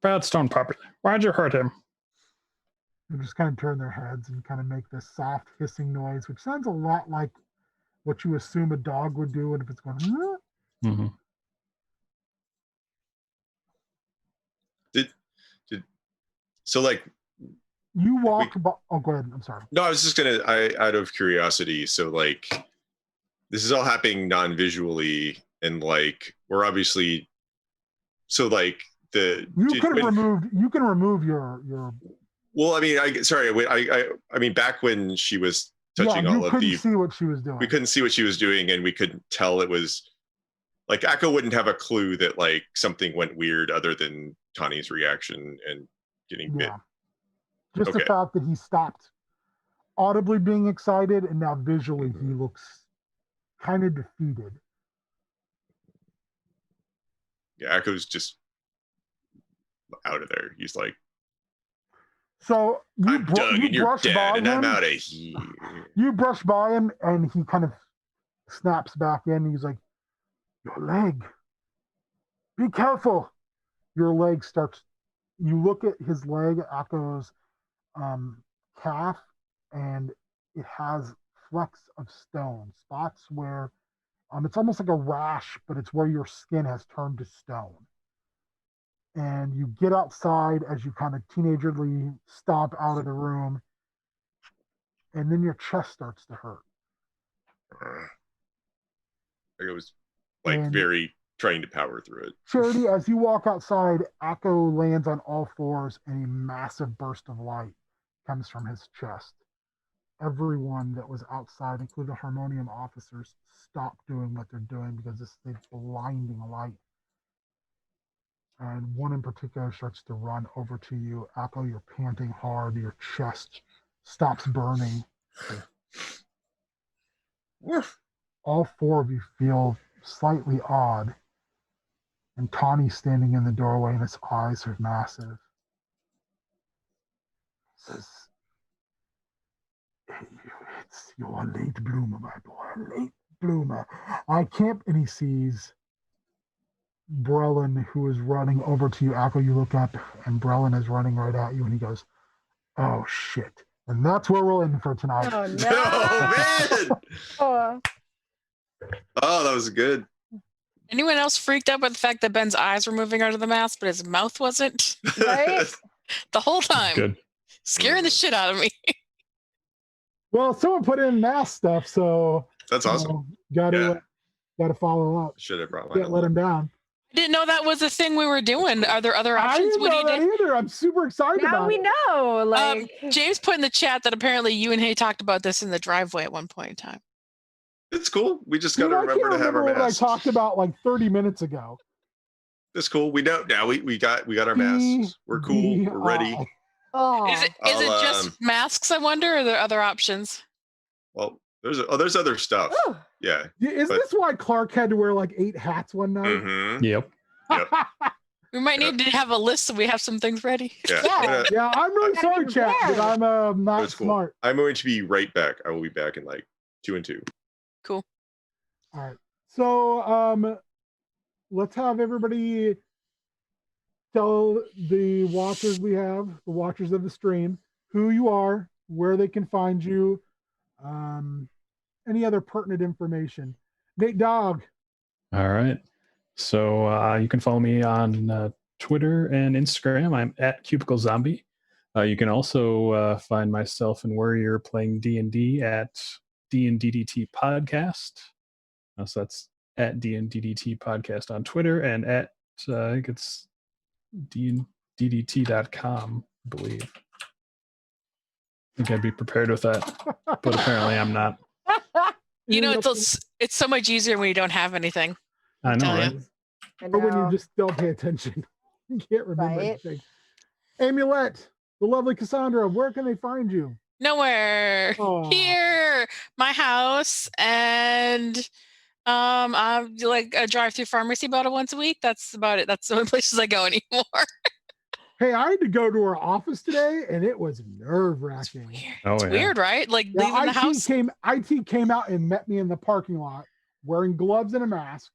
Bad stone puppy. Why'd you hurt him? They just kind of turn their heads and kind of make this soft hissing noise, which sounds a lot like what you assume a dog would do if it's going. Mm-hmm. So like you walk. Oh, go ahead. I'm sorry. No, I was just gonna. Out of curiosity. So like, this is all happening non-visually, and like we're obviously. So like you can remove your. Well, I mean, I mean, back when she was touching all of the. You couldn't see what she was doing. We couldn't see what she was doing, and we couldn't tell it was. Like Akko wouldn't have a clue that like something went weird other than Tawny's reaction and getting bit. Just the fact that he stopped audibly being excited, and now visually he looks kind of defeated. Yeah, Akko's just out of there. He's like, so I'm Doug and you're dead, and I'm out of here. You brush by him, and he kind of snaps back in. He's like, your leg. Be careful. Your leg starts. You look at his leg, Akko's calf, and it has flecks of stone, spots where it's almost like a rash, but it's where your skin has turned to stone. And you get outside as you kind of teenagerly stomp out of the room, and then your chest starts to hurt. It was like very trying to power through it. Charity, as you walk outside, Akko lands on all fours in a massive burst of light. comes from his chest. Everyone that was outside, including the Harmonium officers, stopped doing what they're doing because this is a blinding light. And one in particular starts to run over to you. Echo, you're panting hard. Your chest stops burning. All four of you feel slightly odd. And Tawny's standing in the doorway and his eyes are massive. He says, it's your late bloomer, my boy. Late bloomer. I can't. And he sees Brelin, who is running over to you. Echo, you look up, and Brelin is running right at you, and he goes, oh, shit. And that's where we'll end for tonight. Oh, no. Oh, man. Oh. Oh, that was good. Anyone else freaked out by the fact that Ben's eyes were moving out of the mask, but his mouth wasn't? Right? The whole time. Good. Scaring the shit out of me. Well, someone put in mask stuff, so That's awesome. Gotta follow up. Should have brought Can't let him down. I didn't know that was a thing we were doing. Are there other I options? didn't What do know you that either. I'm super excited Now about we it. know. Like, James put in the chat that apparently you and Hay talked about this in the driveway at one point in time. It's cool. We just Dude, got to I can't remember to have our remember what masks. I talked about like 30 minutes ago. It's cool. We know now. We got our masks. We're cool. We're ready. oh, Is it I'll, just masks, I wonder, or are there other options? Well, there's other stuff. Ooh. Yeah. Isn't this why Clark had to wear like 8 hats one night? Mm-hmm. Yep. We might need to have a list so we have some things ready. Yeah. Yeah. Yeah, I'm really Gotta sorry, be chat, prepared. but I'm not That's cool. smart. I'm going to be right back. I will be back in like 2 and 2. Cool. All right. So let's have everybody tell the watchers we have, the watchers of the stream, who you are, where they can find you, any other pertinent information. Nate Dogg. All right. So you can follow me on Twitter and Instagram. I'm at Cubicle Zombie. You can also find myself and Warrior playing D&D at D&DDT Podcast. So that's at D&DDT Podcast on Twitter and at, I think it's DDT.com, I believe. I think I'd be prepared with that, but apparently I'm not. You know, it's so much easier when you don't have anything. I know, Tell ya. right? I Or when you know. just don't pay attention. You can't remember Right. anything. Amulet, the lovely Cassandra, where can they find you? Nowhere. Aw. Here, my house, and I like a drive-through pharmacy about once a week. That's about it. That's the only places I go anymore. Hey, I had to go to her office today, and it was It's nerve-wracking. weird. Oh, It's yeah. weird, right? Like leaving the house. IT came out and met me in the parking lot wearing gloves and a mask.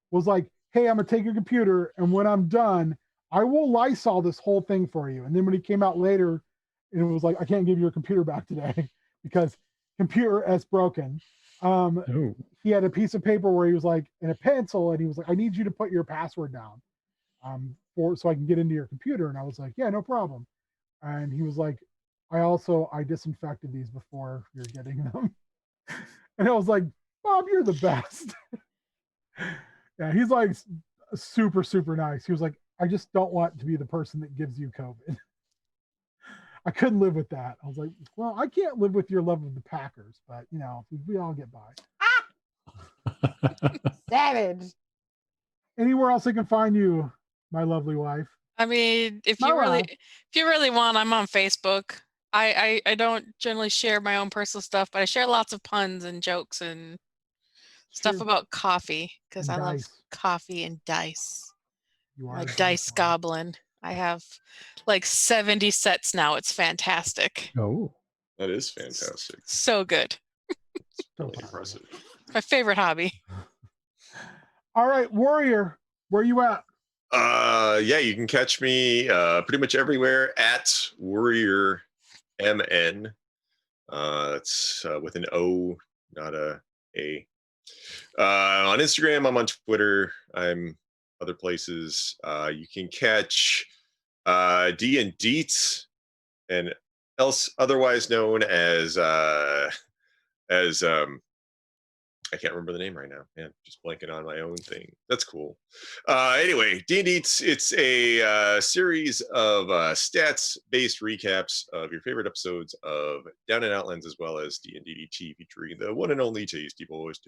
Was like, hey, I'm gonna take your computer, and when I'm done, I will Lysol this whole thing for you. And then when he came out later, and it was like, I can't give you your computer back today because computer is broken. Oh, He had a piece of paper where he was like, and a pencil, and he was like, I need you to put your password down, so I can get into your computer. And I was like, yeah, no problem. And he was like, I disinfected these before you're getting them. And I was like, Bob, you're the best. Yeah, he's like super, super nice. He was like, I just don't want to be the person that gives you COVID. I couldn't live with that. I was like, well, I can't live with your love of the Packers, but you know, we all get by. Savage. Anywhere else I can find you, my lovely wife? I mean, if My you life. really want, I'm on Facebook. I don't generally share my own personal stuff, but I share lots of puns and jokes and stuff Sure. about coffee because And I love dice. coffee and dice. You are My a dice one. goblin. I have like 70 sets now. It's fantastic. oh, That is fantastic. So good. So Really proud of you. impressive. It's my favorite hobby. All right, Warrior, where you at? Yeah, you can catch me pretty much everywhere at Warrior MN. It's with an O, not a A. On Instagram, I'm on Twitter. I'm other places. You can catch D and Deets, and else otherwise known as I can't remember the name right now. Man, just blanking on my own thing. That's cool. Anyway, D&D, it's a series of stats-based recaps of your favorite episodes of Down in Outlands, as well as D&D DT, featuring the one and only Tasty Boys.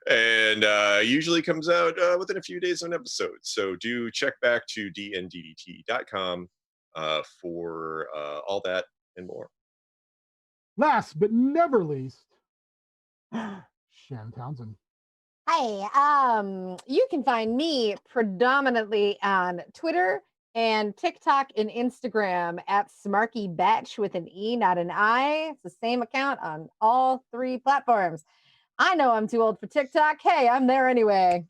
And usually comes out within a few days of an episode. So do check back to dnddt.com for all that and more. Last but never least, Shannon Townsend. Hi, you can find me predominantly on Twitter and TikTok and Instagram at Smarky Batch with an E, not an I. It's the same account on all 3 platforms. I know I'm too old for TikTok. Hey, I'm there anyway.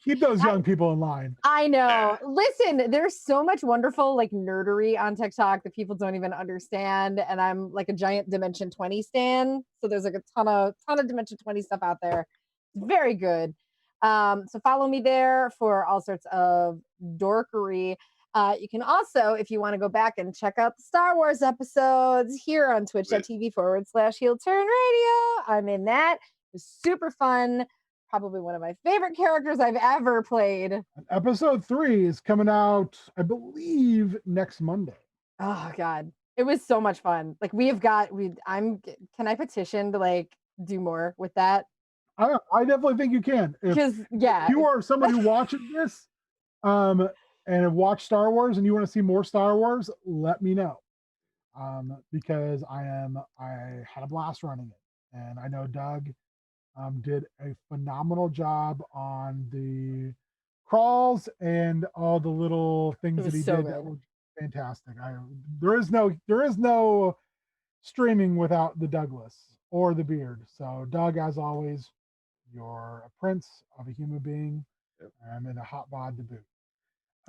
Keep those young people in line. I know. Listen, there's so much wonderful like nerdery on TikTok that people don't even understand. And I'm like a giant Dimension 20 stan. So there's like a ton of Dimension 20 stuff out there. It's very good. So follow me there for all sorts of dorkery. You can also, if you want to go back and check out the Star Wars episodes here on twitch.tv/Heel Turn Radio. I'm in that. It's super fun. Probably one of my favorite characters I've ever played. Episode 3 is coming out, I believe, next Monday. Oh God, it was so much fun. Like can I petition to like do more with that? I definitely think you can. Because if you are somebody watching this, and have watched Star Wars and you want to see more Star Wars, let me know. Because I had a blast running it, and I know Doug did a phenomenal job on the crawls and all the little things that he did. That were fantastic. There is no streaming without the Douglas or the beard. So Doug, as always, you're a prince of a human being, and a hot bod to boot.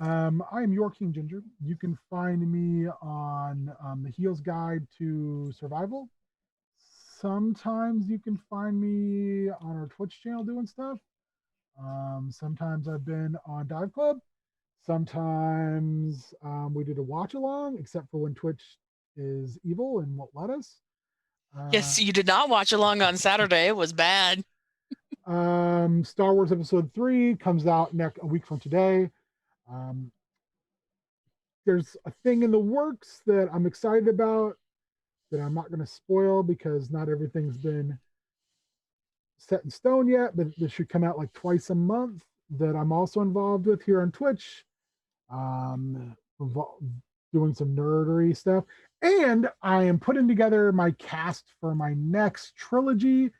I am your King Ginger. You can find me on the Heel's Guide to Survival. Sometimes you can find me on our Twitch channel doing stuff. Sometimes I've been on Dive Club. Sometimes we did a watch along, except for when Twitch is evil and won't let us. Yes, you did not watch along on Saturday. It was bad. Star Wars Episode 3 comes out a week from today. There's a thing in the works that I'm excited about that I'm not going to spoil because not everything's been set in stone yet, but this should come out like twice a month, that I'm also involved with here on Twitch, doing some nerdery stuff. And I am putting together my cast for my next trilogy,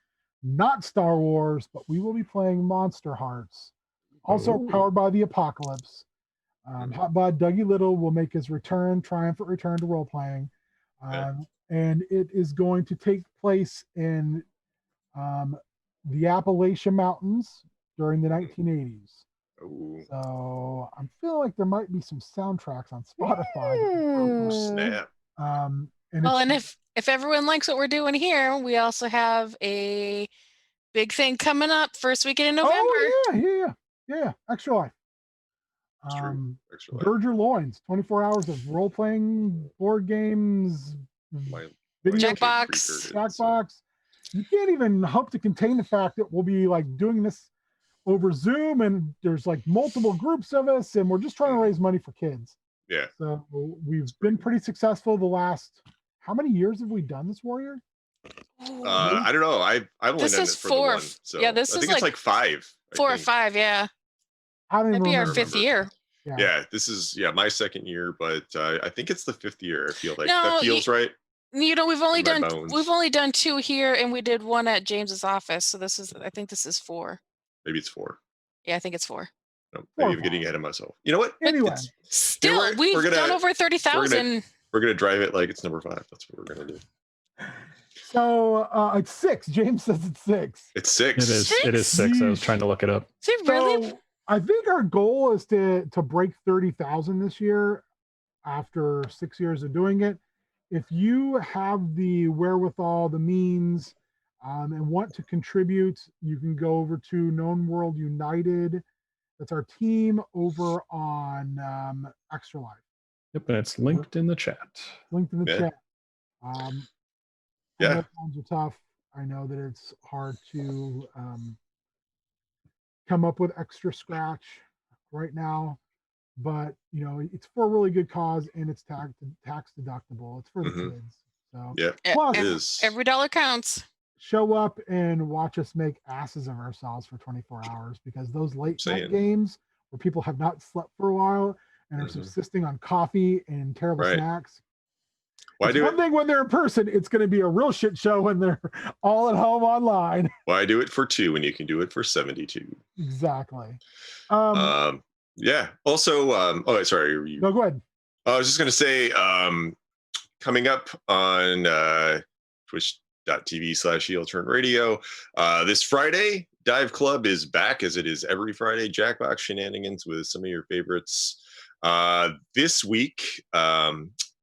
not Star Wars, but we will be playing Monster Hearts, also powered by the Apocalypse. Hotbod Dougie Little will make his triumphant return to role-playing. And it is going to take place in the Appalachian Mountains during the 1980s. So I'm feeling like there might be some soundtracks on Spotify. Snap. And if everyone likes what we're doing here, we also have a big thing coming up first weekend in November. Oh yeah. Extra Life. Gird your loins. 24 hours of role-playing, board games, Jackbox. You can't even hope to contain the fact that we'll be like doing this over Zoom, and there's like multiple groups of us, and we're just trying to raise money for kids. Yeah. So we've been pretty successful the last. How many years have we done this, Warrior? I don't know. I've only done it for 4. The one, so I think it's like 5. 4 or 5, yeah. I don't even remember. Our 5th year. Yeah, this is my 2nd year, but I think it's the 5th year. I feel like that feels right. You know, we've only done 2 here, and we did 1 at James's office. So I think this is 4. Maybe it's 4. Yeah, I think it's 4. No, maybe I'm getting ahead of myself. You know what? Anyway, still, we've done over 30,000. We're gonna drive it like it's number 5. That's what we're gonna do. So it's 6. James says it's 6. It's 6. It is 6. I was trying to look it up. Is it really? So, I think our goal is to break 30,000 this year after 6 years of doing it. If you have the wherewithal, the means, and want to contribute, you can go over to Known World United. That's our team over on Extra Life. Yep, and it's linked in the chat. Chat. I know Yeah. times are tough. I know that it's hard to come up with extra scratch right now, but it's for a really good cause and it's tax deductible. It's for the Mhm. kids. So Yeah. plus, It is. Every dollar counts. show up and watch us make asses of ourselves for 24 hours because those late night Saying. games where people have not slept for a while and are Mhm. subsisting on coffee and terrible Right. snacks. Why It's do one it? thing when they're in person, it's going to be a real shit show when they're all at home online. Why do it for 2 when you can do it for 72? Exactly. Yeah. Also, oh, sorry. No, go ahead. I was just going to say, coming up on twitch.tv/heel turn radio this Friday, Dive Club is back as it is every Friday. Jackbox shenanigans with some of your favorites. This week,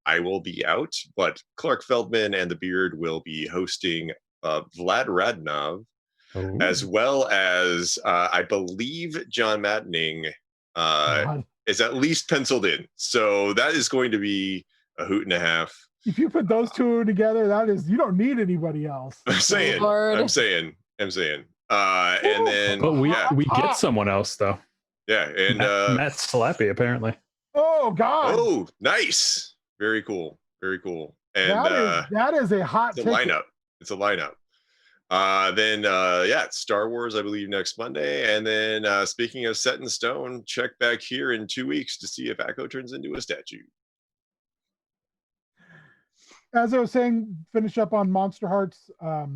I will be out, but Clark Feldman and the Beard will be hosting Vlad Radnov, as well as I believe John Maddening is at least penciled in. So that is going to be a hoot and a half. If you put those two together, you don't need anybody else. I'm saying. And then But we get someone else though. Yeah, and Matt Slappy apparently. Oh God. Oh, nice. Very cool. Very cool. And that is a hot lineup. It's a lineup. Then Star Wars, I believe, next Monday. And then speaking of set in stone, check back here in 2 weeks to see if Akko turns into a statue. As I was saying, finish up on Monster Hearts. I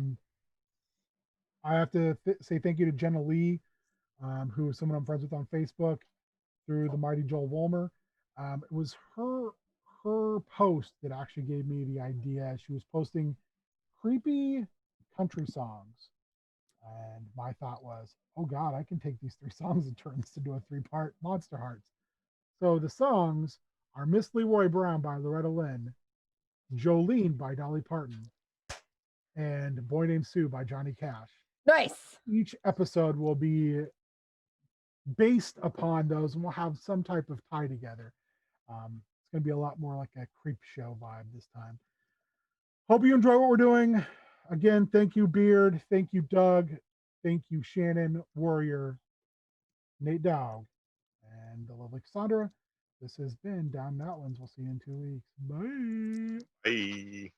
have to say thank you to Jenna Lee, who is someone I'm friends with on Facebook through the mighty Joel Volmer. It was her post that actually gave me the idea. She was posting creepy country songs. And my thought was, oh God, I can take these 3 songs and turn this into a 3-part Monster Hearts. So the songs are Miss Leroy Brown by Loretta Lynn, Jolene by Dolly Parton, and Boy Named Sue by Johnny Cash. Nice. Each episode will be based upon those, and we'll have some type of tie together. It's going to be a lot more like a creep show vibe this time. Hope you enjoy what we're doing. Again, thank you, Beard. Thank you, Doug. Thank you, Shannon, Warrior, Nate Dowd, and the lovely Cassandra. This has been Down in Outlands. We'll see you in 2 weeks. Bye. Bye.